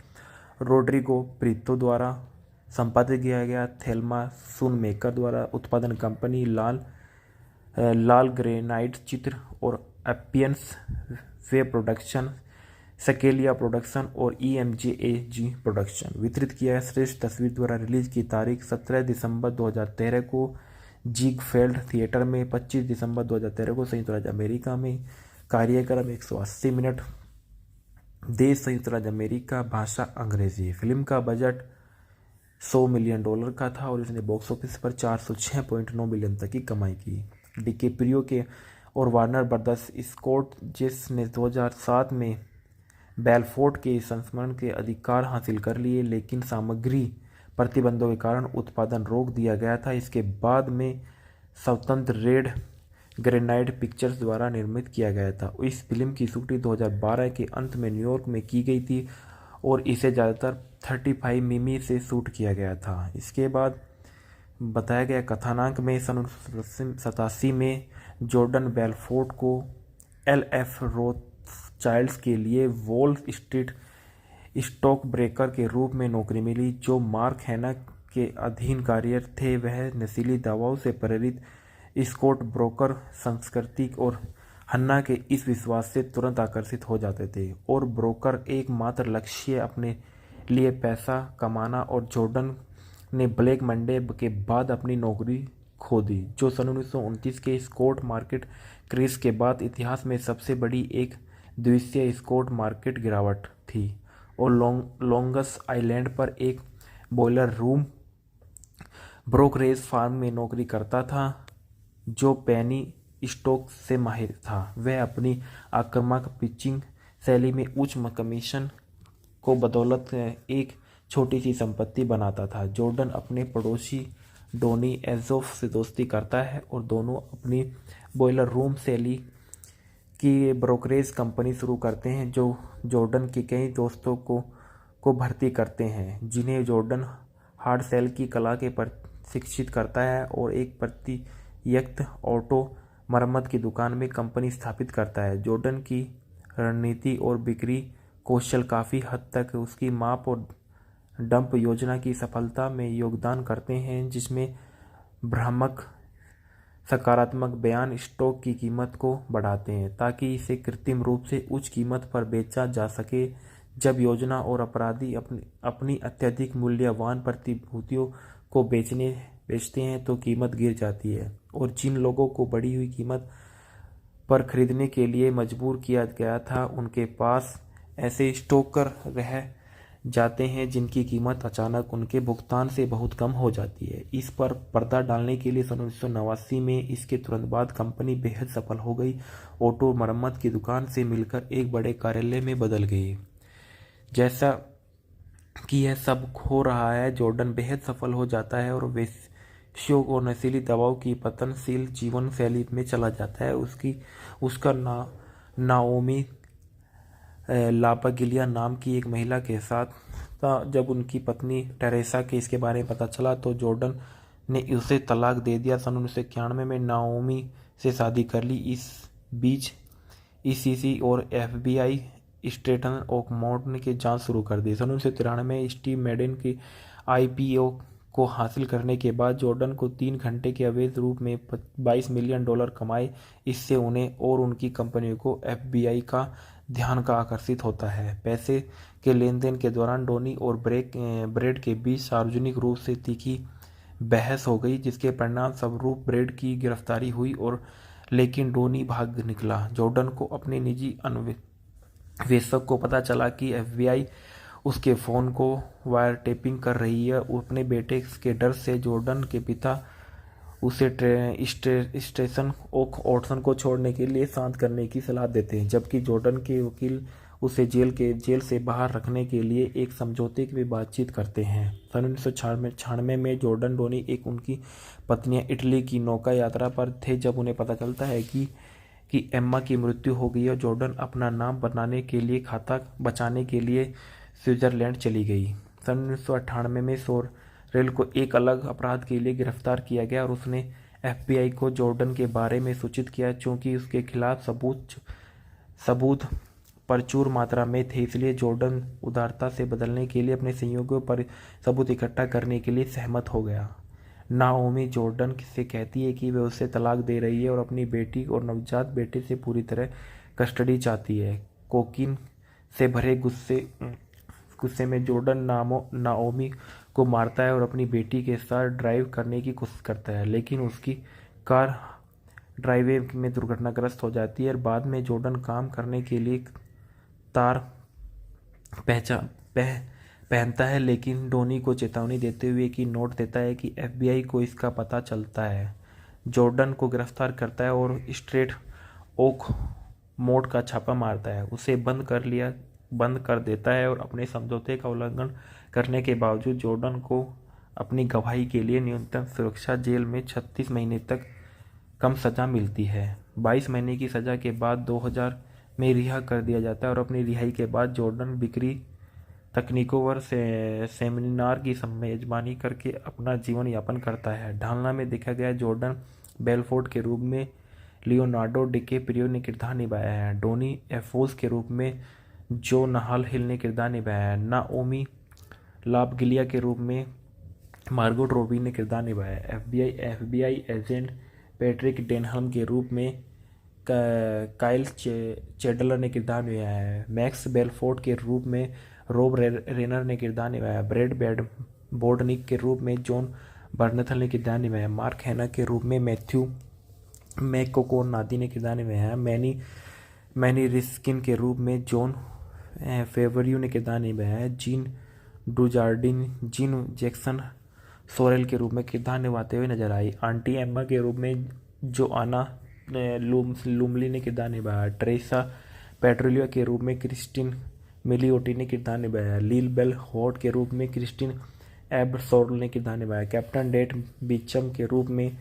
Speaker 1: रोड्रिगो प्रीतो द्वारा। संपादित किया गया थेल्मा सूनमेकर द्वारा। उत्पादन कंपनी लाल ग्रेनाइट चित्र और एपियंस वे प्रोडक्शन, स्केलिया प्रोडक्शन और EMJAG प्रोडक्शन। वितरित किया है श्रेष्ठ तस्वीर द्वारा। रिलीज की तारीख 17 दिसंबर 2013 को जिगफेल्ड थिएटर में, 25 दिसंबर 2013 को संयुक्त राज्य अमेरिका में। कार्यक्रम 180 मिनट। देश संयुक्त राज्य अमेरिका। भाषा अंग्रेजी। फिल्म का बजट $100 मिलियन का था और इसने बॉक्स ऑफिस पर 406.9 मिलियन तक की कमाई की। डिकैप्रियो के और वार्नर ब्रदर्स स्कॉट जिसने 2007 में बेलफोर्ट के संस्करण के अधिकार हासिल कर लिए, लेकिन सामग्री प्रतिबंधों के कारण उत्पादन रोक दिया गया था। इसके बाद में स्वतंत्र रेड ग्रेनाइट पिक्चर्स द्वारा निर्मित किया गया था। इस फिल्म की शूटिंग 2012 के अंत में न्यूयॉर्क में की गई थी और इसे ज़्यादातर 35 मिमी से शूट किया गया था। इसके बाद बताया गया कथानक में सन 1987 में जॉर्डन बेलफोर्ट को LF रोथस्चाइल्ड के लिए वॉल स्ट्रीट स्टॉक ब्रोकर के रूप में नौकरी मिली। जो मार्क हैना के अधीन कार्यरत थे, वह नशीली दवाओं से प्रेरित स्टॉक ब्रोकर संस्कृति और हन्ना के इस विश्वास से तुरंत आकर्षित हो जाते थे और ब्रोकर एकमात्र लक्ष्य अपने लिए पैसा कमाना। और जॉर्डन ने ब्लैक मंडे के बाद अपनी नौकरी खो दी, जो सन 1929 के स्टॉक मार्केट क्रेश के बाद इतिहास में सबसे बड़ी एक दिवसीय स्टॉक मार्केट गिरावट थी। और लॉन्गस आइलैंड पर एक बॉयलर रूम ब्रोकरेज फार्म में नौकरी करता था, जो पेनी स्टॉक से माहिर था। वह अपनी आक्रामक पिचिंग शैली में उच्च कमीशन को बदौलत एक छोटी सी संपत्ति बनाता था। जॉर्डन अपने पड़ोसी डोनी एजोफ से दोस्ती करता है और दोनों अपनी बॉयलर रूम शैली की ब्रोकरेज कंपनी शुरू करते हैं, जो जॉर्डन के कई दोस्तों को भर्ती करते हैं, जिन्हें जॉर्डन हार्ड सेल की कला के प्रशिक्षित करता है और एक प्रत्यक्ष ऑटो मरम्मत की दुकान में कंपनी स्थापित करता है। जॉर्डन की रणनीति और बिक्री कौशल काफ़ी हद तक उसकी माप और डंप योजना की सफलता में योगदान करते हैं, जिसमें भ्रामक सकारात्मक बयान स्टॉक की कीमत को बढ़ाते हैं ताकि इसे कृत्रिम रूप से उच्च कीमत पर बेचा जा सके। जब योजना और अपराधी अपनी अत्यधिक मूल्यवान प्रतिभूतियों को बेचते हैं तो कीमत गिर जाती है और जिन लोगों को बढ़ी हुई कीमत पर खरीदने के लिए मजबूर किया गया था, उनके पास ऐसे स्टॉकर रह जाते हैं जिनकी कीमत अचानक उनके भुगतान से बहुत कम हो जाती है। इस पर पर्दा डालने के लिए सन 1989 में इसके तुरंत बाद कंपनी बेहद सफल हो गई। ऑटो मरम्मत की दुकान से मिलकर एक बड़े कार्यालय में बदल गई। जैसा कि यह सब हो रहा है, जॉर्डन बेहद सफल हो जाता है और वेश्यों और नशीली दवाओं की पतनशील जीवन शैली में चला जाता है। उसका नाओमी लापागिलिया नाम की एक महिला के साथ था। जब उनकी पत्नी टेरेसा के इसके बारे में पता चला तो जॉर्डन ने उसे तलाक दे दिया। सन 1991 में नाओमी से शादी कर ली। इस बीच ECC और FBI स्ट्रेटन ओकमोर्ट के जांच शुरू कर दी। सन 1993 में स्टीव मैडेन की IPO को हासिल करने के बाद जॉर्डन को 3 घंटे के अवैध रूप में $22 मिलियन कमाए। इससे उन्हें और उनकी कंपनियों को FBI का ध्यान का आकर्षित होता है। पैसे के लेन देन के दौरान डोनी और ब्रेड के बीच सार्वजनिक रूप से तीखी बहस हो गई, जिसके परिणाम स्वरूप ब्रेड की गिरफ्तारी हुई लेकिन डोनी भाग निकला। जॉर्डन को अपने निजी अन्वेषक को पता चला कि FBI उसके फ़ोन को वायर टेपिंग कर रही है। अपने बेटे के डर से जॉर्डन के पिता उसे स्टेशन ऑटसन को छोड़ने के लिए शांत करने की सलाह देते हैं, जबकि जॉर्डन के वकील उसे जेल से बाहर रखने के लिए एक समझौते की बातचीत करते हैं। सन 1996 में जॉर्डन डोनी उनकी पत्नियां इटली की नौका यात्रा पर थे जब उन्हें पता चलता है कि एम्मा की मृत्यु हो गई और जॉर्डन अपना नाम बनाने के लिए खाता बचाने के लिए स्विट्जरलैंड चली गई। सन 1998 में सोरेल को एक अलग अपराध के लिए गिरफ्तार किया गया और उसने FBI को जॉर्डन के बारे में सूचित किया। चूंकि उसके खिलाफ सबूत प्रचुर मात्रा में थे, इसलिए जॉर्डन उदारता से बदलने के लिए अपने सहयोगियों पर सबूत इकट्ठा करने के लिए सहमत हो गया। नाओमी जॉर्डन से कहती है कि वह उसे तलाक दे रही है और अपनी बेटी और नवजात बेटे से पूरी तरह कस्टडी चाहती है। कोकीन से भरे गुस्से में जॉर्डन नाओमी को मारता है और अपनी बेटी के साथ ड्राइव करने की कोशिश करता है, लेकिन उसकी कार ड्राइववे में दुर्घटनाग्रस्त हो जाती है। बाद में जॉर्डन काम करने के लिए तार पहनता है, लेकिन डोनी को चेतावनी देते हुए कि नोट देता है कि FBI को इसका पता चलता है। जॉर्डन को गिरफ्तार करता है और स्ट्रेट ओक मोड का छापा मारता है। उसे बंद कर लिया बंद कर देता है और अपने समझौते का उल्लंघन करने के बावजूद जॉर्डन को अपनी गवाही के लिए न्यूनतम सुरक्षा जेल में 36 महीने तक कम सज़ा मिलती है। 22 महीने की सज़ा के बाद 2000 में रिहा कर दिया जाता है और अपनी रिहाई के बाद जॉर्डन बिक्री तकनीकों पर सेमिनार की मेजबानी करके अपना जीवन यापन करता है। ढालना में देखा गया जॉर्डन बेलफोर्ट के रूप में लियोनार्डो डिकैप्रियो ने किरदार निभाया है। डोनी एफोस के रूप में जो नाहल हिल ने किरदार निभाया है। नाओमी लापगिलिया के रूप में मार्गोट रॉबी ने किरदार निभाया है। एफबीआई एजेंट पैट्रिक डेनहम के रूप में काइल चैडलर ने किरदार निभाया है। मैक्स बेलफोर्ट के रूप में रॉब रेनर ने किरदार निभाया। ब्रैड बोर्डनिक के रूप में जॉन बर्नथल ने किरदार निभाया। मार्क हैना के रूप में मैथ्यू मैककोनादी ने किरदार निभाया। मैनी रिस्किन के रूप में जॉन फेवरियो ने किरदार निभाया। जीन डुजार्डिन जीन जैक्सन सोरेल के रूप में किरदार निभाते हुए नजर आई। आंटी एम्मा के रूप में जोआना लुमली ने किरदार निभाया। ट्रेसा पेट्रोलिया के रूप में क्रिस्टिन मिलियोटी ने किरदार निभाया। लील बेल हॉट के रूप में क्रिस्टिन एबसोर्ल ने किरदार निभाया। कैप्टन डेट बीचम के रूप में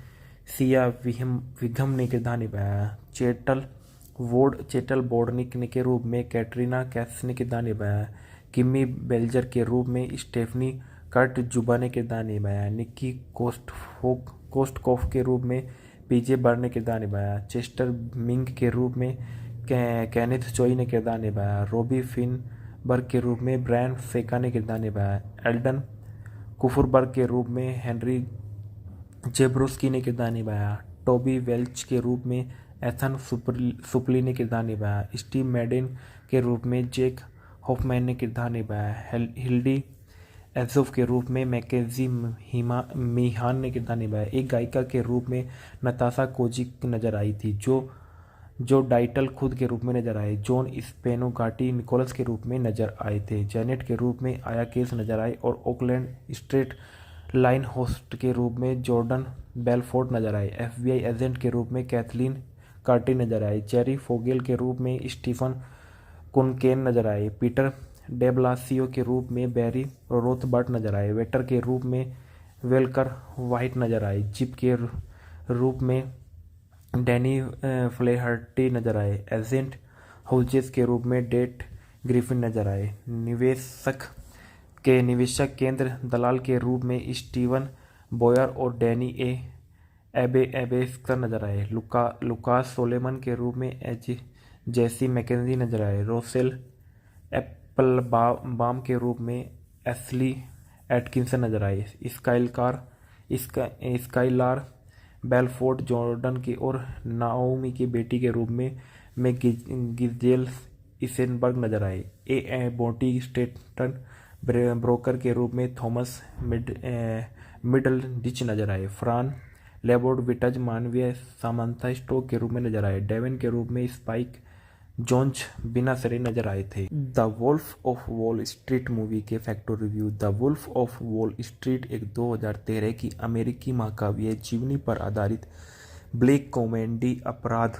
Speaker 1: सिया विघम ने किरदार निभाया। चेटल बोर्डनिक ने के रूप में कैटरीना कैफ ने किरदार निभाया। किमी बेल्जर के रूप में स्टेफनी कर्ट जुबा ने किरदार निभाया। निक्की कोस्टकॉफ के रूप में पीजे बर ने किरदार निभाया। चेस्टर मिंग के रूप में कैनेथ चोई ने किरदार निभाया। रॉबी फिनबर्ग के रूप में ब्रायन फेका ने किरदार निभाया। एल्डन कुफरबर्ग के रूप में हेनरी जेब्रोस्की ने किरदार निभाया। टोबी वेल्च के रूप में एथन सुपली ने किरदार निभाया। स्टीव मैडेन के रूप में जेक हॉफमैन ने किरदार निभाया। हिल्डी एजोफ के रूप में मैकेजी मीहान ने किरदार निभाया। एक गायिका के रूप में नताशा कोजिक नजर आई थी जो डाइटल खुद के रूप में नजर आए। जॉन स्पेनोगाटी निकोलस के रूप में नजर आए थे। जेनेट के रूप में आया केस नजर आए और ओकलैंड स्ट्रेट लाइन होस्ट के रूप में जॉर्डन बेलफोर्ट नजर आए। एफबीआई एजेंट के रूप में कैथलीन कार्टी नजर आई। जेरी फोगेल के रूप में स्टीफन कुनकेन नजर आए। पीटर डेब्लासियो के रूप में बैरी रोथबर्ट नजर आए। वेटर के रूप में वेलकर वाइट नजर आए। जिप के रूप में डैनी फ्लेहर्टी नजर आए। एजेंट हाउजेस के रूप में डेट ग्रिफिन नजर आए। निवेशक केंद्र दलाल के रूप में स्टीवन बॉयर और डैनी एबेस्कर नजर आए। लुकास सोलेमन के रूप में जेसी मैकेंजी नजर आए। रोसेल एप्पलबाम के रूप में एस्ली एटकिंसन नजर आए। स्काइलार बेलफोर्ट जॉर्डन की और नाओमी की बेटी के रूप में गिजेल इसेनबर्ग नजर आए। बोटी स्टेटन ब्रोकर के रूप में थॉमस मिडल डिच नजर आए। फ्रान लेबोर्ड विटज मानवीय सामंथा स्टोक के रूप में नजर आए। डेवन के रूप में स्पाइक जोन्स बिना सरे नजर आए थे। The wolf of Wall Street movie के factor review. The wolf of Wall Street एक 2013 की अमेरिकी महाकाव्य जीवनी पर आधारित ब्लैक कॉमेडी अपराध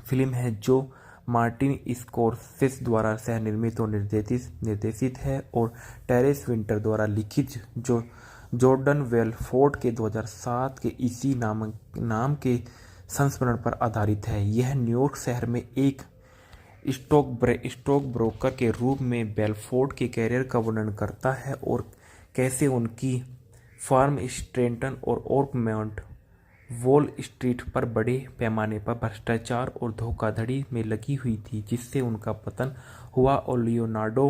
Speaker 1: फिल्म है जो मार्टिन स्कॉर्सेसे द्वारा सह निर्मित और निर्देशित है और टेरेस विंटर द्वारा लिखित जो जॉर्डन बेलफोर्ट के 2007 के इसी नाम के संस्मरण पर आधारित है। यह न्यूयॉर्क शहर में एक स्टॉक ब्रोकर के रूप में बेलफोर्ट के कैरियर का वर्णन करता है और कैसे उनकी फार्म स्ट्रेंटन और ओर्कमौंट वॉल स्ट्रीट पर बड़े पैमाने पर भ्रष्टाचार और धोखाधड़ी में लगी हुई थी जिससे उनका पतन हुआ। और लियोनार्डो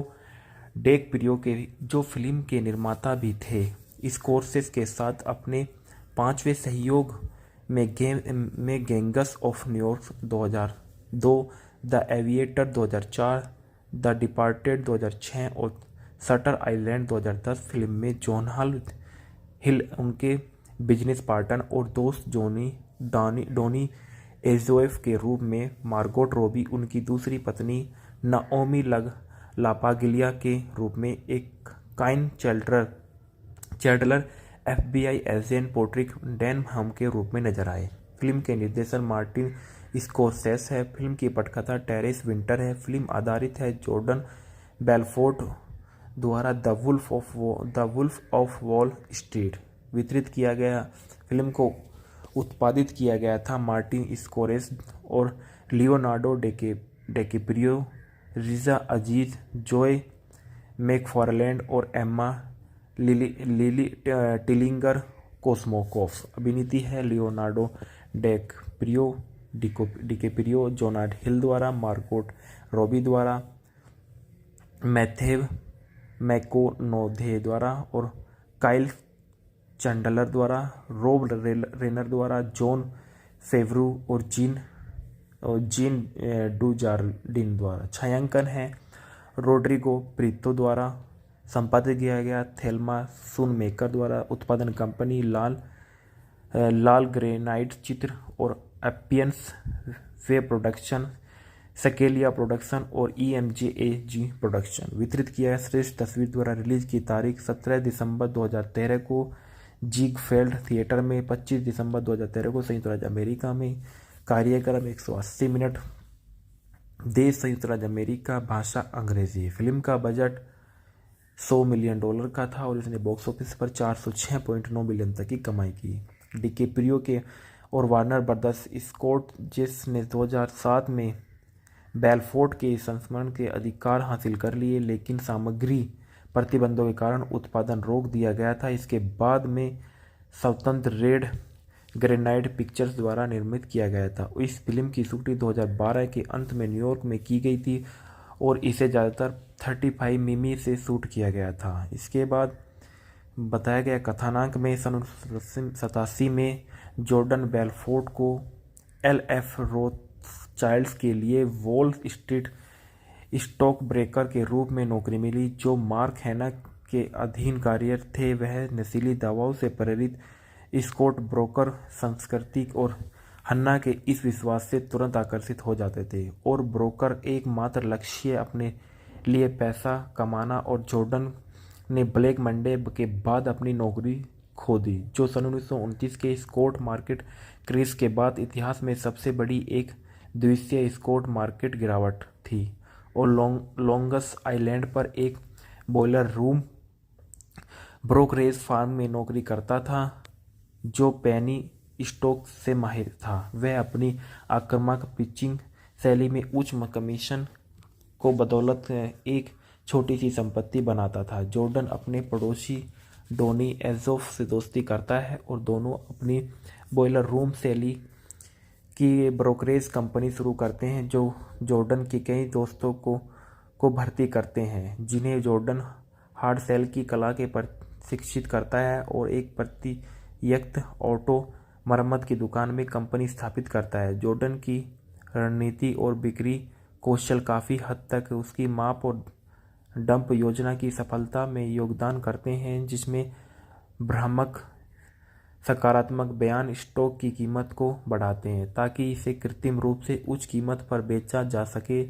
Speaker 1: डिकैप्रियो के जो फिल्म के निर्माता भी थे स्कॉर्सेसे के साथ अपने 5वें सहयोग में gangs of New York 2002, the aviator 2004, the departed 2006 और शटर आइलैंड 2010 फिल्म में जॉन हिल उनके बिजनेस पार्टनर और दोस्त डोनी एजोएफ के रूप में, मार्गोट रॉबी उनकी दूसरी पत्नी नाओमी लापागिलिया के रूप में, एक Kyle Chandler FBI agent Patrick Denham के रूप में नजर आए। फिल्म के निर्देशन मार्टिन स्कोरसेस है। फिल्म की पटकथा टेरेस विंटर है। फिल्म आधारित है जॉर्डन बेलफोर्ट द्वारा The wolf of Wall Street वितरित किया गया। फिल्म को उत्पादित किया गया था मार्टिन स्कोरेस और Leonardo DiCaprio, Riza Aziz, Joey McFarland और एम्मा लिली टिलिंगर कोस्मोकोफ। अभिनीति है लियोनार्डो डिकैप्रियो, जोना हिल द्वारा, मार्गोट रॉबी द्वारा, मैथेव मैकोनोधे द्वारा और काइल चैंडलर द्वारा, रोब रेनर द्वारा, जॉन फेवरू और जीन डुजार्डिन द्वारा। छायांकन है रोड्रिगो प्रीतो द्वारा। संपादित किया गया थेल्मा सूनमेकर द्वारा। उत्पादन कंपनी लाल ग्रेनाइट चित्र और एपियंस वे प्रोडक्शन, स्केलिया प्रोडक्शन और EMJAG प्रोडक्शन। वितरित किया गया श्रेष्ठ तस्वीर द्वारा। रिलीज की तारीख 17 दिसंबर 2013 को जिगफेल्ड थिएटर में, 25 दिसंबर 2013 को संयुक्त राज्य अमेरिका में। कार्यक्रम 180 मिनट। देश संयुक्त राज्य अमेरिका। भाषा अंग्रेजी। फिल्म का बजट $100 मिलियन का था और इसने बॉक्स ऑफिस पर 406.9 मिलियन तक की कमाई की। डिकैप्रियो के और वार्नर ब्रदर्स स्कॉर्सेज़े ने 2007 में बेलफोर्ट के संस्मरण के अधिकार हासिल कर लिए, लेकिन सामग्री प्रतिबंधों के कारण उत्पादन रोक दिया गया था। इसके बाद में स्वतंत्र रेड ग्रेनाइट पिक्चर्स द्वारा निर्मित किया गया था। इस फिल्म की शूटिंग 2012 के अंत में न्यूयॉर्क में की गई थी और इसे ज़्यादातर 35 मिमी से शूट किया गया था। इसके बाद बताया गया कथानक में 1987 में जॉर्डन बेलफोर्ट को LF रोथस्चाइल्ड के लिए वॉल स्ट्रीट स्टॉक ब्रोकर के रूप में नौकरी मिली। जो मार्क हैना के अधीन कार्यरत थे, वह नशीली दवाओं से प्रेरित स्टॉक ब्रोकर संस्कृति और हन्ना के इस विश्वास से तुरंत आकर्षित हो जाते थे और ब्रोकर एकमात्र लक्ष्य अपने लिए पैसा कमाना। और जॉर्डन ने ब्लैक मंडे के बाद अपनी नौकरी खो दी, जो सन 1929 के स्टॉक मार्केट क्रेश के बाद इतिहास में सबसे बड़ी एक दिवसीय स्टॉक मार्केट गिरावट थी। और लॉन्गस आइलैंड पर एक बॉयलर रूम ब्रोकरेज फर्म में नौकरी करता था, जो पेनी स्टॉक से माहिर था। वह अपनी आक्रामक पिचिंग शैली में उच्च कमीशन को बदौलत एक छोटी सी संपत्ति बनाता था। जॉर्डन अपने पड़ोसी डोनी एजोफ से दोस्ती करता है और दोनों अपनी बॉयलर रूम शैली की ब्रोकरेज कंपनी शुरू करते हैं, जो जॉर्डन के कई दोस्तों को भर्ती करते हैं, जिन्हें जॉर्डन हार्ड सेल की कला के प्रशिक्षित करता है और एक प्रतियक्त ऑटो मरम्मत की दुकान में कंपनी स्थापित करता है। जॉर्डन की रणनीति और बिक्री कौशल काफ़ी हद तक उसकी माप और डंप योजना की सफलता में योगदान करते हैं, जिसमें भ्रामक सकारात्मक बयान स्टॉक की कीमत को बढ़ाते हैं ताकि इसे कृत्रिम रूप से उच्च कीमत पर बेचा जा सके।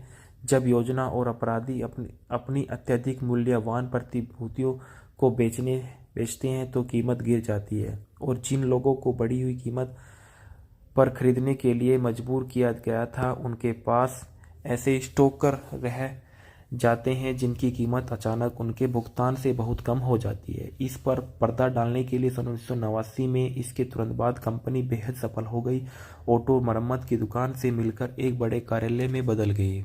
Speaker 1: जब योजना और अपराधी अपनी अत्यधिक मूल्यवान प्रतिभूतियों को बेचते हैं तो कीमत गिर जाती है और जिन लोगों को बढ़ी हुई कीमत पर खरीदने के लिए मजबूर किया गया था, उनके पास ऐसे स्टॉकर रह जाते हैं जिनकी कीमत अचानक उनके भुगतान से बहुत कम हो जाती है। इस पर पर्दा डालने के लिए सन 1989 में इसके तुरंत बाद कंपनी बेहद सफल हो गई। ऑटो मरम्मत की दुकान से मिलकर एक बड़े कार्यालय में बदल गई।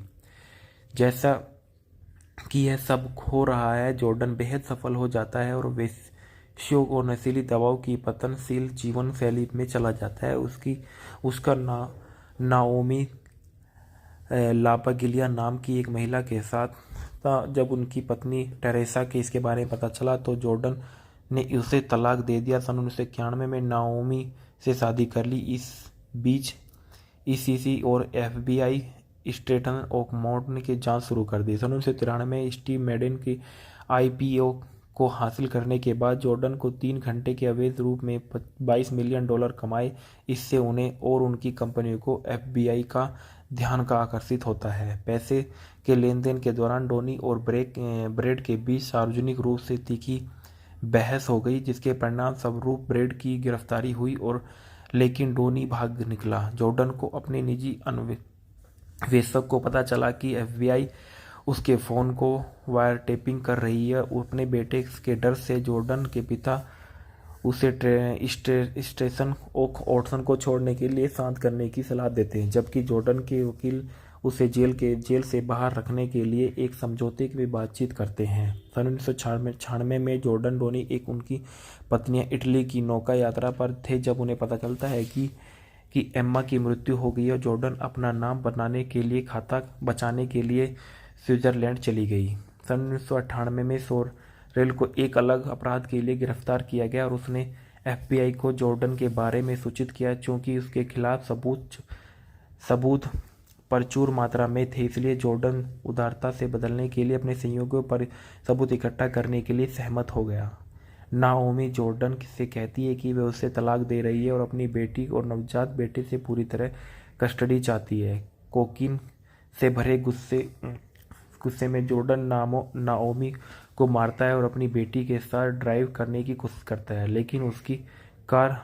Speaker 1: जैसा कि यह सब हो रहा है, जॉर्डन बेहद सफल हो जाता है और वेश्यों और नशीली दवाओं की पतनशील जीवन शैली में चला जाता है। उसका नाओमी लापागिलिया नाम की एक महिला के साथ था। जब उनकी पत्नी टेरेसा के इसके बारे में पता चला तो जॉर्डन ने उसे तलाक दे दिया। सन 1991 में नाओमी से शादी कर ली। इस बीच ECC और FBI स्टेटन ओकमोट की जांच शुरू कर दी। सन 1993 में स्टीव मैडेन की IPO को हासिल करने के बाद जॉर्डन को 3 घंटे के अवैध रूप में $22 मिलियन कमाए। इससे उन्हें और उनकी कंपनियों को FBI का ध्यान का आकर्षित होता है। पैसे के लेन देन के दौरान डोनी और ब्रेड के बीच सार्वजनिक रूप से तीखी बहस हो गई, जिसके परिणाम स्वरूप ब्रेड की गिरफ्तारी हुई और लेकिन डोनी भाग निकला। जॉर्डन को अपने निजी अन्वेषक को पता चला कि FBI उसके फ़ोन को वायर टेपिंग कर रही है। अपने बेटे के डर से जॉर्डन के पिता उसे स्टेशन ओक ऑटसन को छोड़ने के लिए शांत करने की सलाह देते हैं, जबकि जॉर्डन के वकील उसे जेल से बाहर रखने के लिए एक समझौते की बातचीत करते हैं। सन 1996 में जॉर्डन डोनी एक उनकी पत्नियां इटली की नौका यात्रा पर थे जब उन्हें पता चलता है कि एम्मा की मृत्यु हो गई और जॉर्डन अपना नाम बनाने के लिए खाता बचाने के लिए स्विट्जरलैंड चली गई। सन 1998 में सोरेल को एक अलग अपराध के लिए गिरफ्तार किया गया और उसने FBI को जॉर्डन के बारे में सूचित किया। चूंकि उसके खिलाफ सबूत प्रचुर मात्रा में थे, इसलिए जॉर्डन उदारता से बदलने के लिए अपने सहयोगियों पर सबूत इकट्ठा करने के लिए सहमत हो गया। नाओमी जॉर्डन से कहती है कि वह उसे तलाक दे रही है और अपनी बेटी और नवजात बेटे से पूरी तरह कस्टडी चाहती है। कोकीन से भरे गुस्से में जॉर्डन नाओमी को मारता है और अपनी बेटी के साथ ड्राइव करने की कोशिश करता है, लेकिन उसकी कार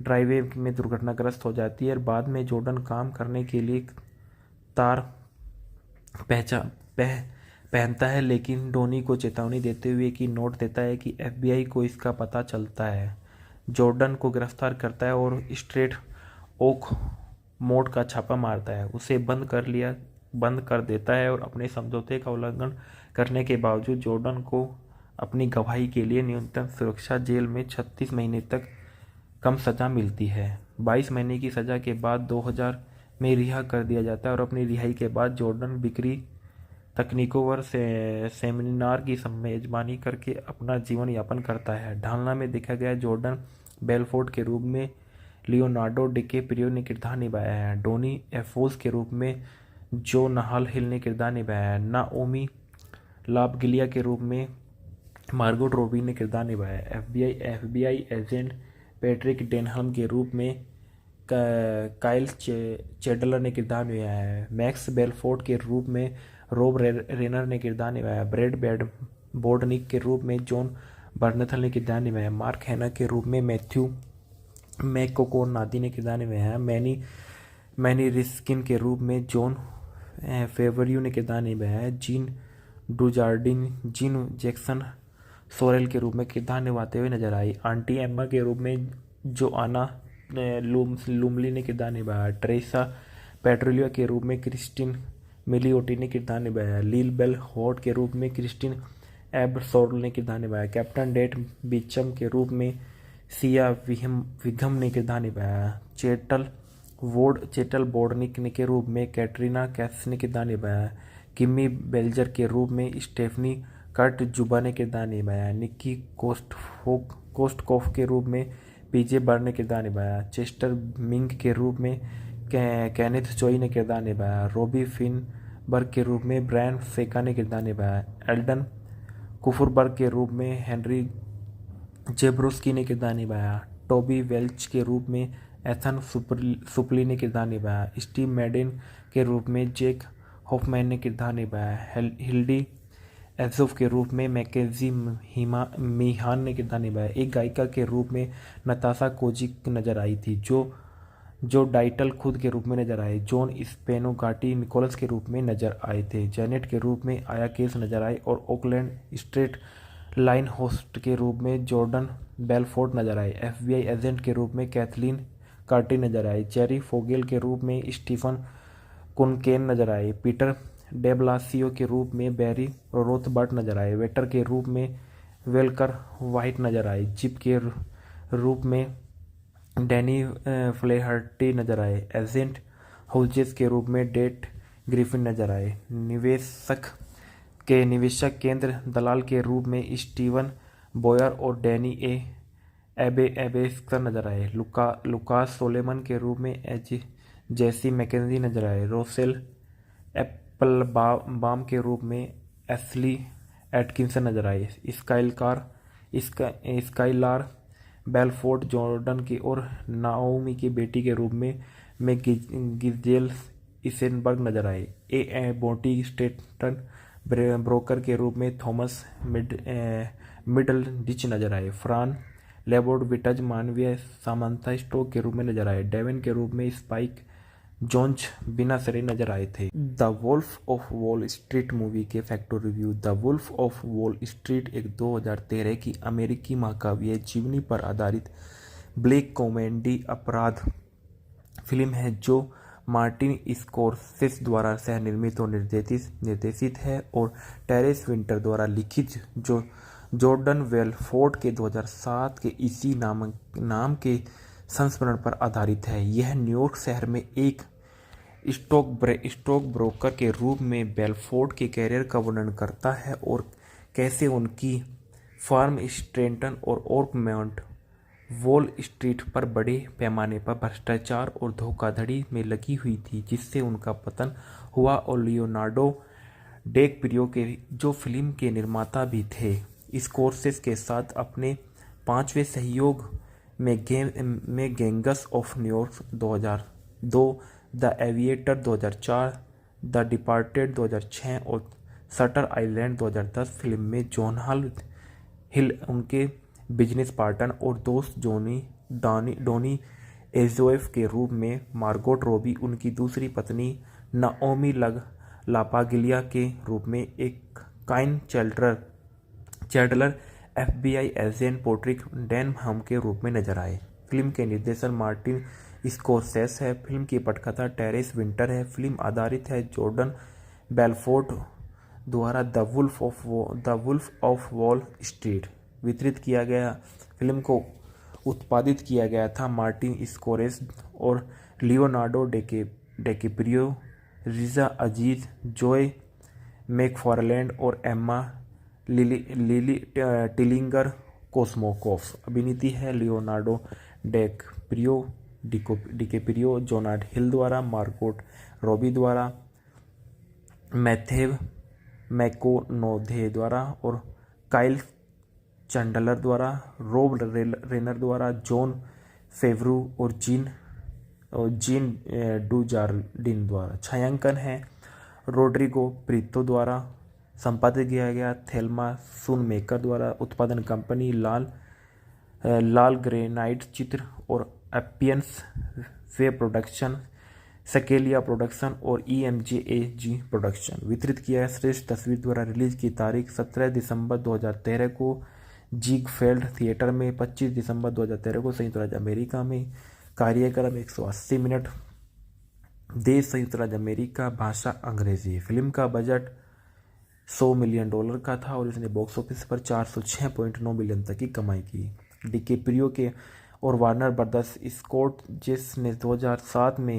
Speaker 1: ड्राइववे में दुर्घटनाग्रस्त हो जाती है। बाद में जॉर्डन काम करने के लिए तार पहनता है, लेकिन डोनी को चेतावनी देते हुए कि नोट देता है कि FBI को इसका पता चलता है। जॉर्डन को गिरफ्तार करता है और स्ट्रेट ओक मोड का छापा मारता है, उसे बंद कर देता है और अपने समझौते का उल्लंघन करने के बावजूद जॉर्डन को अपनी गवाही के लिए न्यूनतम सुरक्षा जेल में 36 महीने तक कम सज़ा मिलती है। 22 महीने की सज़ा के बाद 2000 में रिहा कर दिया जाता है और अपनी रिहाई के बाद जॉर्डन बिक्री तकनीकों पर सेमिनार की मेजबानी करके अपना जीवन यापन करता है। ढालना में देखा गया जॉर्डन बेलफोर्ट के रूप में लियोनार्डो डिकैप्रियो ने किरदार निभाया है। डोनी एफोस के रूप में जो नहाल हिल ने किरदार निभाया है। नाओमी लाबगिलिया के रूप में मार्गोट रॉबी ने किरदार निभाया है। FBI एजेंट पैट्रिक डेनहम के रूप में काइल चैडलर ने किरदार निभाया है। मैक्स बेलफोर्ट के रूप में रॉब रेनर ने किरदार निभाया। ब्रैड बोर्डनिक के रूप में जॉन बर्नथल ने किरदार निभाया। मार्क हैना के रूप में मैथ्यू मैककोनादी ने किरदार निभाया। मैनी रिस्किन के रूप में जॉन फेवरियो ने किरदार निभाया। जीन जैक्सन सोरेल के रूप में किरदार निभाते हुए नजर आई। आंटी एम्मा के रूप में जोआना लुमली ने किरदार निभाया। ट्रेसा पेट्रोलिया के रूप में क्रिस्टिन मिलियोटी ने किरदार निभाया। लील बेल हॉट के रूप में क्रिस्टिन एबसोर्ल ने किरदार निभाया। कैप्टन डेट बीचम के रूप में सिया विघम ने किरदार निभाया। चेटल बोर्डनिक के रूप में कैटरीना कैफ ने किरदार निभाया। किमी बेल्जर के रूप में स्टेफनी कर्ट जुबा ने किरदार निभाया। निक्की कोस्टकोफ के रूप में पीजे बर्न ने किरदार निभाया। चेस्टर मिंग के रूप में केनेथ चोई ने किरदार निभाया। रॉबी फिनबर्ग के रूप में ब्रायन फेका ने किरदार निभाया। एल्डन कुफरबर्ग के रूप में हेनरी जेब्रोस्की ने किरदार निभाया। टोबी वेल्च के रूप में एथन सुपली ने किरदार निभाया। स्टीव मैडेन के रूप में जैक हॉफमैन ने किरदार निभाया। हिल्डी एजोफ के रूप में मैकेजी मीहान ने किरदार निभाया। एक गायिका के रूप में नताशा कोजिक नजर आई थी, जो डाइटल खुद के रूप में नजर आए। जॉन स्पेनोगाटी निकोलस के रूप में नजर आए थे। जेनेट के रूप में आया केस नजर आए और ओकलैंड स्ट्रेट लाइन होस्ट के रूप में जॉर्डन बेलफोर्ट नजर आए। FBI एजेंट के रूप में कैथलीन कार्टी नजर आए। जेरी फोगेल के रूप में स्टीफन कुनकेन नजर आए। पीटर डेब्लासियो के रूप में बैरी रोथबर्ट नजर आए। वेटर के रूप में वेलकर वाइट नजर आए। जिप के रूप में डैनी फ्लेहर्टी नजर आए। एजेंट हाउजेस के रूप में डेट ग्रिफिन नजर आए। निवेशक केंद्र दलाल के रूप में स्टीवन बॉयर और डैनी एबेस्कर नजर आए। लुकास सोलेमन के रूप में जेसी मैकेंजी नजर आए। रोसेल एप्पलबाम के रूप में एशली एटकिंसन नजर आए। स्काइलार बेलफोर्ट जॉर्डन की और नाओमी की बेटी के रूप में गिजेल इसेनबर्ग नजर आए। बोटी स्टेटन ब्रोकर के रूप में थॉमस मिडल डिच नजर आए। फ्रान लेबोर्ड विटज मानवीय सामंथा स्टोक के रूप में नजर आए। डेविन के रूप में स्पाइक जोन्स बिना सिरे नजर आए थे। The wolf of Wall Street movie के factor review. The wolf of Wall Street एक 2013 की अमेरिकी महाकाव्य जीवनी पर आधारित ब्लैक कॉमेडी अपराध फिल्म है जो मार्टिन स्कोर्सेसे द्वारा सह निर्मित और निर्देशित है और टेरेस विंटर द्वारा लिखित जो जॉर्डन बेलफोर्ट के 2007 के इसी नाम के संस्मरण पर आधारित है। यह न्यूयॉर्क शहर में एक स्टॉक ब्रोकर के रूप में बेलफोर्ट के कैरियर का वर्णन करता है और कैसे उनकी फार्म स्ट्रेंटन और ओर्कमोंट वॉल स्ट्रीट पर बड़े पैमाने पर भ्रष्टाचार और धोखाधड़ी में लगी हुई थी, जिससे उनका पतन हुआ और लियोनार्डो डिकैप्रियो के जो फिल्म के निर्माता भी थे, स्कोर्सेसे के साथ अपने 5वें सहयोग में gangs of New York 2002, the aviator 2004, the departed 2006 और शटर आइलैंड 2010 फिल्म में जॉन हिल उनके बिजनेस पार्टनर और दोस्त डॉनी एजोएफ के रूप में, मार्गोट रॉबी उनकी दूसरी पत्नी नाओमी लापागिलिया के रूप में, एक Kyle Chandler FBI agent Patrick Denham के रूप में नजर आए। फिल्म के निर्देशन मार्टिन स्कोर्सेसे है। फिल्म की पटकथा टेरेस विंटर है। फिल्म आधारित है जॉर्डन बेलफोर्ट द्वारा The wolf of Wall Street वितरित किया गया। फिल्म को उत्पादित किया गया था मार्टिन स्कोर्सेसे और Leonardo DiCaprio, Riza Aziz, Joey McFarland और एम्मा लिली टिलिंगर कोस्मोकोफ। अभिनीति है लियोनार्डो डिकैप्रियो, जोनाथ हिल द्वारा, मार्गोट रॉबी द्वारा, मैथेव मैकोनोधे द्वारा और काइल चैंडलर द्वारा, रोब रेनर द्वारा, जॉन फेवरू और जीन डुजार्डिन द्वारा। छायांकन है रोड्रिगो प्रीतो द्वारा। संपादित किया गया थेल्मा सूनमेकर द्वारा। उत्पादन कंपनी लाल ग्रेनाइट चित्र और एपियंस वे प्रोडक्शन, स्केलिया प्रोडक्शन और EMJAG प्रोडक्शन। वितरित किया है श्रेष्ठ तस्वीर द्वारा। रिलीज की तारीख 17 दिसंबर 2013 को जिगफेल्ड थिएटर में, 25 दिसंबर 2013 को संयुक्त राज्य अमेरिका में। कार्यक्रम 180 मिनट। देश संयुक्त राज्य अमेरिका। भाषा अंग्रेजी। फिल्म का बजट $100 मिलियन का था और इसने बॉक्स ऑफिस पर 406.9 मिलियन तक की कमाई की। डिकैप्रियो के और वार्नर ब्रदर्स स्कॉट जिसने 2007 में